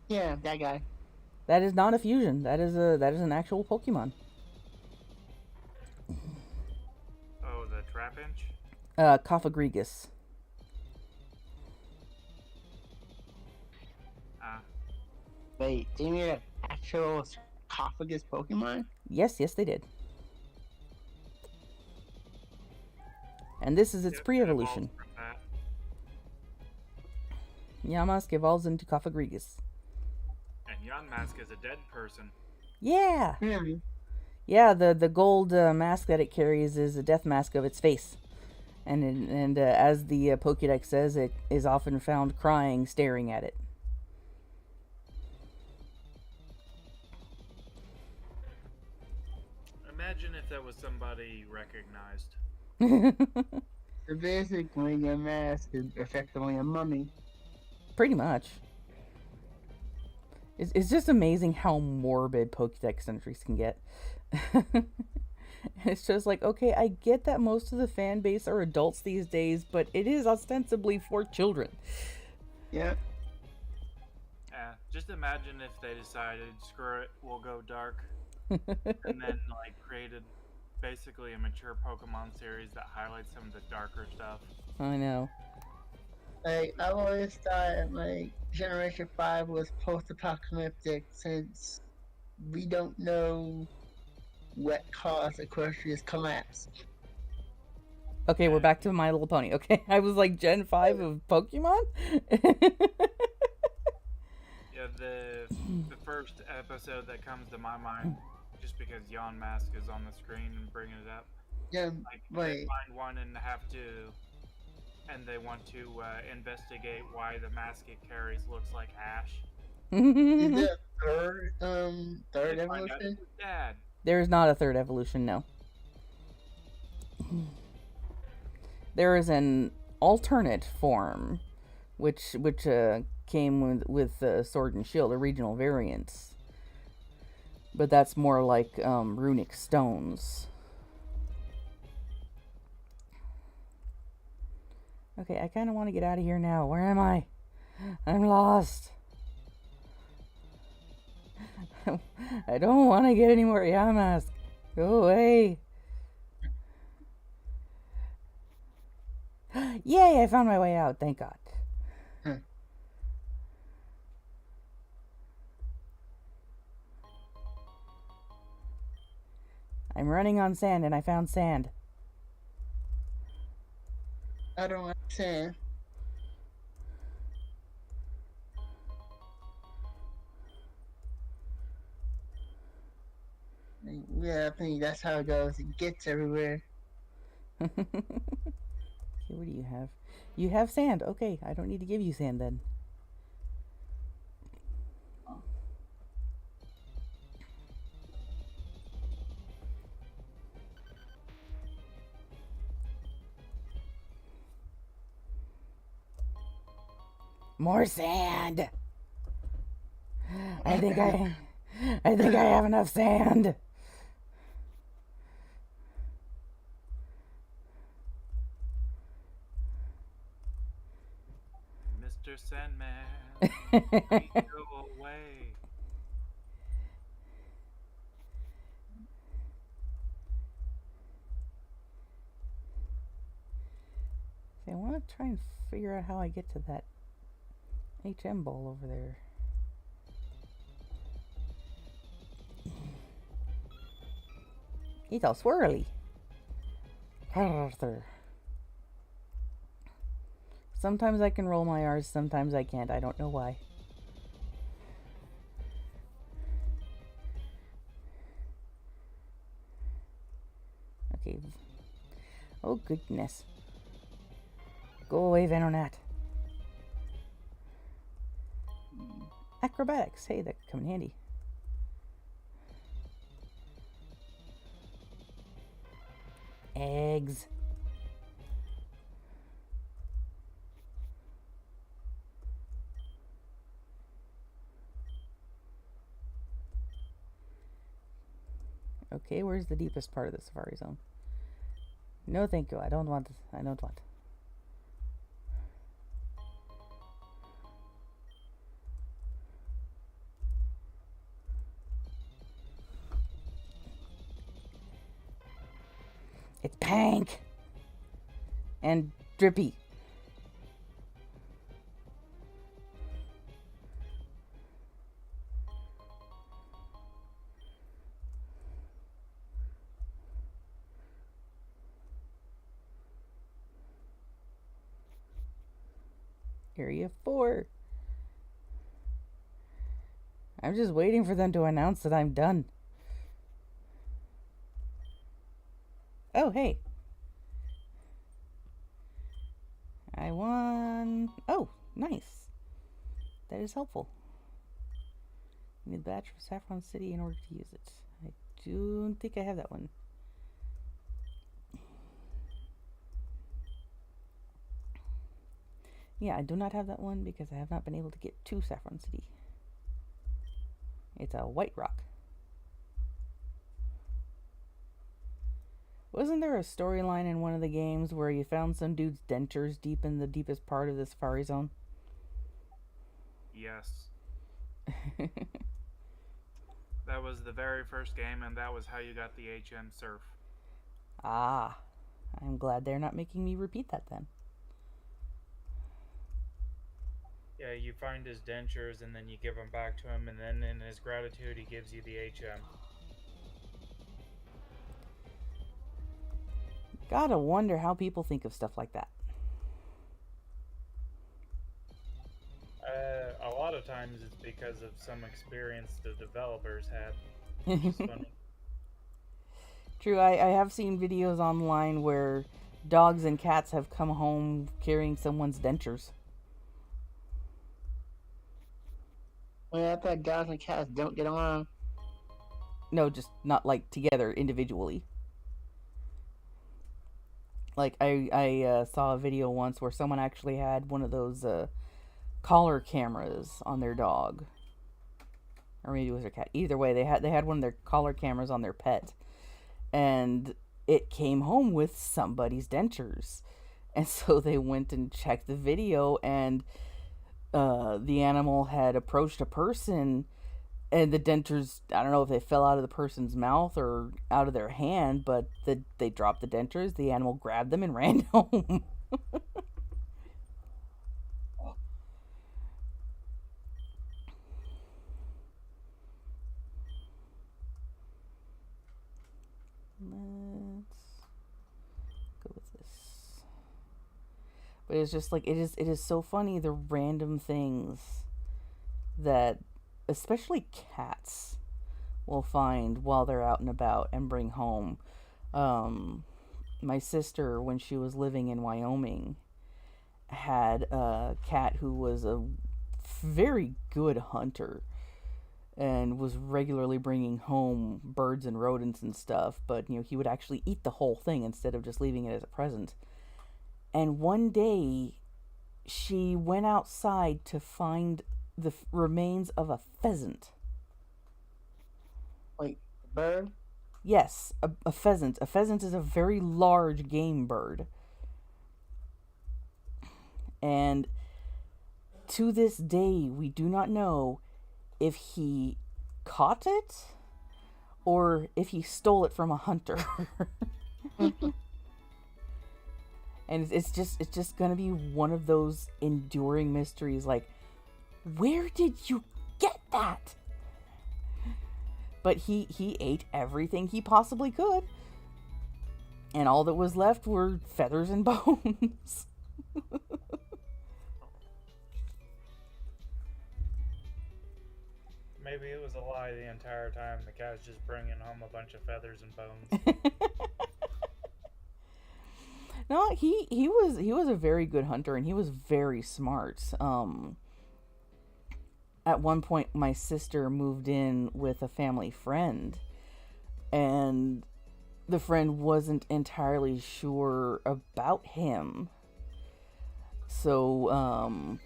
Yeah, that guy. That is not a fusion. That is an actual Pokemon. Oh, the Trapinch? Cophagrigus. Ah, Wait, they made an actual sarcophagus Pokemon? Yes, they did. And this is its yep, it pre-evolution. evolved from that. Yamask evolves into Cophagrigus. And Yamask is a dead person. Yeah! Really? Yeah, the gold mask that it carries is a death mask of its face. And as the Pokédex says, it is often found crying, staring at it. Imagine if that was somebody recognized. So basically, your mask is effectively a mummy. Pretty much. It's just amazing how morbid Pokédex entries can get. It's just like, okay, I get that most of the fan base are adults these days, but it is ostensibly for children. Yeah. Just imagine if they decided, screw it, we'll go dark. And then, like, created basically a mature Pokemon series that highlights some of the darker stuff. I know. Like, I always thought, like, Generation 5 was post-apocalyptic since we don't know what caused Equestria's collapse. Okay, we're back to My Little Pony. Okay, I was like Gen 5 of Pokemon? Yeah, the first episode that comes to my mind, just because Yamask is on the screen and bringing it up. Yeah, Like, wait. they find one and have to, and they want to investigate why the mask it carries looks like Ash. Is there a third They find out evolution? it's his dad. There is not a third evolution, no. There is an alternate form, which came with Sword and Shield, the regional variants. But that's more like runic stones. Okay, I kind of want to get out of here now. Where am I? I'm lost. I don't want to get any more Yamask. Go away. Yay, I found my way out. Thank God. I'm running on sand and I found sand. I don't understand. Yeah, I think that's how it goes. It gets everywhere. Okay, what do you have? You have sand. Okay, I don't need to give you sand then. More sand. I think I have enough sand. Mr. Sandman, please go away. See, I want to try and figure out how I get to that HM ball over there. It's all swirly. Arthur. Sometimes I can roll my R's, sometimes I can't. I don't know why. Okay. Oh, goodness. Go away, Venonat. Acrobatics. Hey, that could come in handy. Eggs. Okay, where's the deepest part of the safari zone? No, thank you. I don't want. I don't want. It's pink and drippy. Area 4. I'm just waiting for them to announce that I'm done. Oh, hey. I won. Oh, nice. That is helpful. You need the badge from Saffron City in order to use it. I don't think I have that one. Yeah, I do not have that one because I have not been able to get to Saffron City. It's a white rock. Wasn't there a storyline in one of the games where you found some dude's dentures deep in the deepest part of the safari zone? Yes. That was the very first game, and that was how you got the HM Surf. Ah, I'm glad they're not making me repeat that then. Yeah, you find his dentures, and then you give them back to him, and then in his gratitude, he gives you the HM. Gotta wonder how people think of stuff like that. A lot of times it's because of some experience the developers had, which is funny. True, I have seen videos online where dogs and cats have come home carrying someone's dentures. Well, I thought dogs and cats don't get along. No, just not like together individually. Like I saw a video once where someone actually had one of those collar cameras on their dog, or maybe it was their cat. Either way, they had one of their collar cameras on their pet, and it came home with somebody's dentures, and so they went and checked the video, and the animal had approached a person, and the dentures, I don't know if they fell out of the person's mouth or out of their hand, but they dropped the dentures, the animal grabbed them and ran home. Let's go with this. But it's just like, it is so funny, the random things that especially cats will find while they're out and about and bring home. My sister, when she was living in Wyoming, had a cat who was a very good hunter and was regularly bringing home birds and rodents and stuff, but he would actually eat the whole thing instead of just leaving it as a present. And one day she went outside to find the remains of a pheasant. Wait, bird? Yes, a pheasant. A pheasant is a very large game bird. And to this day, we do not know if he caught it or if he stole it from a hunter. And it's just gonna be one of those enduring mysteries, like, where did you get that? But he ate everything he possibly could, and all that was left were feathers and bones. Maybe it was a lie the entire time. The cat was just bringing home a bunch of feathers and bones. No, he was a very good hunter, and he was very smart. at one point my sister moved in with a family friend, and the friend wasn't entirely sure about him. So,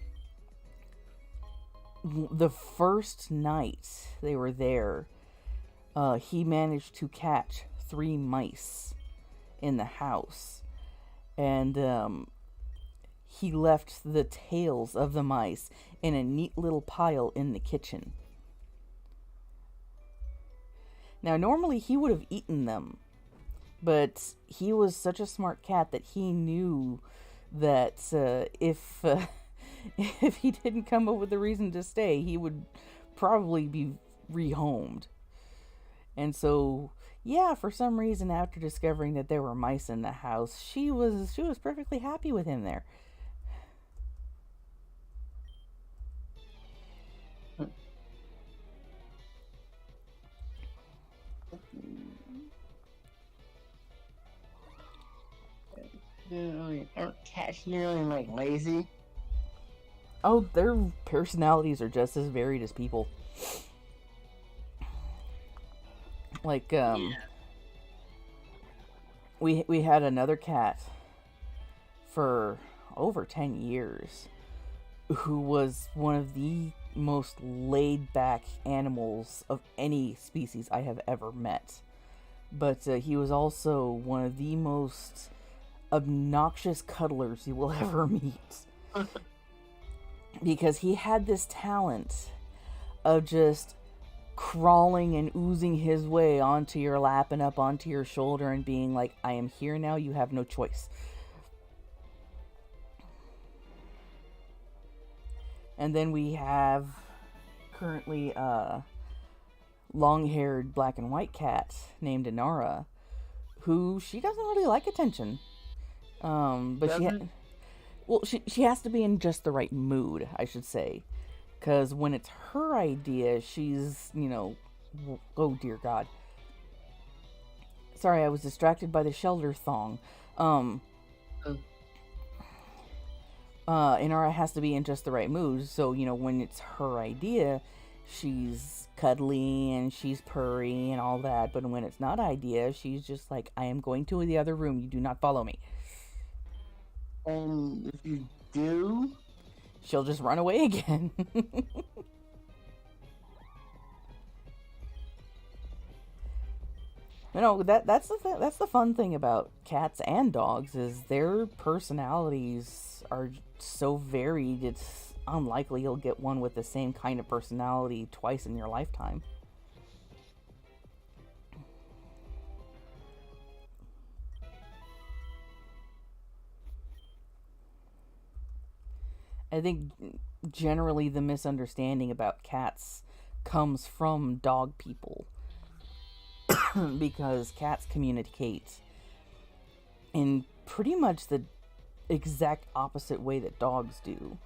the first night they were there, he managed to catch 3 mice in the house. And, he left the tails of the mice in a neat little pile in the kitchen. Now, normally he would have eaten them, but he was such a smart cat that he knew that if if he didn't come up with a reason to stay, he would probably be rehomed. And so, yeah, for some reason, after discovering that there were mice in the house, she was perfectly happy with him there. Aren't cats generally like lazy? Oh, their personalities are just as varied as people. Like, we had another cat for over 10 years who was one of the most laid-back animals of any species I have ever met. But he was also one of the most obnoxious cuddlers you will ever meet. Because he had this talent of just crawling and oozing his way onto your lap and up onto your shoulder and being like, I am here now, you have no choice. And then we have currently a long-haired black and white cat named Inara, who she doesn't really like attention. But she has to be in just the right mood, I should say. Because when it's her idea, she's, oh dear God. Sorry, I was distracted by the shelter thong. Inara has to be in just the right mood, so, when it's her idea, she's cuddly and she's purry and all that, but when it's not idea, she's just like, I am going to the other room, you do not follow me. And if you do, she'll just run away again. That's the fun thing about cats and dogs is their personalities are so varied. It's unlikely you'll get one with the same kind of personality twice in your lifetime. I think generally the misunderstanding about cats comes from dog people. Because cats communicate in pretty much the exact opposite way that dogs do.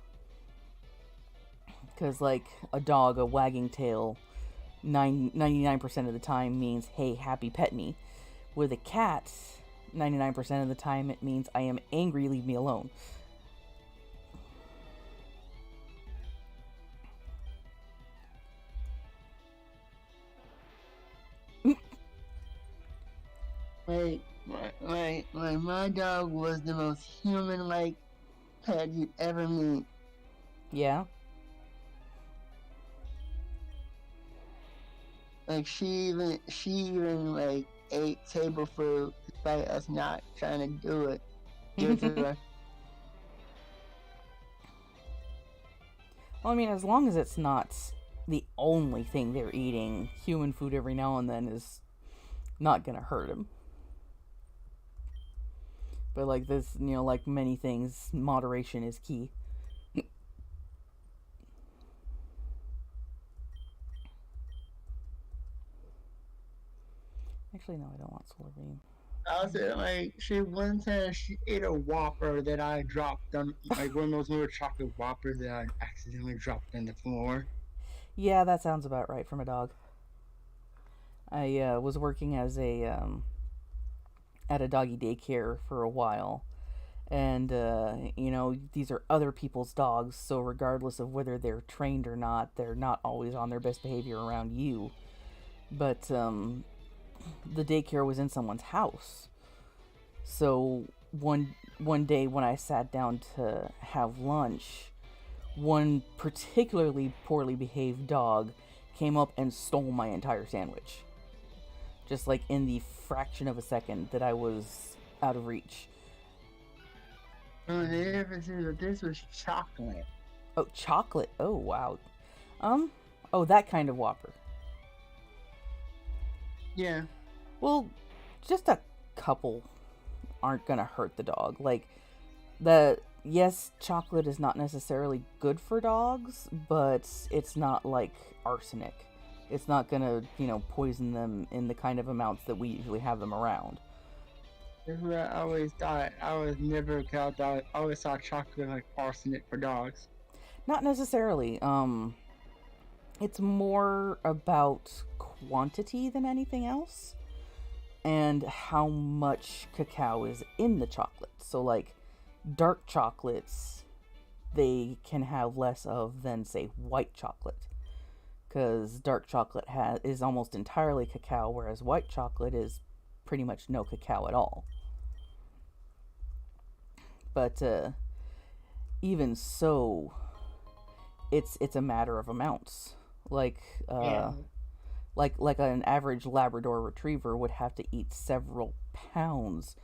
Because, like, a dog, a wagging tail, 99% of the time means, hey, happy, pet me. With a cat, 99% of the time it means, I am angry, leave me alone. My dog was the most human-like pet you'd ever meet. Yeah? Like, she even like, ate table food despite us not trying to do it. Give it to her. Well, I mean, as long as it's not the only thing they're eating, human food every now and then is not gonna hurt them. But like this, like many things, moderation is key. Actually, no, I don't want Solarine. One time she ate a Whopper that I dropped on, like one of those little chocolate Whoppers that I accidentally dropped on the floor. Yeah, that sounds about right from a dog. I was working as at a doggy daycare for a while, And these are other people's dogs, so regardless of whether they're trained or not, they're not always on their best behavior around you. But the daycare was in someone's house, so one day when I sat down to have lunch, one particularly poorly behaved dog came up and stole my entire sandwich, just like in the fraction of a second that I was out of reach. The difference is that this was chocolate. Oh, chocolate. Oh, wow. Oh, that kind of Whopper. Yeah. Well, just a couple aren't gonna hurt the dog. Like, yes, chocolate is not necessarily good for dogs, but it's not like arsenic. It's not gonna, poison them in the kind of amounts that we usually have them around. That's what I always thought. I was never a cow dog. I always saw chocolate like arsenic for dogs. Not necessarily. It's more about quantity than anything else, and how much cacao is in the chocolate. So, like, dark chocolates, they can have less of than, say, white chocolate. Because dark chocolate is almost entirely cacao, whereas white chocolate is pretty much no cacao at all. But even so, it's a matter of amounts. Like like an average Labrador Retriever would have to eat several pounds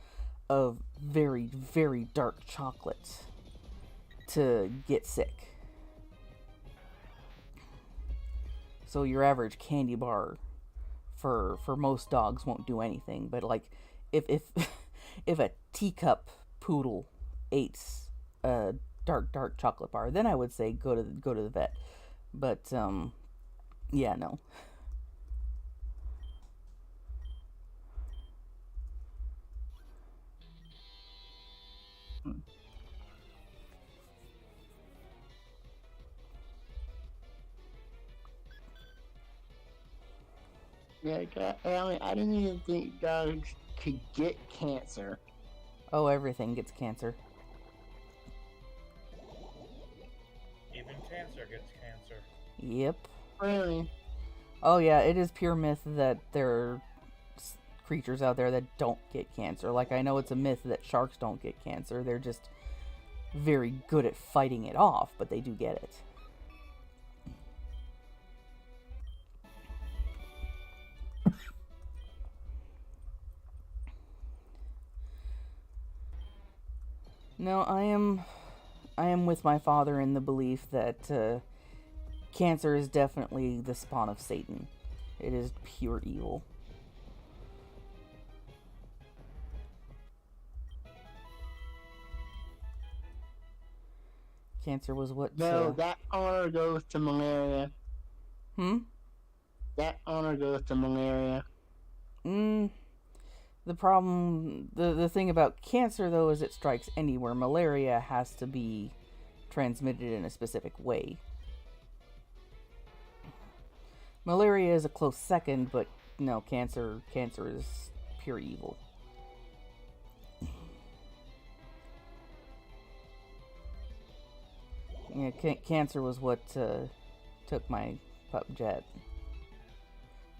of very, very dark chocolate to get sick. So your average candy bar for most dogs won't do anything. But like if if a teacup poodle ate a dark chocolate bar, then I would say go to the vet. But yeah, no. Yeah, I didn't even think dogs could get cancer. Oh, everything gets cancer. Even cancer gets cancer. Yep. Really? Oh yeah, it is pure myth that there are creatures out there that don't get cancer. Like, I know it's a myth that sharks don't get cancer. They're just very good at fighting it off, but they do get it. No, I am with my father in the belief that cancer is definitely the spawn of Satan. It is pure evil. Cancer was what... No, that honor goes to malaria. That honor goes to malaria. The problem... The thing about cancer, though, is it strikes anywhere. Malaria has to be transmitted in a specific way. Malaria is a close second, but no, cancer is pure evil. Yeah, cancer was what took my pup Jet,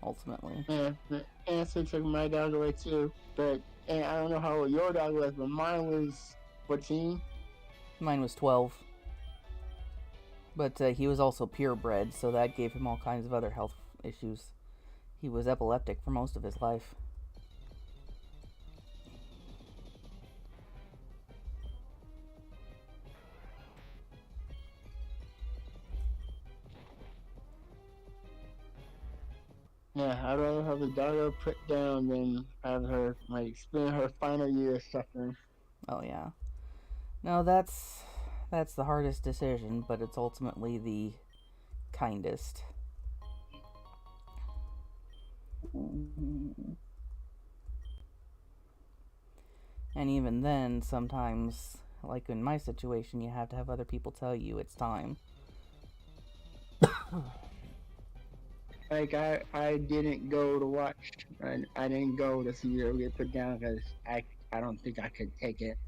ultimately. Yeah, the cancer took my dog away too. But and I don't know how old your dog was, but mine was 14. Mine was 12. But he was also purebred, so that gave him all kinds of other health issues. He was epileptic for most of his life. Yeah, I'd rather have the doggo put down than have her spend her final years suffering. Oh yeah. No, that's the hardest decision, but it's ultimately the kindest. And even then, sometimes, like in my situation, you have to have other people tell you it's time. Like, I didn't go to watch, I didn't go to see her get put down because I don't think I could take it.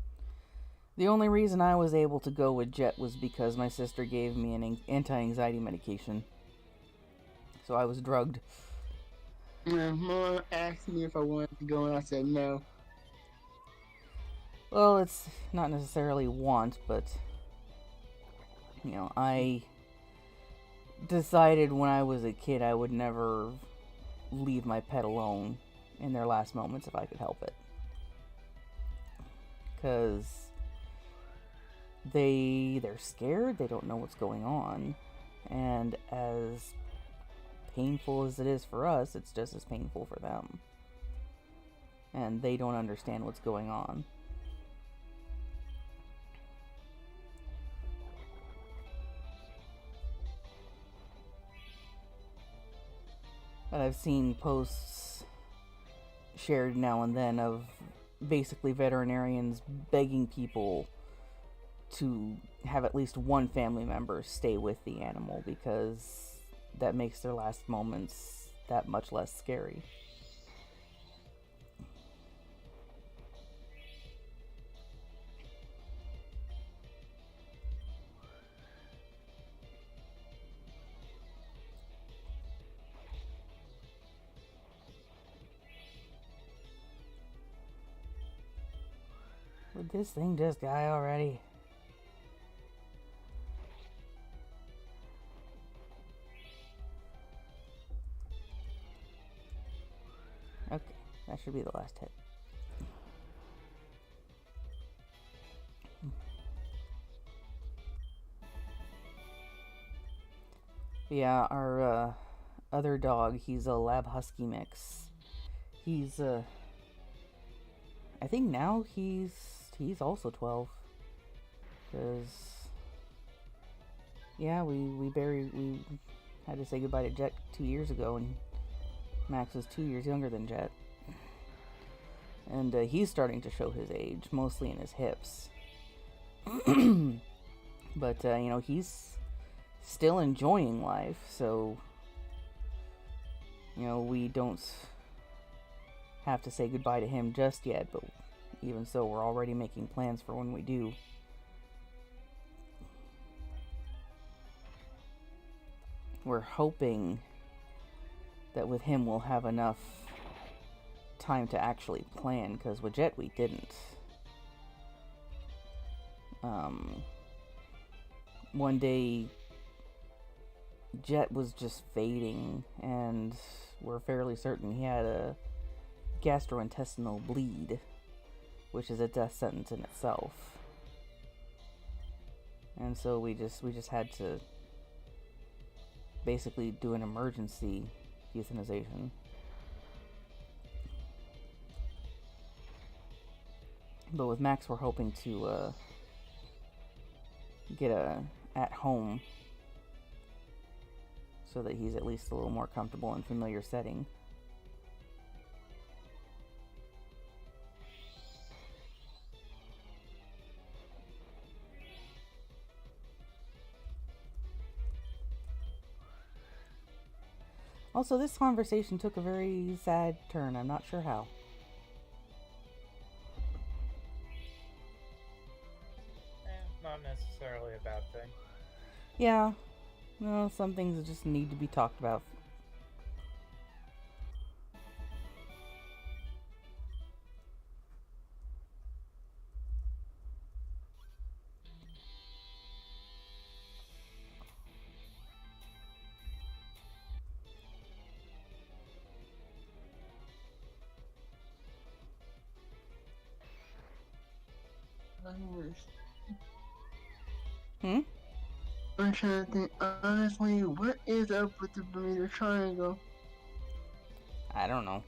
The only reason I was able to go with Jet was because my sister gave me an anti-anxiety medication. So I was drugged. My mom asked me if I wanted to go, and I said no. Well, it's not necessarily want, but I decided when I was a kid I would never leave my pet alone in their last moments if I could help it. Because they're scared, they don't know what's going on. And as painful as it is for us, it's just as painful for them. And they don't understand what's going on. But I've seen posts shared now and then of basically veterinarians begging people to have at least one family member stay with the animal because that makes their last moments that much less scary. Would this thing just die already? Okay, that should be the last hit. Yeah, our other dog, he's a lab husky mix. He's I think now he's also 12. Cause yeah, we had to say goodbye to Jet 2 years ago, and Max was 2 years younger than Jet. And he's starting to show his age, mostly in his hips. But he's still enjoying life, so we don't have to say goodbye to him just yet, but even so, we're already making plans for when we do. We're hoping that with him we'll have enough time to actually plan, because with Jet we didn't. One day Jet was just fading, and we're fairly certain he had a gastrointestinal bleed, which is a death sentence in itself. And so we just had to basically do an emergency euthanization. But with Max, we're hoping to get a at home so that he's at least a little more comfortable in familiar setting. Also, this conversation took a very sad turn. I'm not sure how. Not necessarily a bad thing. Yeah. No, some things just need to be talked about. Hmm? I'm trying to think, honestly, what is up with the Bermuda Triangle? I don't know.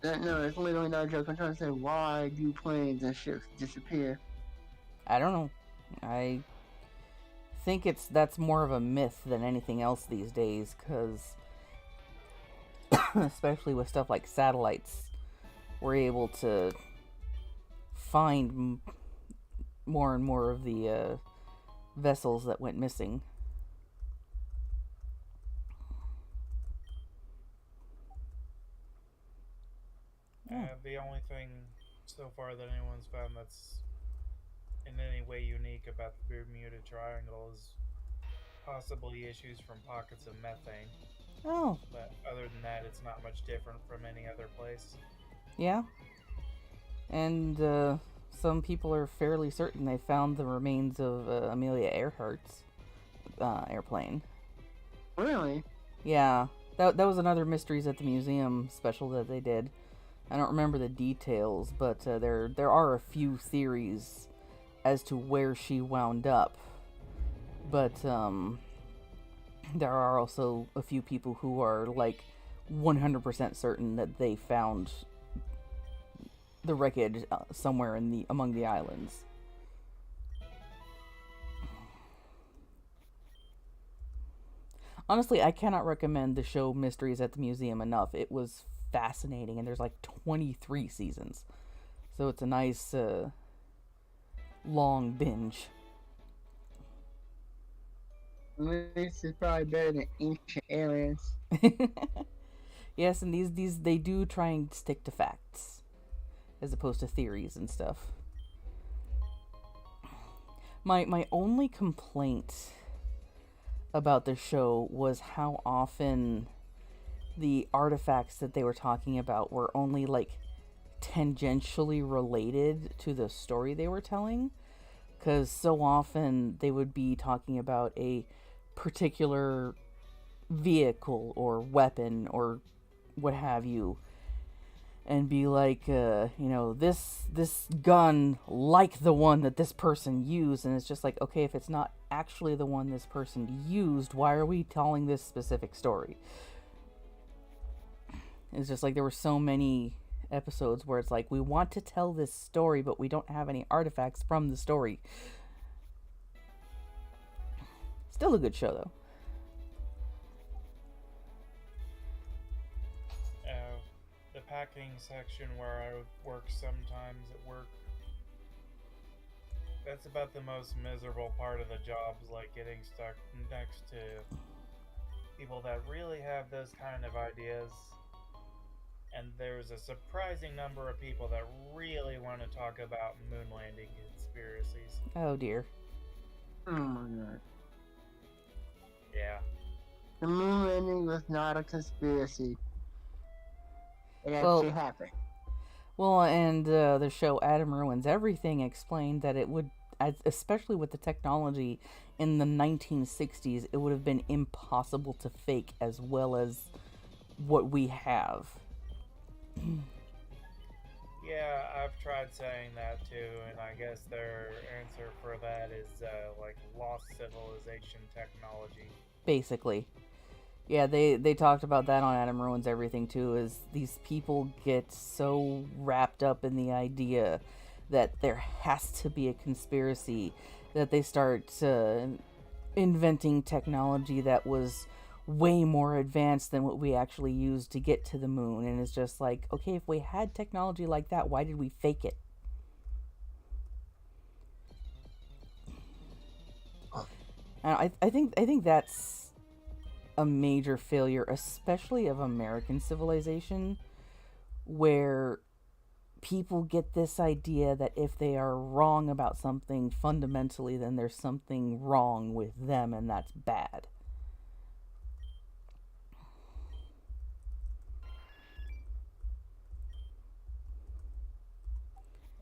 No, it's literally not a joke. I'm trying to say, why do planes and ships disappear? I don't know. I think that's more of a myth than anything else these days, because especially with stuff like satellites, we're able to find more and more of the vessels that went missing. The only thing so far that anyone's found that's in any way unique about the Bermuda Triangle is possibly issues from pockets of methane. Oh, But other than that, it's not much different from any other place. yeah. And some people are fairly certain they found the remains of Amelia Earhart's airplane. Really? Yeah, that was another Mysteries at the Museum special that they did. I don't remember the details, but there are a few theories as to where she wound up. But there are also a few people who are like 100% certain that they found the wreckage somewhere among the islands. Honestly, I cannot recommend the show Mysteries at the Museum enough. It was fascinating, and there's like 23 seasons. So it's a nice long binge. This is probably better than Ancient Aliens. Yes, and these they do try and stick to facts as opposed to theories and stuff. My only complaint about the show was how often the artifacts that they were talking about were only like tangentially related to the story they were telling, because so often they would be talking about a particular vehicle or weapon or what have you, and be like, this gun like the one that this person used, and it's just like, okay, if it's not actually the one this person used, why are we telling this specific story? It's just like there were so many episodes where it's like, we want to tell this story, but we don't have any artifacts from the story. Still a good show, though. The packing section where I work sometimes at work, that's about the most miserable part of the job, is like getting stuck next to people that really have those kind of ideas. And there's a surprising number of people that really want to talk about moon landing conspiracies. Oh dear. Oh my god. Yeah. The moon landing was not a conspiracy. It actually happened. Well, and the show Adam Ruins Everything explained that it would, especially with the technology in the 1960s, it would have been impossible to fake as well as what we have. Yeah, I've tried saying that too, and I guess their answer for that is like lost civilization technology. Basically. Yeah, they talked about that on Adam Ruins Everything too, is these people get so wrapped up in the idea that there has to be a conspiracy that they start inventing technology that was way more advanced than what we actually used to get to the moon. And it's just like, okay, if we had technology like that, why did we fake it? And I think that's a major failure, especially of American civilization, where people get this idea that if they are wrong about something fundamentally, then there's something wrong with them, and that's bad.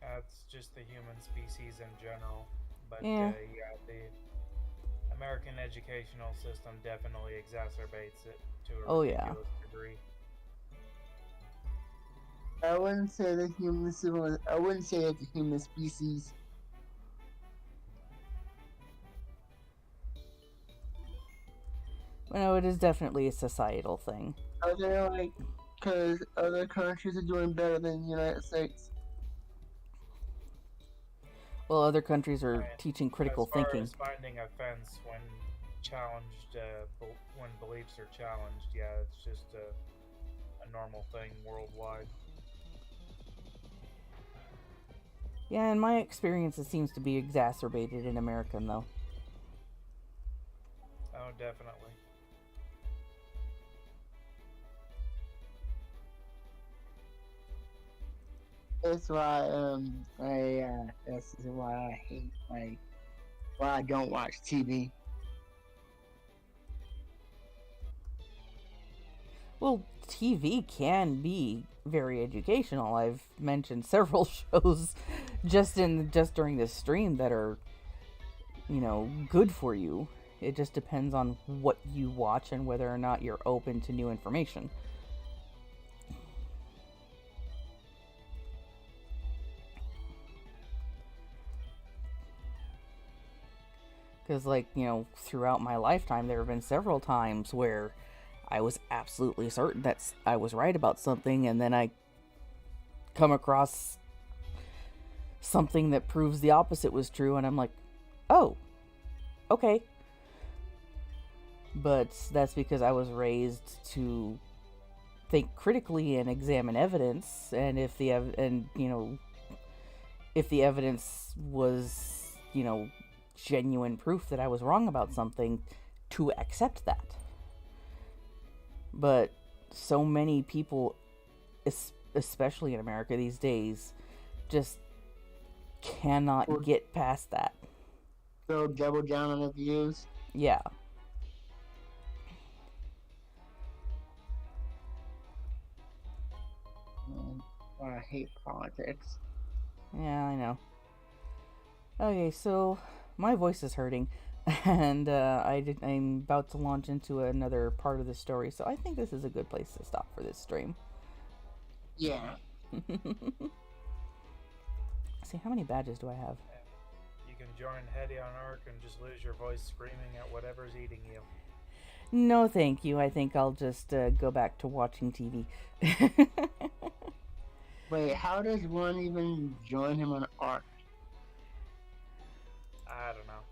That's just the human species in general. But Yeah. The American educational system definitely exacerbates it to a Oh, yeah. ridiculous degree. I wouldn't say the human I wouldn't say it's a human species. Well, no, it is definitely a societal thing. Are they like, because other countries are doing better than the United States? Well, other countries are And teaching critical as far thinking. as finding offense when challenged, when beliefs are challenged, yeah, it's just a normal thing worldwide. Yeah, in my experience, it seems to be exacerbated in America, though. Oh, definitely. That's why this is why I hate why I don't watch TV. Well, TV can be very educational. I've mentioned several shows just during this stream that are, good for you. It just depends on what you watch and whether or not you're open to new information. Because, throughout my lifetime, there have been several times where I was absolutely certain that I was right about something, and then I come across something that proves the opposite was true, and I'm like, oh, okay. But that's because I was raised to think critically and examine evidence, and if the evidence was, genuine proof that I was wrong about something, to accept that. But so many people, especially in America these days, just cannot get past that. So double down on the views. Yeah. I hate politics. Yeah, I know. Okay, so my voice is hurting, and I'm about to launch into another part of the story, so I think this is a good place to stop for this stream. Yeah. See, how many badges do I have? You can join Hetty on Ark and just lose your voice screaming at whatever's eating you. No, thank you. I think I'll just go back to watching TV. Wait, how does one even join him on Ark? I don't know.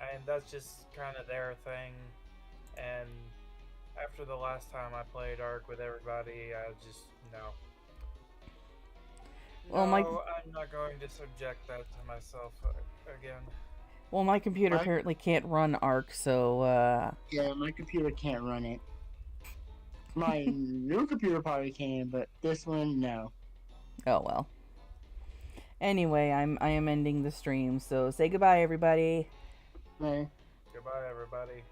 And that's just kind of their thing. And after the last time I played Ark with everybody, I just, no. Well, I'm not going to subject that to myself again. Well, my computer apparently can't run Ark, so, Yeah, my computer can't run it. My new computer probably can, but this one, no. Oh, well. Anyway, I am ending the stream, so say goodbye, everybody. Hey. Goodbye, everybody.